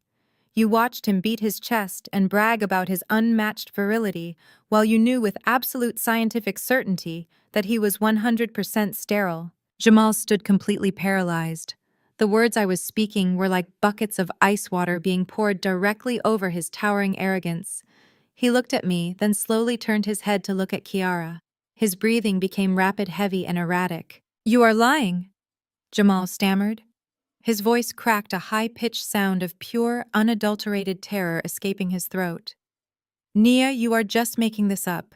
You watched him beat his chest and brag about his unmatched virility while you knew with absolute scientific certainty that he was 100% sterile. Jamal stood completely paralyzed. The words I was speaking were like buckets of ice water being poured directly over his towering arrogance. He looked at me, then slowly turned his head to look at Kiara. His breathing became rapid, heavy, and erratic. "You are lying," Jamal stammered. His voice cracked, a high-pitched sound of pure, unadulterated terror escaping his throat. Nia, you are just making this up.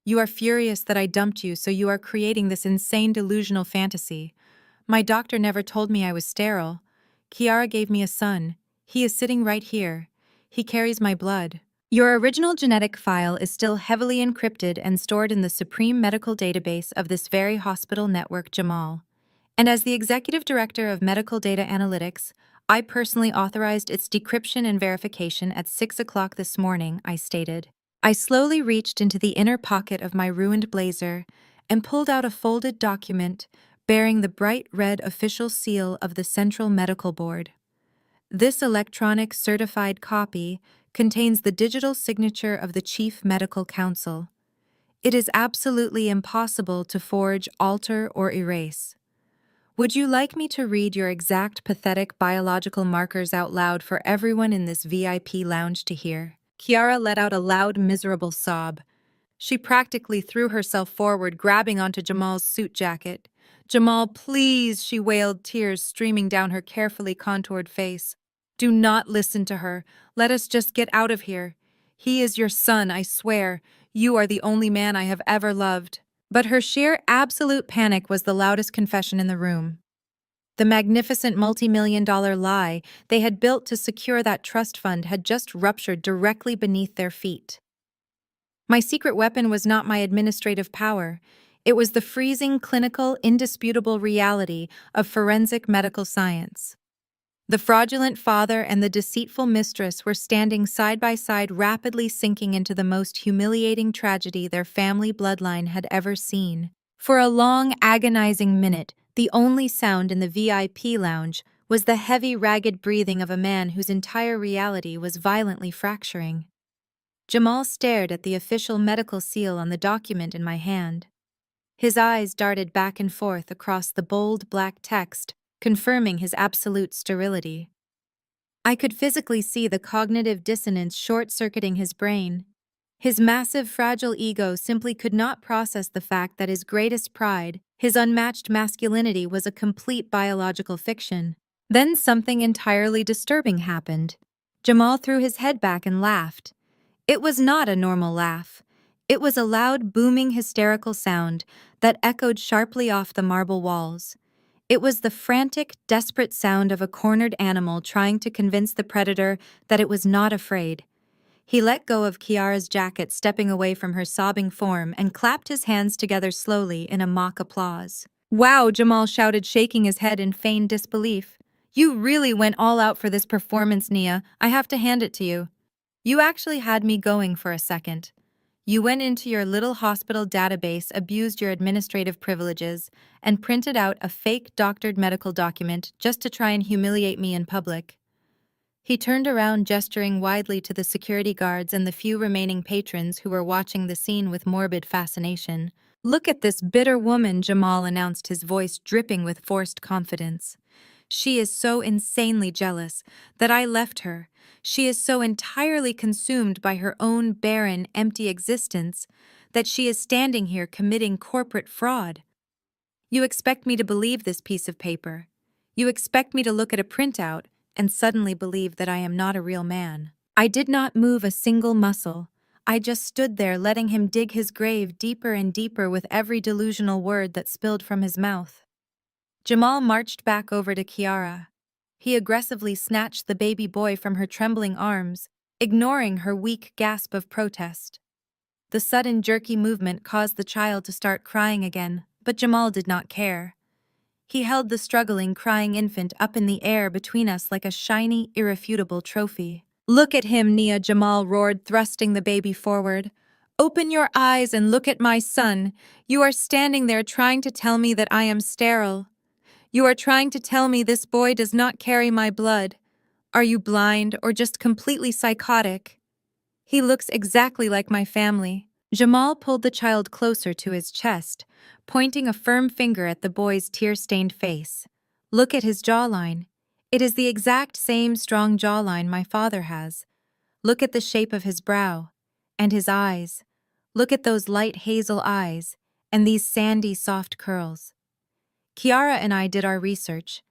You are furious that I dumped you, so you are creating this insane delusional fantasy. My doctor never told me I was sterile. Kiara gave me a son. He is sitting right here. He carries my blood. Your original genetic file is still heavily encrypted and stored in the supreme medical database of this very hospital network, Jamal. And as the executive director of medical data analytics, I personally authorized its decryption and verification at 6 o'clock this morning, I stated. I slowly reached into the inner pocket of my ruined blazer and pulled out a folded document bearing the bright red official seal of the Central Medical Board. This electronic certified copy contains the digital signature of the Chief Medical Counsel. It is absolutely impossible to forge, alter, or erase. Would you like me to read your exact pathetic biological markers out loud for everyone in this VIP lounge to hear? Kiara let out a loud, miserable sob. She practically threw herself forward, grabbing onto Jamal's suit jacket. Jamal, please, she wailed, tears streaming down her carefully contoured face. Do not listen to her. Let us just get out of here. He is your son, I swear. You are the only man I have ever loved. But her sheer absolute panic was the loudest confession in the room. The magnificent multi-million-dollar lie they had built to secure that trust fund had just ruptured directly beneath their feet. My secret weapon was not my administrative power. It was the freezing, clinical, indisputable reality of forensic medical science. The fraudulent father and the deceitful mistress were standing side by side, rapidly sinking into the most humiliating tragedy their family bloodline had ever seen. For a long, agonizing minute, the only sound in the VIP lounge was the heavy, ragged breathing of a man whose entire reality was violently fracturing. Jamal stared at the official medical seal on the document in my hand. His eyes darted back and forth across the bold black text, confirming his absolute sterility. I could physically see the cognitive dissonance short-circuiting his brain. His massive, fragile ego simply could not process the fact that his greatest pride, his unmatched masculinity, was a complete biological fiction. Then something entirely disturbing happened. Jamal threw his head back and laughed. It was not a normal laugh. It was a loud, booming, hysterical sound that echoed sharply off the marble walls. It was the frantic, desperate sound of a cornered animal trying to convince the predator that it was not afraid. He let go of Kiara's jacket, stepping away from her sobbing form, and clapped his hands together slowly in a mock applause. Wow, Jamal shouted, shaking his head in feigned disbelief. You really went all out for this performance, Nia. I have to hand it to you. You actually had me going for a second. You went into your little hospital database, abused your administrative privileges, and printed out a fake doctored medical document just to try and humiliate me in public. He turned around, gesturing widely to the security guards and the few remaining patrons who were watching the scene with morbid fascination. Look at this bitter woman, Jamal announced, his voice dripping with forced confidence. She is so insanely jealous that I left her. She is so entirely consumed by her own barren, empty existence that she is standing here committing corporate fraud. You expect me to believe this piece of paper. You expect me to look at a printout and suddenly believe that I am not a real man. I did not move a single muscle. I just stood there, letting him dig his grave deeper and deeper with every delusional word that spilled from his mouth. Jamal marched back over to Kiara. He aggressively snatched the baby boy from her trembling arms, ignoring her weak gasp of protest. The sudden jerky movement caused the child to start crying again, but Jamal did not care. He held the struggling, crying infant up in the air between us like a shiny, irrefutable trophy. Look at him, Nia, Jamal roared, thrusting the baby forward. Open your eyes and look at my son. You are standing there trying to tell me that I am sterile. You are trying to tell me this boy does not carry my blood. Are you blind or just completely psychotic? He looks exactly like my family. Jamal pulled the child closer to his chest, pointing a firm finger at the boy's tear-stained face. Look at his jawline. It is the exact same strong jawline my father has. Look at the shape of his brow. And his eyes. Look at those light hazel eyes, and these sandy, soft curls. Kiara and I did our research.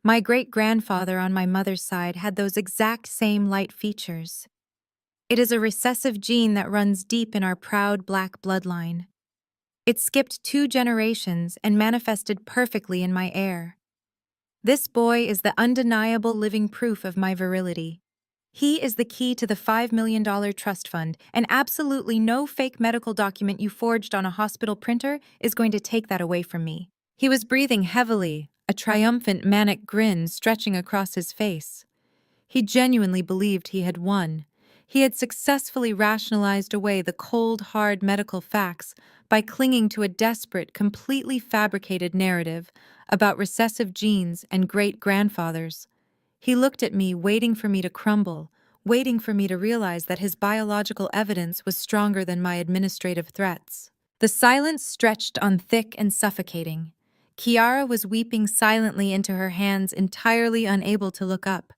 My great-grandfather on my mother's side had those exact same light features. It is a recessive gene that runs deep in our proud black bloodline. It skipped 2 generations and manifested perfectly in my heir. This boy is the undeniable living proof of my virility. He is the key to the $5 million trust fund, and absolutely no fake medical document you forged on a hospital printer is going to take that away from me. He was breathing heavily, a triumphant manic grin stretching across his face. He genuinely believed he had won. He had successfully rationalized away the cold, hard medical facts by clinging to a desperate, completely fabricated narrative about recessive genes and great-grandfathers. He looked at me, waiting for me to crumble, waiting for me to realize that his biological evidence was stronger than my administrative threats. The silence stretched on thick and suffocating. Kiara was weeping silently into her hands, entirely unable to look up.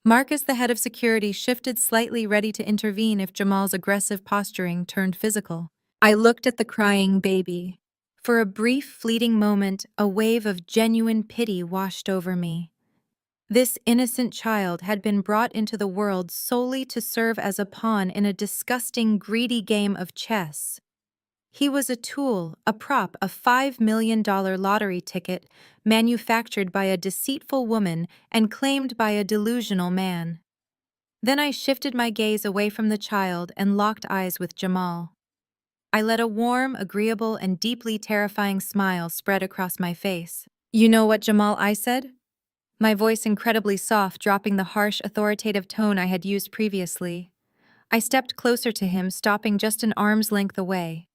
Marcus, the head of security, shifted slightly, ready to intervene if Jamal's aggressive posturing turned physical. I looked at the crying baby. For a brief, fleeting moment, a wave of genuine pity washed over me. This innocent child had been brought into the world solely to serve as a pawn in a disgusting, greedy game of chess. He was a tool, a prop, a $5 million lottery ticket manufactured by a deceitful woman and claimed by a delusional man. Then I shifted my gaze away from the child and locked eyes with Jamal. I let a warm, agreeable, and deeply terrifying smile spread across my face. "You know what, Jamal?" I said, my voice incredibly soft, dropping the harsh, authoritative tone I had used previously. I stepped closer to him, stopping just an arm's length away.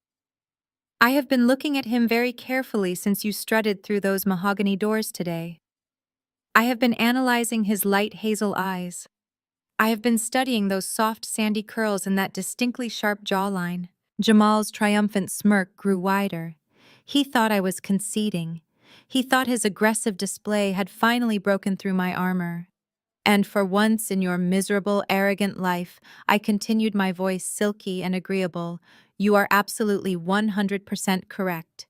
"I have been looking at him very carefully since you strutted through those mahogany doors today. I have been analyzing his light hazel eyes. I have been studying those soft sandy curls and that distinctly sharp jawline." Jamal's triumphant smirk grew wider. He thought I was conceding. He thought his aggressive display had finally broken through my armor. "And for once in your miserable, arrogant life," I continued, my voice silky and agreeable, "you are absolutely 100% correct."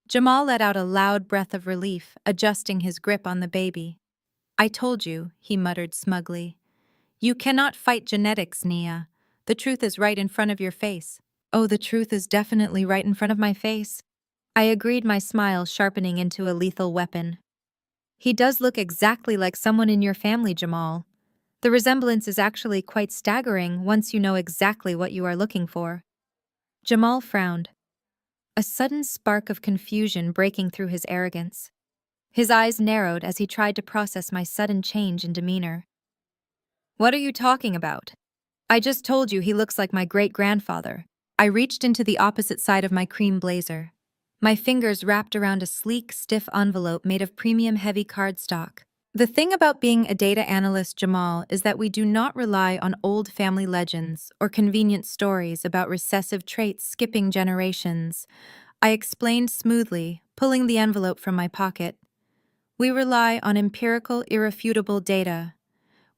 Jamal let out a loud breath of relief, adjusting his grip on the baby. "I told you," he muttered smugly. "You cannot fight genetics, Nia. The truth is right in front of your face." "Oh, the truth is definitely right in front of my face," I agreed, my smile sharpening into a lethal weapon. "He does look exactly like someone in your family, Jamal. The resemblance is actually quite staggering once you know exactly what you are looking for." Jamal frowned, a sudden spark of confusion breaking through his arrogance. His eyes narrowed as he tried to process my sudden change in demeanor. "What are you talking about? I just told you he looks like my great-grandfather." I reached into the opposite side of my cream blazer. My fingers wrapped around a sleek, stiff envelope made of premium heavy cardstock. "The thing about being a data analyst, Jamal, is that we do not rely on old family legends or convenient stories about recessive traits skipping generations," I explained smoothly, pulling the envelope from my pocket. "We rely on empirical, irrefutable data.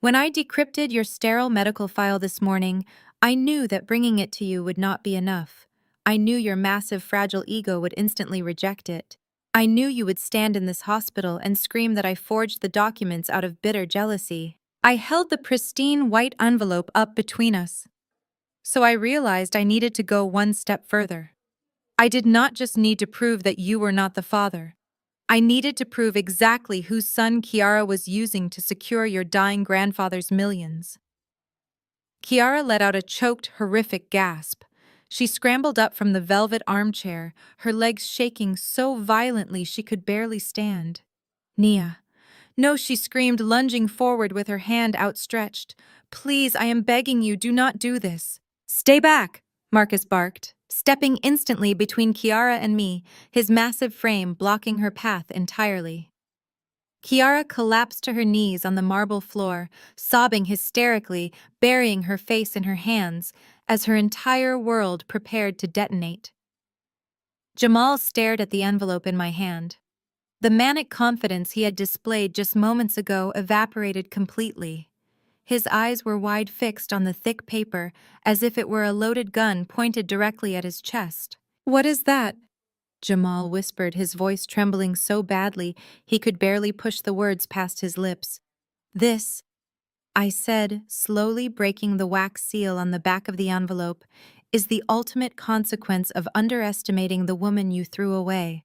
When I decrypted your sterile medical file this morning, I knew that bringing it to you would not be enough. I knew your massive, fragile ego would instantly reject it. I knew you would stand in this hospital and scream that I forged the documents out of bitter jealousy." I held the pristine white envelope up between us. So I realized I needed to go one step further. I did not just need to prove that you were not the father. I needed to prove exactly whose son Kiara was using to secure your dying grandfather's millions. Kiara let out a choked, horrific gasp. She scrambled up from the velvet armchair, her legs shaking so violently she could barely stand. "Nia. No," she screamed, lunging forward with her hand outstretched. "Please, I am begging you, do not do this." "Stay back," Marcus barked, stepping instantly between Kiara and me, his massive frame blocking her path entirely. Kiara collapsed to her knees on the marble floor, sobbing hysterically, burying her face in her hands as her entire world prepared to detonate. Jamal stared at the envelope in my hand. The manic confidence he had displayed just moments ago evaporated completely. His eyes were wide, fixed on the thick paper, as if it were a loaded gun pointed directly at his chest. "What is that?" Jamal whispered, his voice trembling so badly he could barely push the words past his lips. This, I said, slowly breaking the wax seal on the back of the envelope, is the ultimate consequence of underestimating the woman you threw away.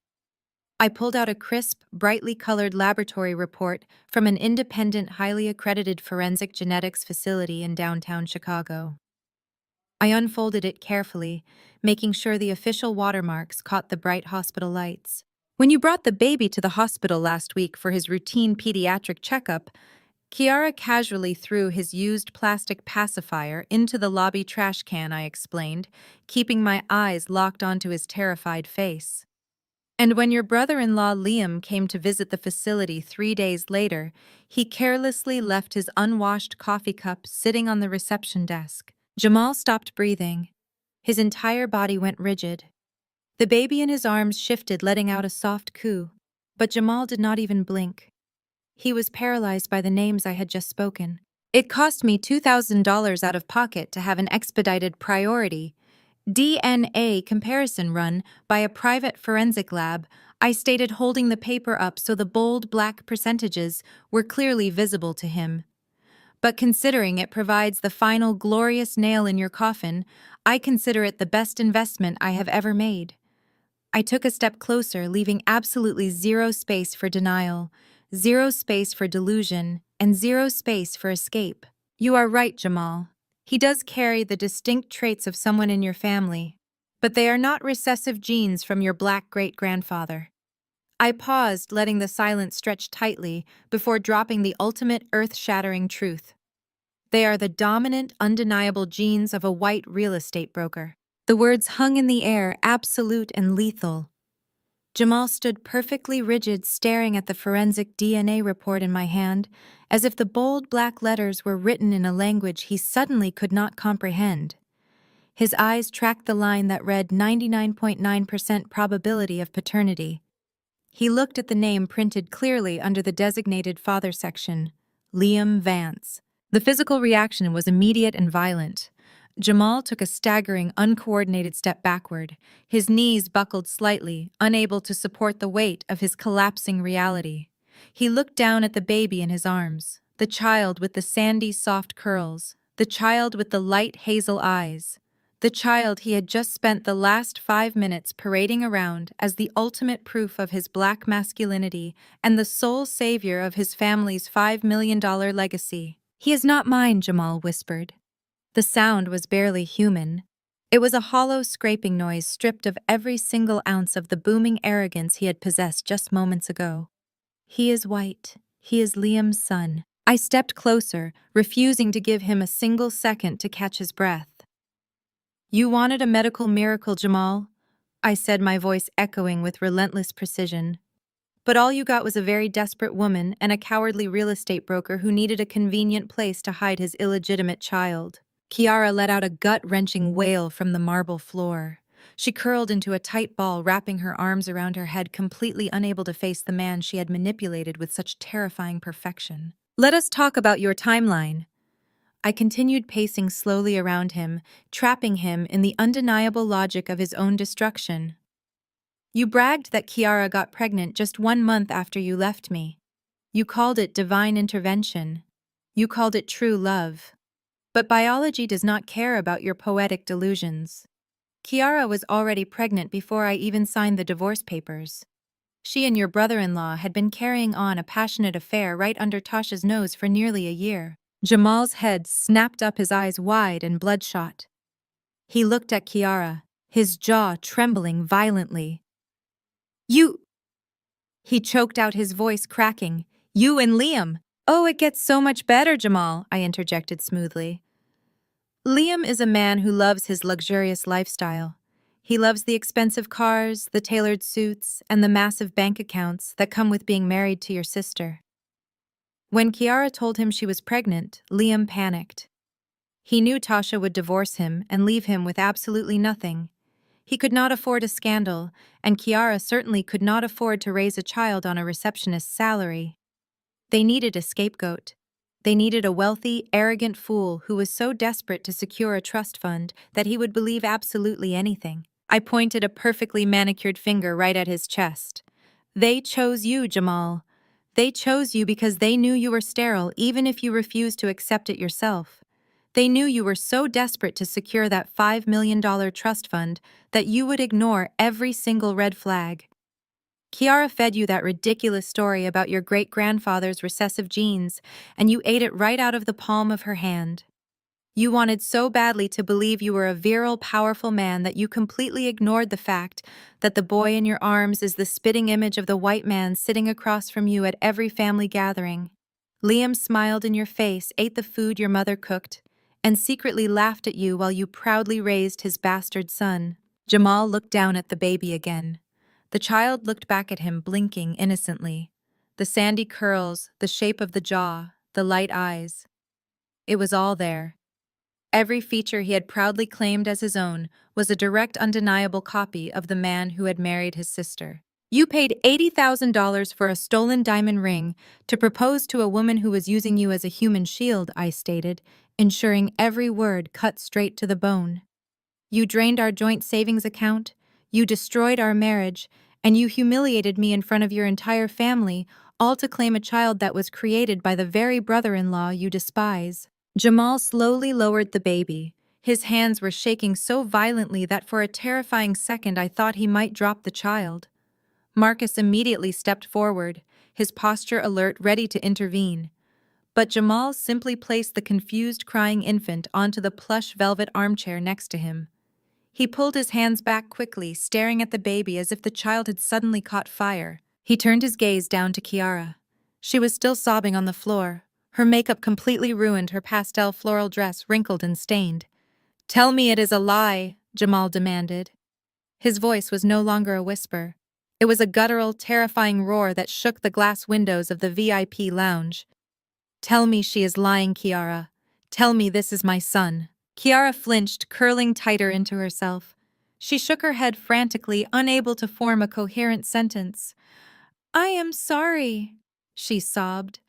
I pulled out a crisp, brightly colored laboratory report from an independent, highly accredited forensic genetics facility in downtown Chicago. I unfolded it carefully, making sure the official watermarks caught the bright hospital lights. When you brought the baby to the hospital last week for his routine pediatric checkup, Kiara casually threw his used plastic pacifier into the lobby trash can, I explained, keeping my eyes locked onto his terrified face. And when your brother-in-law Liam came to visit the facility 3 days later, he carelessly left his unwashed coffee cup sitting on the reception desk. Jamal stopped breathing. His entire body went rigid. The baby in his arms shifted, letting out a soft coo. But Jamal did not even blink. He was paralyzed by the names I had just spoken. It cost me $2,000 out of pocket to have an expedited priority DNA comparison run by a private forensic lab, I stated, holding the paper up so the bold black percentages were clearly visible to him. But considering it provides the final glorious nail in your coffin, I consider it the best investment I have ever made. I took a step closer, leaving absolutely zero space for denial, zero space for delusion, and zero space for escape. You are right, Jamal. He does carry the distinct traits of someone in your family, but they are not recessive genes from your black great-grandfather. I paused, letting the silence stretch tightly before dropping the ultimate earth-shattering truth. They are the dominant, undeniable genes of a white real estate broker. The words hung in the air, absolute and lethal. Jamal stood perfectly rigid, staring at the forensic DNA report in my hand, as if the bold black letters were written in a language he suddenly could not comprehend. His eyes tracked the line that read 99.9% probability of paternity. He looked at the name printed clearly under the designated father section, Liam Vance. The physical reaction was immediate and violent. Jamal took a staggering, uncoordinated step backward, his knees buckled slightly, unable to support the weight of his collapsing reality. He looked down at the baby in his arms, the child with the sandy, soft curls, the child with the light hazel eyes, the child he had just spent the last 5 minutes parading around as the ultimate proof of his black masculinity and the sole savior of his family's $5 million legacy. "He is not mine," Jamal whispered. The sound was barely human. It was a hollow scraping noise stripped of every single ounce of the booming arrogance he had possessed just moments ago. "He is white. He is Liam's son." I stepped closer, refusing to give him a single second to catch his breath. "You wanted a medical miracle, Jamal," I said, my voice echoing with relentless precision. "But all you got was a very desperate woman and a cowardly real estate broker who needed a convenient place to hide his illegitimate child." Kiara let out a gut-wrenching wail from the marble floor. She curled into a tight ball, wrapping her arms around her head, completely unable to face the man she had manipulated with such terrifying perfection. "Let us talk about your timeline." I continued pacing slowly around him, trapping him in the undeniable logic of his own destruction. "You bragged that Kiara got pregnant just 1 month after you left me. You called it divine intervention. You called it true love. But biology does not care about your poetic delusions. Kiara was already pregnant before I even signed the divorce papers. She and your brother-in-law had been carrying on a passionate affair right under Tasha's nose for nearly a year." Jamal's head snapped up, his eyes wide and bloodshot. He looked at Kiara, his jaw trembling violently. "You—" He choked out, his voice cracking. "You and Liam." "Oh, it gets so much better, Jamal," I interjected smoothly. "Liam is a man who loves his luxurious lifestyle. He loves the expensive cars, the tailored suits, and the massive bank accounts that come with being married to your sister." When Kiara told him she was pregnant, Liam panicked. He knew Tasha would divorce him and leave him with absolutely nothing. He could not afford a scandal, and Kiara certainly could not afford to raise a child on a receptionist's salary. They needed a scapegoat. They needed a wealthy, arrogant fool who was so desperate to secure a trust fund that he would believe absolutely anything. I pointed a perfectly manicured finger right at his chest. They chose you, Jamal. They chose you because they knew you were sterile even if you refused to accept it yourself. They knew you were so desperate to secure that $5 million trust fund that you would ignore every single red flag. Kiara fed you that ridiculous story about your great-grandfather's recessive genes, and you ate it right out of the palm of her hand. You wanted so badly to believe you were a virile, powerful man that you completely ignored the fact that the boy in your arms is the spitting image of the white man sitting across from you at every family gathering. Liam smiled in your face, ate the food your mother cooked, and secretly laughed at you while you proudly raised his bastard son. Jamal looked down at the baby again. The child looked back at him, blinking innocently. The sandy curls, the shape of the jaw, the light eyes. It was all there. Every feature he had proudly claimed as his own was a direct, undeniable copy of the man who had married his sister. You paid $80,000 for a stolen diamond ring to propose to a woman who was using you as a human shield, I stated, ensuring every word cut straight to the bone. You drained our joint savings account, you destroyed our marriage, and you humiliated me in front of your entire family, all to claim a child that was created by the very brother-in-law you despise. Jamal slowly lowered the baby. His hands were shaking so violently that for a terrifying second I thought he might drop the child. Marcus immediately stepped forward, his posture alert, ready to intervene. But Jamal simply placed the confused, crying infant onto the plush velvet armchair next to him. He pulled his hands back quickly, staring at the baby as if the child had suddenly caught fire. He turned his gaze down to Kiara. She was still sobbing on the floor, her makeup completely ruined, her pastel floral dress wrinkled and stained. "Tell me it is a lie," Jamal demanded. His voice was no longer a whisper. It was a guttural, terrifying roar that shook the glass windows of the VIP lounge. "Tell me she is lying, Kiara. Tell me this is my son." Kiara flinched, curling tighter into herself. She shook her head frantically, unable to form a coherent sentence. "I am sorry," she sobbed,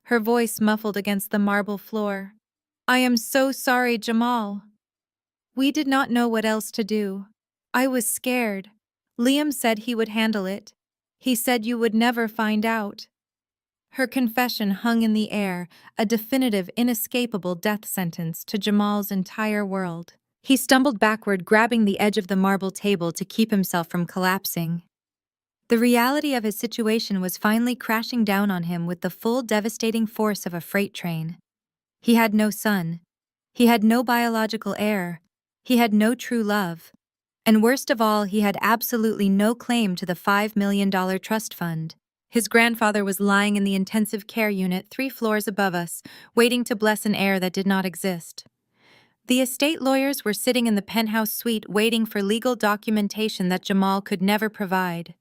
her voice muffled against the marble floor. "I am so sorry, Jamal. We did not know what else to do. I was scared. Liam said he would handle it. He said you would never find out." Her confession hung in the air, a definitive, inescapable death sentence to Jamal's entire world. He stumbled backward, grabbing the edge of the marble table to keep himself from collapsing. The reality of his situation was finally crashing down on him with the full, devastating force of a freight train. He had no son. He had no biological heir. He had no true love. And worst of all, he had absolutely no claim to the $5 million trust fund. His grandfather was lying in the intensive care unit 3 floors above us, waiting to bless an heir that did not exist. The estate lawyers were sitting in the penthouse suite waiting for legal documentation that Jamal could never provide.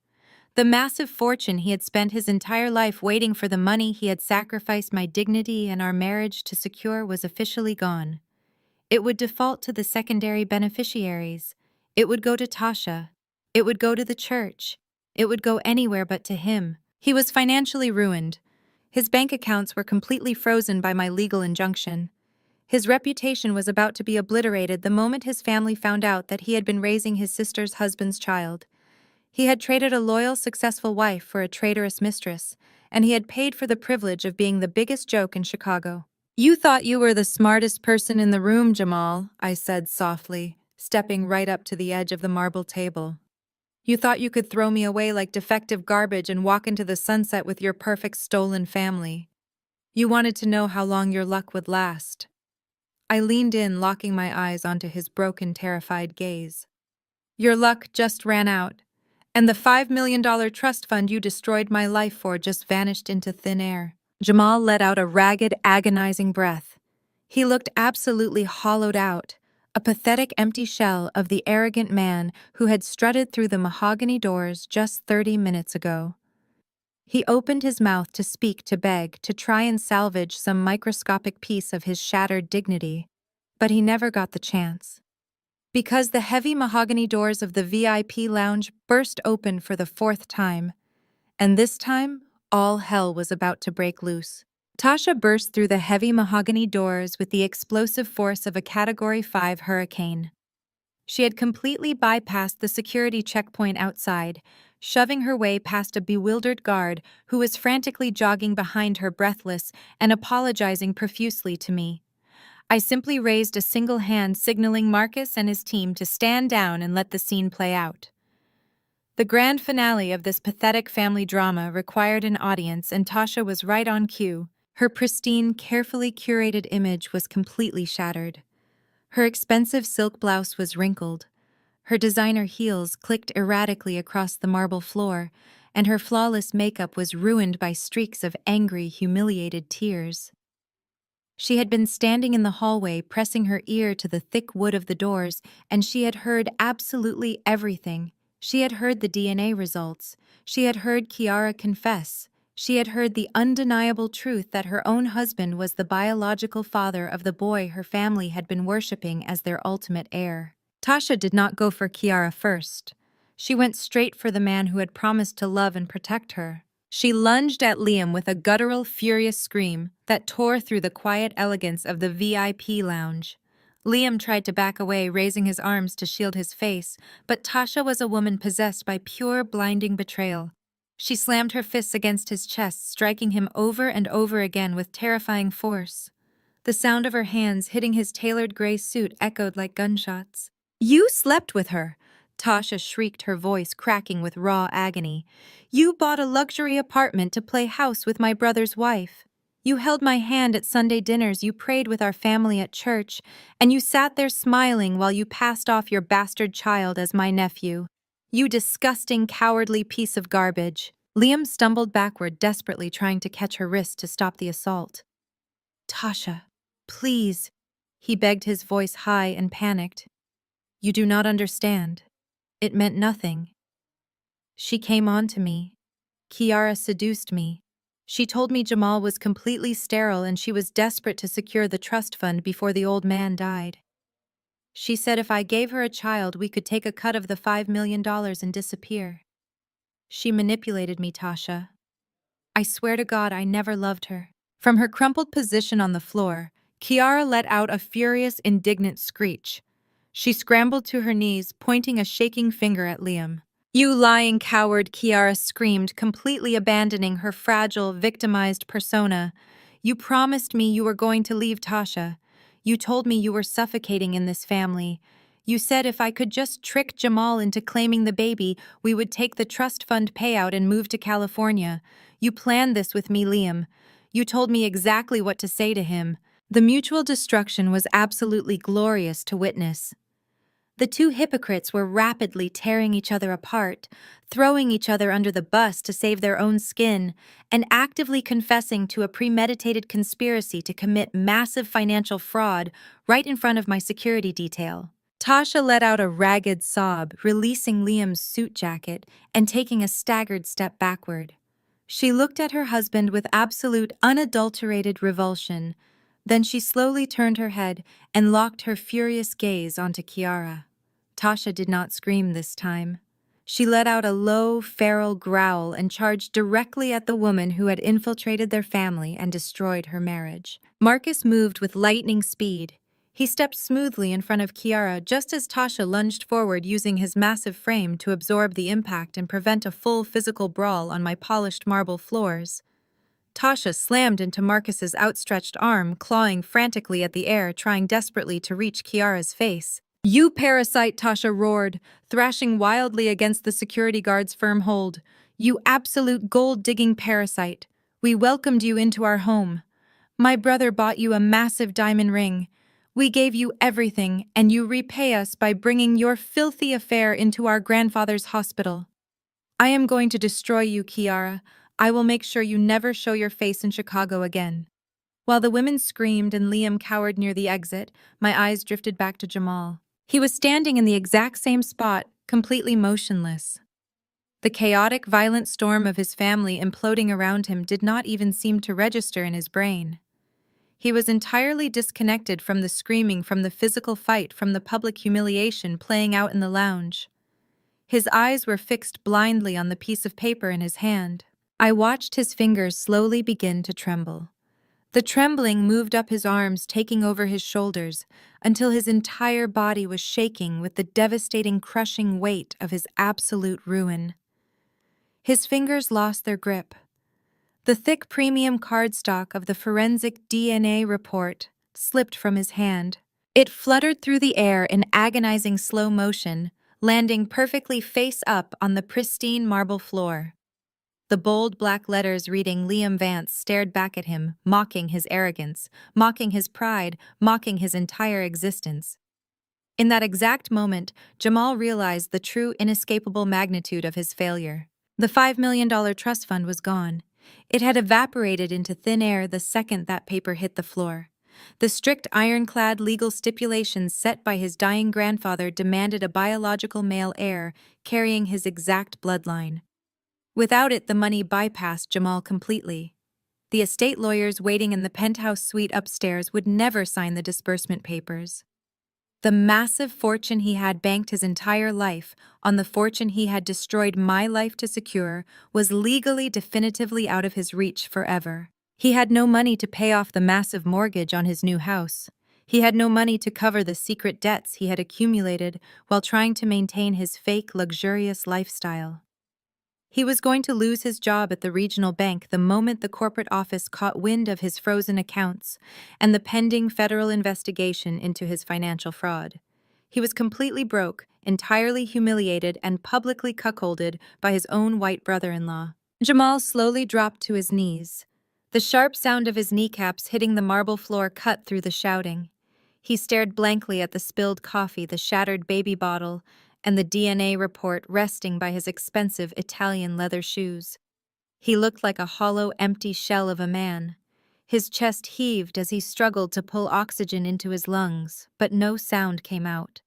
The massive fortune he had spent his entire life waiting for, the money he had sacrificed my dignity and our marriage to secure, was officially gone. It would default to the secondary beneficiaries. It would go to Tasha. It would go to the church. It would go anywhere but to him. He was financially ruined. His bank accounts were completely frozen by my legal injunction. His reputation was about to be obliterated the moment his family found out that he had been raising his sister's husband's child. He had traded a loyal, successful wife for a traitorous mistress, and he had paid for the privilege of being the biggest joke in Chicago. "You thought you were the smartest person in the room, Jamal," I said softly, stepping right up to the edge of the marble table. "You thought you could throw me away like defective garbage and walk into the sunset with your perfect stolen family. You wanted to know how long your luck would last." I leaned in, locking my eyes onto his broken, terrified gaze. "Your luck just ran out, and the $5 million trust fund you destroyed my life for just vanished into thin air." Jamal let out a ragged, agonizing breath. He looked absolutely hollowed out, a pathetic empty shell of the arrogant man who had strutted through the mahogany doors just 30 minutes ago. He opened his mouth to speak, to beg, to try and salvage some microscopic piece of his shattered dignity, but he never got the chance. Because the heavy mahogany doors of the VIP lounge burst open for the 4th time, and this time, all hell was about to break loose. Tasha burst through the heavy mahogany doors with the explosive force of a Category 5 hurricane. She had completely bypassed the security checkpoint outside, shoving her way past a bewildered guard who was frantically jogging behind her, breathless and apologizing profusely to me. I simply raised a single hand, signaling Marcus and his team to stand down and let the scene play out. The grand finale of this pathetic family drama required an audience, and Tasha was right on cue. Her pristine, carefully curated image was completely shattered. Her expensive silk blouse was wrinkled. Her designer heels clicked erratically across the marble floor, and her flawless makeup was ruined by streaks of angry, humiliated tears. She had been standing in the hallway, pressing her ear to the thick wood of the doors, and she had heard absolutely everything. She had heard the DNA results. She had heard Kiara confess. She had heard the undeniable truth that her own husband was the biological father of the boy her family had been worshipping as their ultimate heir. Tasha did not go for Kiara first. She went straight for the man who had promised to love and protect her. She lunged at Liam with a guttural, furious scream that tore through the quiet elegance of the VIP lounge. Liam tried to back away, raising his arms to shield his face, but Tasha was a woman possessed by pure, blinding betrayal. She slammed her fists against his chest, striking him over and over again with terrifying force. The sound of her hands hitting his tailored gray suit echoed like gunshots. "You slept with her!" Tasha shrieked, her voice cracking with raw agony. "You bought a luxury apartment to play house with my brother's wife. You held my hand at Sunday dinners, you prayed with our family at church, and you sat there smiling while you passed off your bastard child as my nephew. You disgusting, cowardly piece of garbage." Liam stumbled backward, desperately trying to catch her wrist to stop the assault. "Tasha, please," he begged, his voice high and panicked. "You do not understand. It meant nothing. She came on to me. Kiara seduced me. She told me Jamal was completely sterile and she was desperate to secure the trust fund before the old man died. She said if I gave her a child, we could take a cut of the $5 million and disappear. She manipulated me, Tasha. I swear to God I never loved her." From her crumpled position on the floor, Kiara let out a furious, indignant screech. She scrambled to her knees, pointing a shaking finger at Liam. "You lying coward," Kiara screamed, completely abandoning her fragile, victimized persona. "You promised me you were going to leave Tasha. You told me you were suffocating in this family. You said if I could just trick Jamal into claiming the baby, we would take the trust fund payout and move to California. You planned this with me, Liam. You told me exactly what to say to him." The mutual destruction was absolutely glorious to witness. The two hypocrites were rapidly tearing each other apart, throwing each other under the bus to save their own skin, and actively confessing to a premeditated conspiracy to commit massive financial fraud right in front of my security detail. Tasha let out a ragged sob, releasing Liam's suit jacket and taking a staggered step backward. She looked at her husband with absolute, unadulterated revulsion. Then she slowly turned her head and locked her furious gaze onto Kiara. Tasha did not scream this time. She let out a low, feral growl and charged directly at the woman who had infiltrated their family and destroyed her marriage. Marcus moved with lightning speed. He stepped smoothly in front of Kiara just as Tasha lunged forward, using his massive frame to absorb the impact and prevent a full physical brawl on my polished marble floors. Tasha slammed into Marcus's outstretched arm, clawing frantically at the air, trying desperately to reach Kiara's face. "You parasite!" Tasha roared, thrashing wildly against the security guard's firm hold. "You absolute gold-digging parasite! We welcomed you into our home. My brother bought you a massive diamond ring. We gave you everything, and you repay us by bringing your filthy affair into our grandfather's hospital. I am going to destroy you, Kiara. I will make sure you never show your face in Chicago again." While the women screamed and Liam cowered near the exit, my eyes drifted back to Jamal. He was standing in the exact same spot, completely motionless. The chaotic, violent storm of his family imploding around him did not even seem to register in his brain. He was entirely disconnected from the screaming, from the physical fight, from the public humiliation playing out in the lounge. His eyes were fixed blindly on the piece of paper in his hand. I watched his fingers slowly begin to tremble. The trembling moved up his arms, taking over his shoulders, until his entire body was shaking with the devastating, crushing weight of his absolute ruin. His fingers lost their grip. The thick premium cardstock of the forensic DNA report slipped from his hand. It fluttered through the air in agonizing slow motion, landing perfectly face up on the pristine marble floor. The bold black letters reading Liam Vance stared back at him, mocking his arrogance, mocking his pride, mocking his entire existence. In that exact moment, Jamal realized the true inescapable magnitude of his failure. The $5 million trust fund was gone. It had evaporated into thin air the second that paper hit the floor. The strict ironclad legal stipulations set by his dying grandfather demanded a biological male heir carrying his exact bloodline. Without it, the money bypassed Jamal completely. The estate lawyers waiting in the penthouse suite upstairs would never sign the disbursement papers. The massive fortune he had banked his entire life on the fortune he had destroyed my life to secure was legally definitively out of his reach forever. He had no money to pay off the massive mortgage on his new house. He had no money to cover the secret debts he had accumulated while trying to maintain his fake, luxurious lifestyle. He was going to lose his job at the regional bank the moment the corporate office caught wind of his frozen accounts and the pending federal investigation into his financial fraud. He was completely broke, entirely humiliated, and publicly cuckolded by his own white brother-in-law. Jamal slowly dropped to his knees. The sharp sound of his kneecaps hitting the marble floor cut through the shouting. He stared blankly at the spilled coffee, the shattered baby bottle, and the DNA report resting by his expensive Italian leather shoes. He looked like a hollow, empty shell of a man. His chest heaved as he struggled to pull oxygen into his lungs, but no sound came out.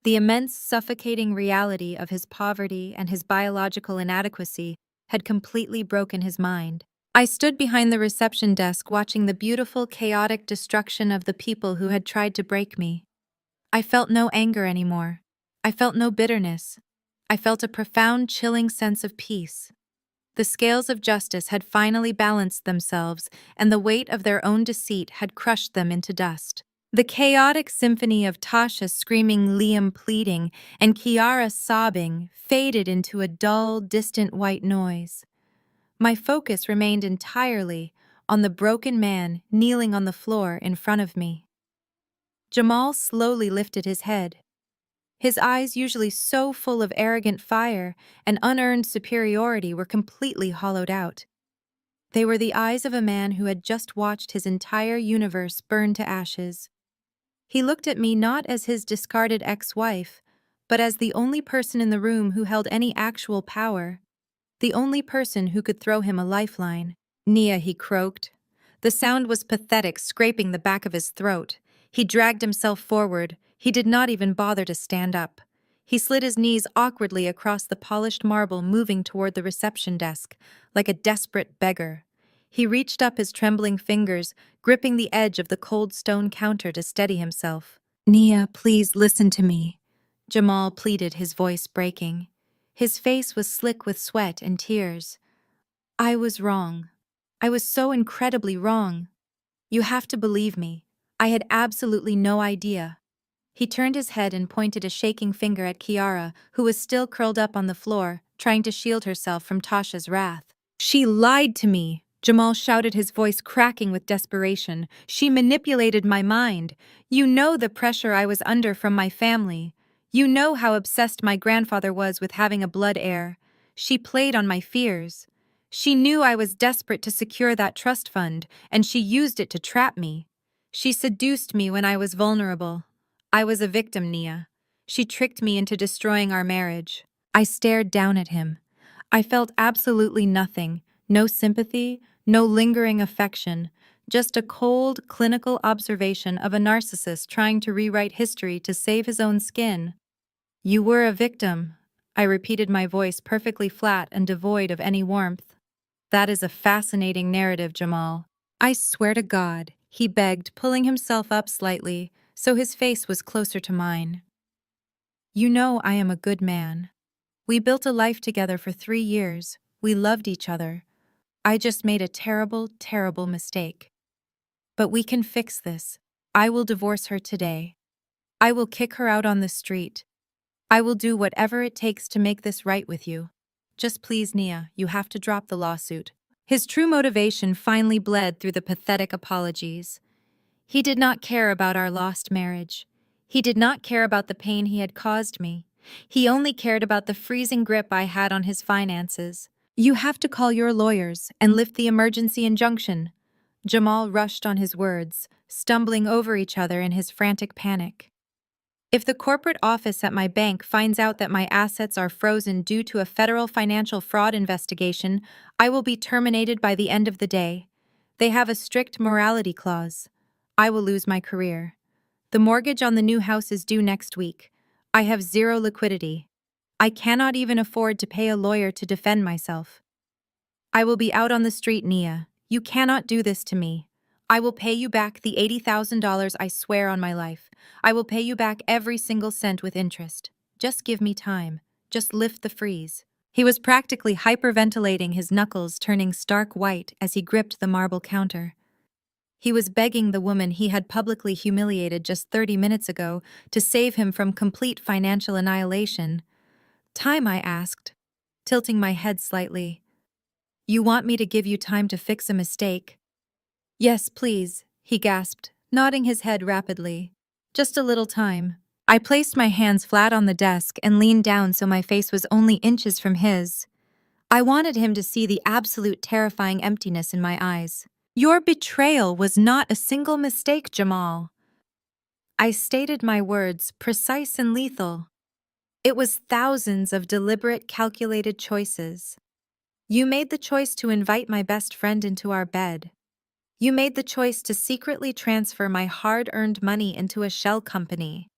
The immense, suffocating reality of his poverty and his biological inadequacy had completely broken his mind. I stood behind the reception desk watching the beautiful, chaotic destruction of the people who had tried to break me. I felt no anger anymore. I felt no bitterness. I felt a profound, chilling sense of peace. The scales of justice had finally balanced themselves, and the weight of their own deceit had crushed them into dust. The chaotic symphony of Tasha screaming, Liam pleading, and Kiara sobbing faded into a dull, distant white noise. My focus remained entirely on the broken man kneeling on the floor in front of me. Jamal slowly lifted his head. His eyes, usually so full of arrogant fire and unearned superiority, were completely hollowed out. They were the eyes of a man who had just watched his entire universe burn to ashes. He looked at me not as his discarded ex-wife, but as the only person in the room who held any actual power, the only person who could throw him a lifeline. "Nia," he croaked. The sound was pathetic, scraping the back of his throat. He dragged himself forward. He did not even bother to stand up. He slid his knees awkwardly across the polished marble, moving toward the reception desk, like a desperate beggar. He reached up his trembling fingers, gripping the edge of the cold stone counter to steady himself. "Nia, please listen to me," Jamal pleaded, his voice breaking. His face was slick with sweat and tears. "I was wrong. I was so incredibly wrong. You have to believe me. I had absolutely no idea." He turned his head and pointed a shaking finger at Kiara, who was still curled up on the floor, trying to shield herself from Tasha's wrath. "She lied to me," Jamal shouted, his voice cracking with desperation. "She manipulated my mind. You know the pressure I was under from my family. You know how obsessed my grandfather was with having a blood heir. She played on my fears. She knew I was desperate to secure that trust fund, and she used it to trap me. She seduced me when I was vulnerable. I was a victim, Nia. She tricked me into destroying our marriage." I stared down at him. I felt absolutely nothing, no sympathy, no lingering affection, just a cold, clinical observation of a narcissist trying to rewrite history to save his own skin. "You were a victim," I repeated, my voice perfectly flat and devoid of any warmth. "That is a fascinating narrative, Jamal. I swear to God," he begged, pulling himself up slightly, so his face was closer to mine. "You know I am a good man. We built a life together for 3 years. We loved each other. I just made a terrible, terrible mistake." But we can fix this. I will divorce her today. I will kick her out on the street. I will do whatever it takes to make this right with you. Just please, Nia, you have to drop the lawsuit. His true motivation finally bled through the pathetic apologies. He did not care about our lost marriage. He did not care about the pain he had caused me. He only cared about the freezing grip I had on his finances. You have to call your lawyers and lift the emergency injunction. Jamal rushed on his words, stumbling over each other in his frantic panic. If the corporate office at my bank finds out that my assets are frozen due to a federal financial fraud investigation, I will be terminated by the end of the day. They have a strict morality clause. I will lose my career. The mortgage on the new house is due next week. I have zero liquidity. I cannot even afford to pay a lawyer to defend myself. I will be out on the street, Nia. You cannot do this to me. I will pay you back the $80,000 I swear on my life. I will pay you back every single cent with interest. Just give me time. Just lift the freeze. He was practically hyperventilating, his knuckles turning stark white as he gripped the marble counter. He was begging the woman he had publicly humiliated just 30 minutes ago to save him from complete financial annihilation. Time, I asked, tilting my head slightly. You want me to give you time to fix a mistake? Yes, please, he gasped, nodding his head rapidly. Just a little time. I placed my hands flat on the desk and leaned down so my face was only inches from his. I wanted him to see the absolute terrifying emptiness in my eyes. Your betrayal was not a single mistake, Jamal. I stated my words, precise and lethal. It was thousands of deliberate, calculated choices. You made the choice to invite my best friend into our bed. You made the choice to secretly transfer my hard-earned money into a shell company.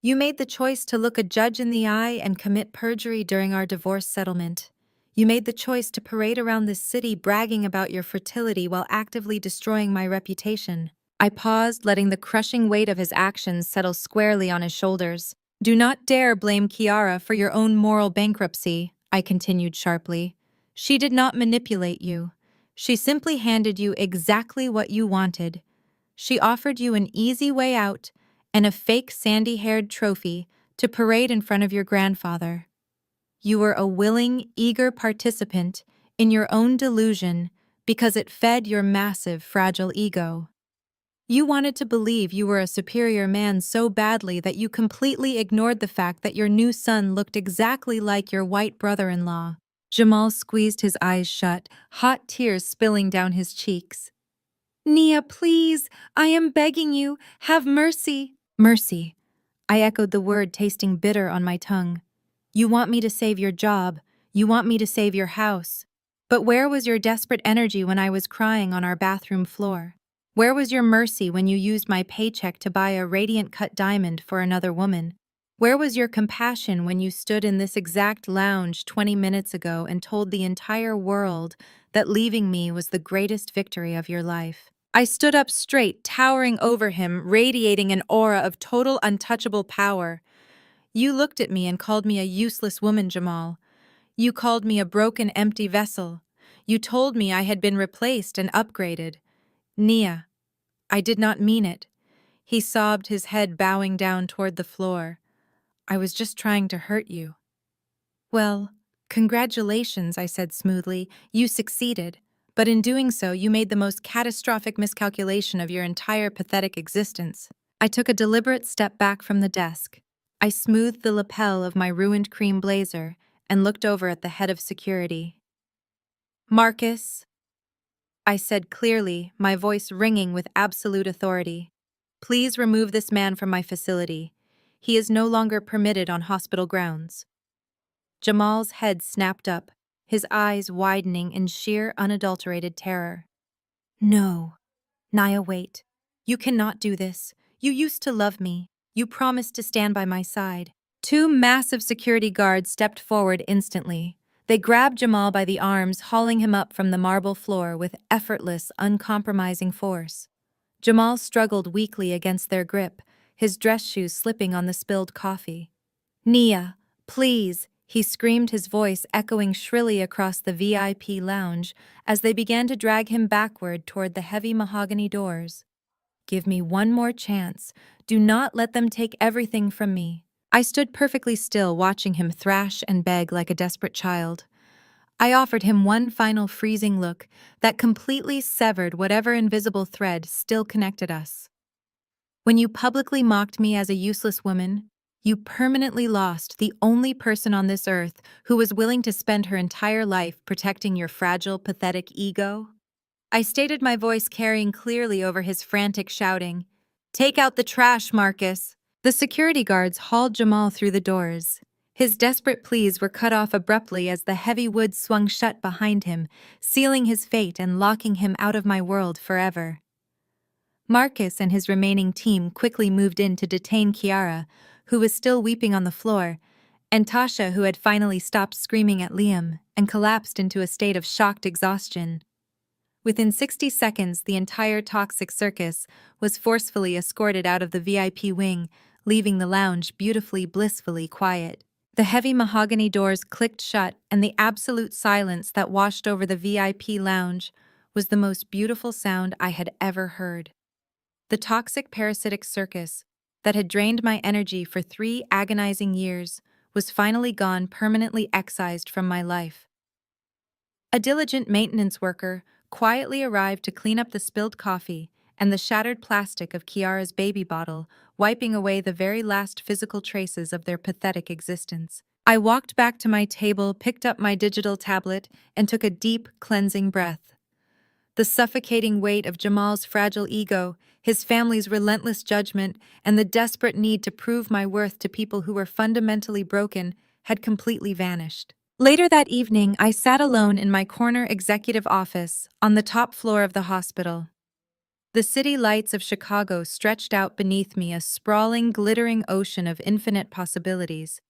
You made the choice to look a judge in the eye and commit perjury during our divorce settlement. You made the choice to parade around this city bragging about your fertility while actively destroying my reputation. I paused, letting the crushing weight of his actions settle squarely on his shoulders. Do not dare blame Kiara for your own moral bankruptcy, I continued sharply. She did not manipulate you. She simply handed you exactly what you wanted. She offered you an easy way out and a fake sandy-haired trophy to parade in front of your grandfather. You were a willing, eager participant in your own delusion because it fed your massive, fragile ego. You wanted to believe you were a superior man so badly that you completely ignored the fact that your new son looked exactly like your white brother-in-law. Jamal squeezed his eyes shut, hot tears spilling down his cheeks. Nia, please, I am begging you, have mercy. Mercy. I echoed the word, tasting bitter on my tongue. You want me to save your job. You want me to save your house. But where was your desperate energy when I was crying on our bathroom floor? Where was your mercy when you used my paycheck to buy a radiant cut diamond for another woman? Where was your compassion when you stood in this exact lounge 20 minutes ago and told the entire world that leaving me was the greatest victory of your life? I stood up straight, towering over him, radiating an aura of total untouchable power. You looked at me and called me a useless woman, Jamal. You called me a broken, empty vessel. You told me I had been replaced and upgraded. Nia, I did not mean it. He sobbed, his head bowing down toward the floor. I was just trying to hurt you. Well, congratulations, I said smoothly. You succeeded. But in doing so, you made the most catastrophic miscalculation of your entire pathetic existence. I took a deliberate step back from the desk. I smoothed the lapel of my ruined cream blazer and looked over at the head of security. Marcus, I said clearly, my voice ringing with absolute authority. Please remove this man from my facility. He is no longer permitted on hospital grounds. Jamal's head snapped up, his eyes widening in sheer, unadulterated terror. No. Nia, wait. You cannot do this. You used to love me. You promised to stand by my side. Two massive security guards stepped forward instantly. They grabbed Jamal by the arms, hauling him up from the marble floor with effortless, uncompromising force. Jamal struggled weakly against their grip, his dress shoes slipping on the spilled coffee. Nia, please, He screamed, his voice echoing shrilly across the VIP lounge as they began to drag him backward toward the heavy mahogany doors. Give me one more chance. Do not let them take everything from me. I stood perfectly still, watching him thrash and beg like a desperate child. I offered him one final freezing look that completely severed whatever invisible thread still connected us. When you publicly mocked me as a useless woman, you permanently lost the only person on this earth who was willing to spend her entire life protecting your fragile, pathetic ego. I stated, my voice carrying clearly over his frantic shouting. Take out the trash, Marcus. The security guards hauled Jamal through the doors. His desperate pleas were cut off abruptly as the heavy wood swung shut behind him, sealing his fate and locking him out of my world forever. Marcus and his remaining team quickly moved in to detain Kiara, who was still weeping on the floor, and Tasha, who had finally stopped screaming at Liam and collapsed into a state of shocked exhaustion. Within 60 seconds, the entire toxic circus was forcefully escorted out of the VIP wing, leaving the lounge beautifully, blissfully quiet. The heavy mahogany doors clicked shut, and the absolute silence that washed over the VIP lounge was the most beautiful sound I had ever heard. The toxic parasitic circus that had drained my energy for 3 agonizing years was finally gone, permanently excised from my life. A diligent maintenance worker quietly arrived to clean up the spilled coffee and the shattered plastic of Kiara's baby bottle, wiping away the very last physical traces of their pathetic existence. I walked back to my table, picked up my digital tablet, and took a deep, cleansing breath. The suffocating weight of Jamal's fragile ego, his family's relentless judgment, and the desperate need to prove my worth to people who were fundamentally broken had completely vanished. Later that evening, I sat alone in my corner executive office on the top floor of the hospital. The city lights of Chicago stretched out beneath me, a sprawling, glittering ocean of infinite possibilities.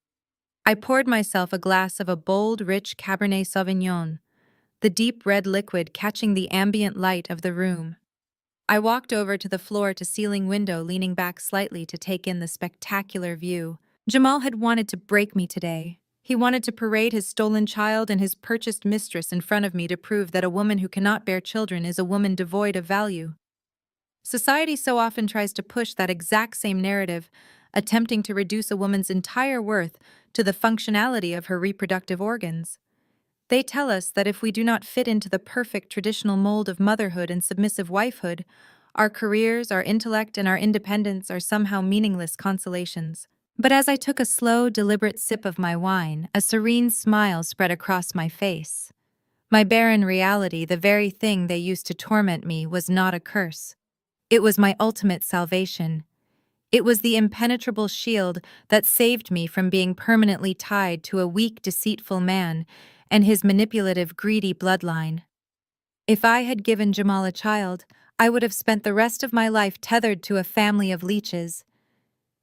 I poured myself a glass of a bold, rich Cabernet Sauvignon, the deep red liquid catching the ambient light of the room. I walked over to the floor-to-ceiling window, leaning back slightly to take in the spectacular view. Jamal had wanted to break me today. He wanted to parade his stolen child and his purchased mistress in front of me to prove that a woman who cannot bear children is a woman devoid of value. Society so often tries to push that exact same narrative, attempting to reduce a woman's entire worth to the functionality of her reproductive organs. They tell us that if we do not fit into the perfect traditional mold of motherhood and submissive wifehood, our careers, our intellect, and our independence are somehow meaningless consolations. But as I took a slow, deliberate sip of my wine, a serene smile spread across my face. My barren reality, the very thing they used to torment me, was not a curse. It was my ultimate salvation. It was the impenetrable shield that saved me from being permanently tied to a weak, deceitful man and his manipulative, greedy bloodline. If I had given Jamal a child, I would have spent the rest of my life tethered to a family of leeches.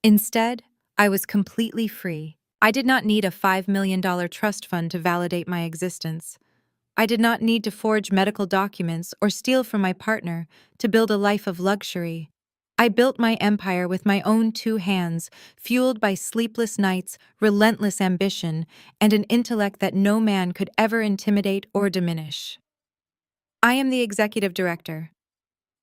Instead, I was completely free. I did not need a $5 million trust fund to validate my existence. I did not need to forge medical documents or steal from my partner to build a life of luxury. I built my empire with my own 2 hands, fueled by sleepless nights, relentless ambition, and an intellect that no man could ever intimidate or diminish. I am the executive director.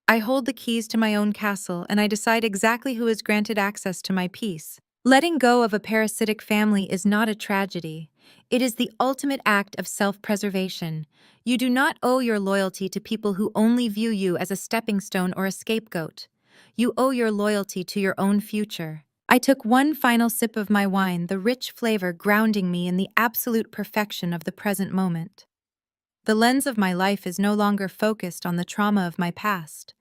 I hold the keys to my own castle, and I decide exactly who is granted access to my peace. Letting go of a parasitic family is not a tragedy. It is the ultimate act of self-preservation. You do not owe your loyalty to people who only view you as a stepping stone or a scapegoat. You owe your loyalty to your own future. I took one final sip of my wine, the rich flavor grounding me in the absolute perfection of the present moment. The lens of my life is no longer focused on the trauma of my past.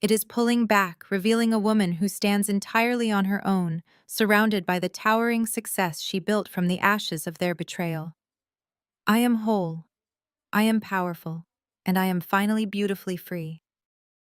It is pulling back, revealing a woman who stands entirely on her own, surrounded by the towering success she built from the ashes of their betrayal. I am whole, I am powerful, and I am finally beautifully free.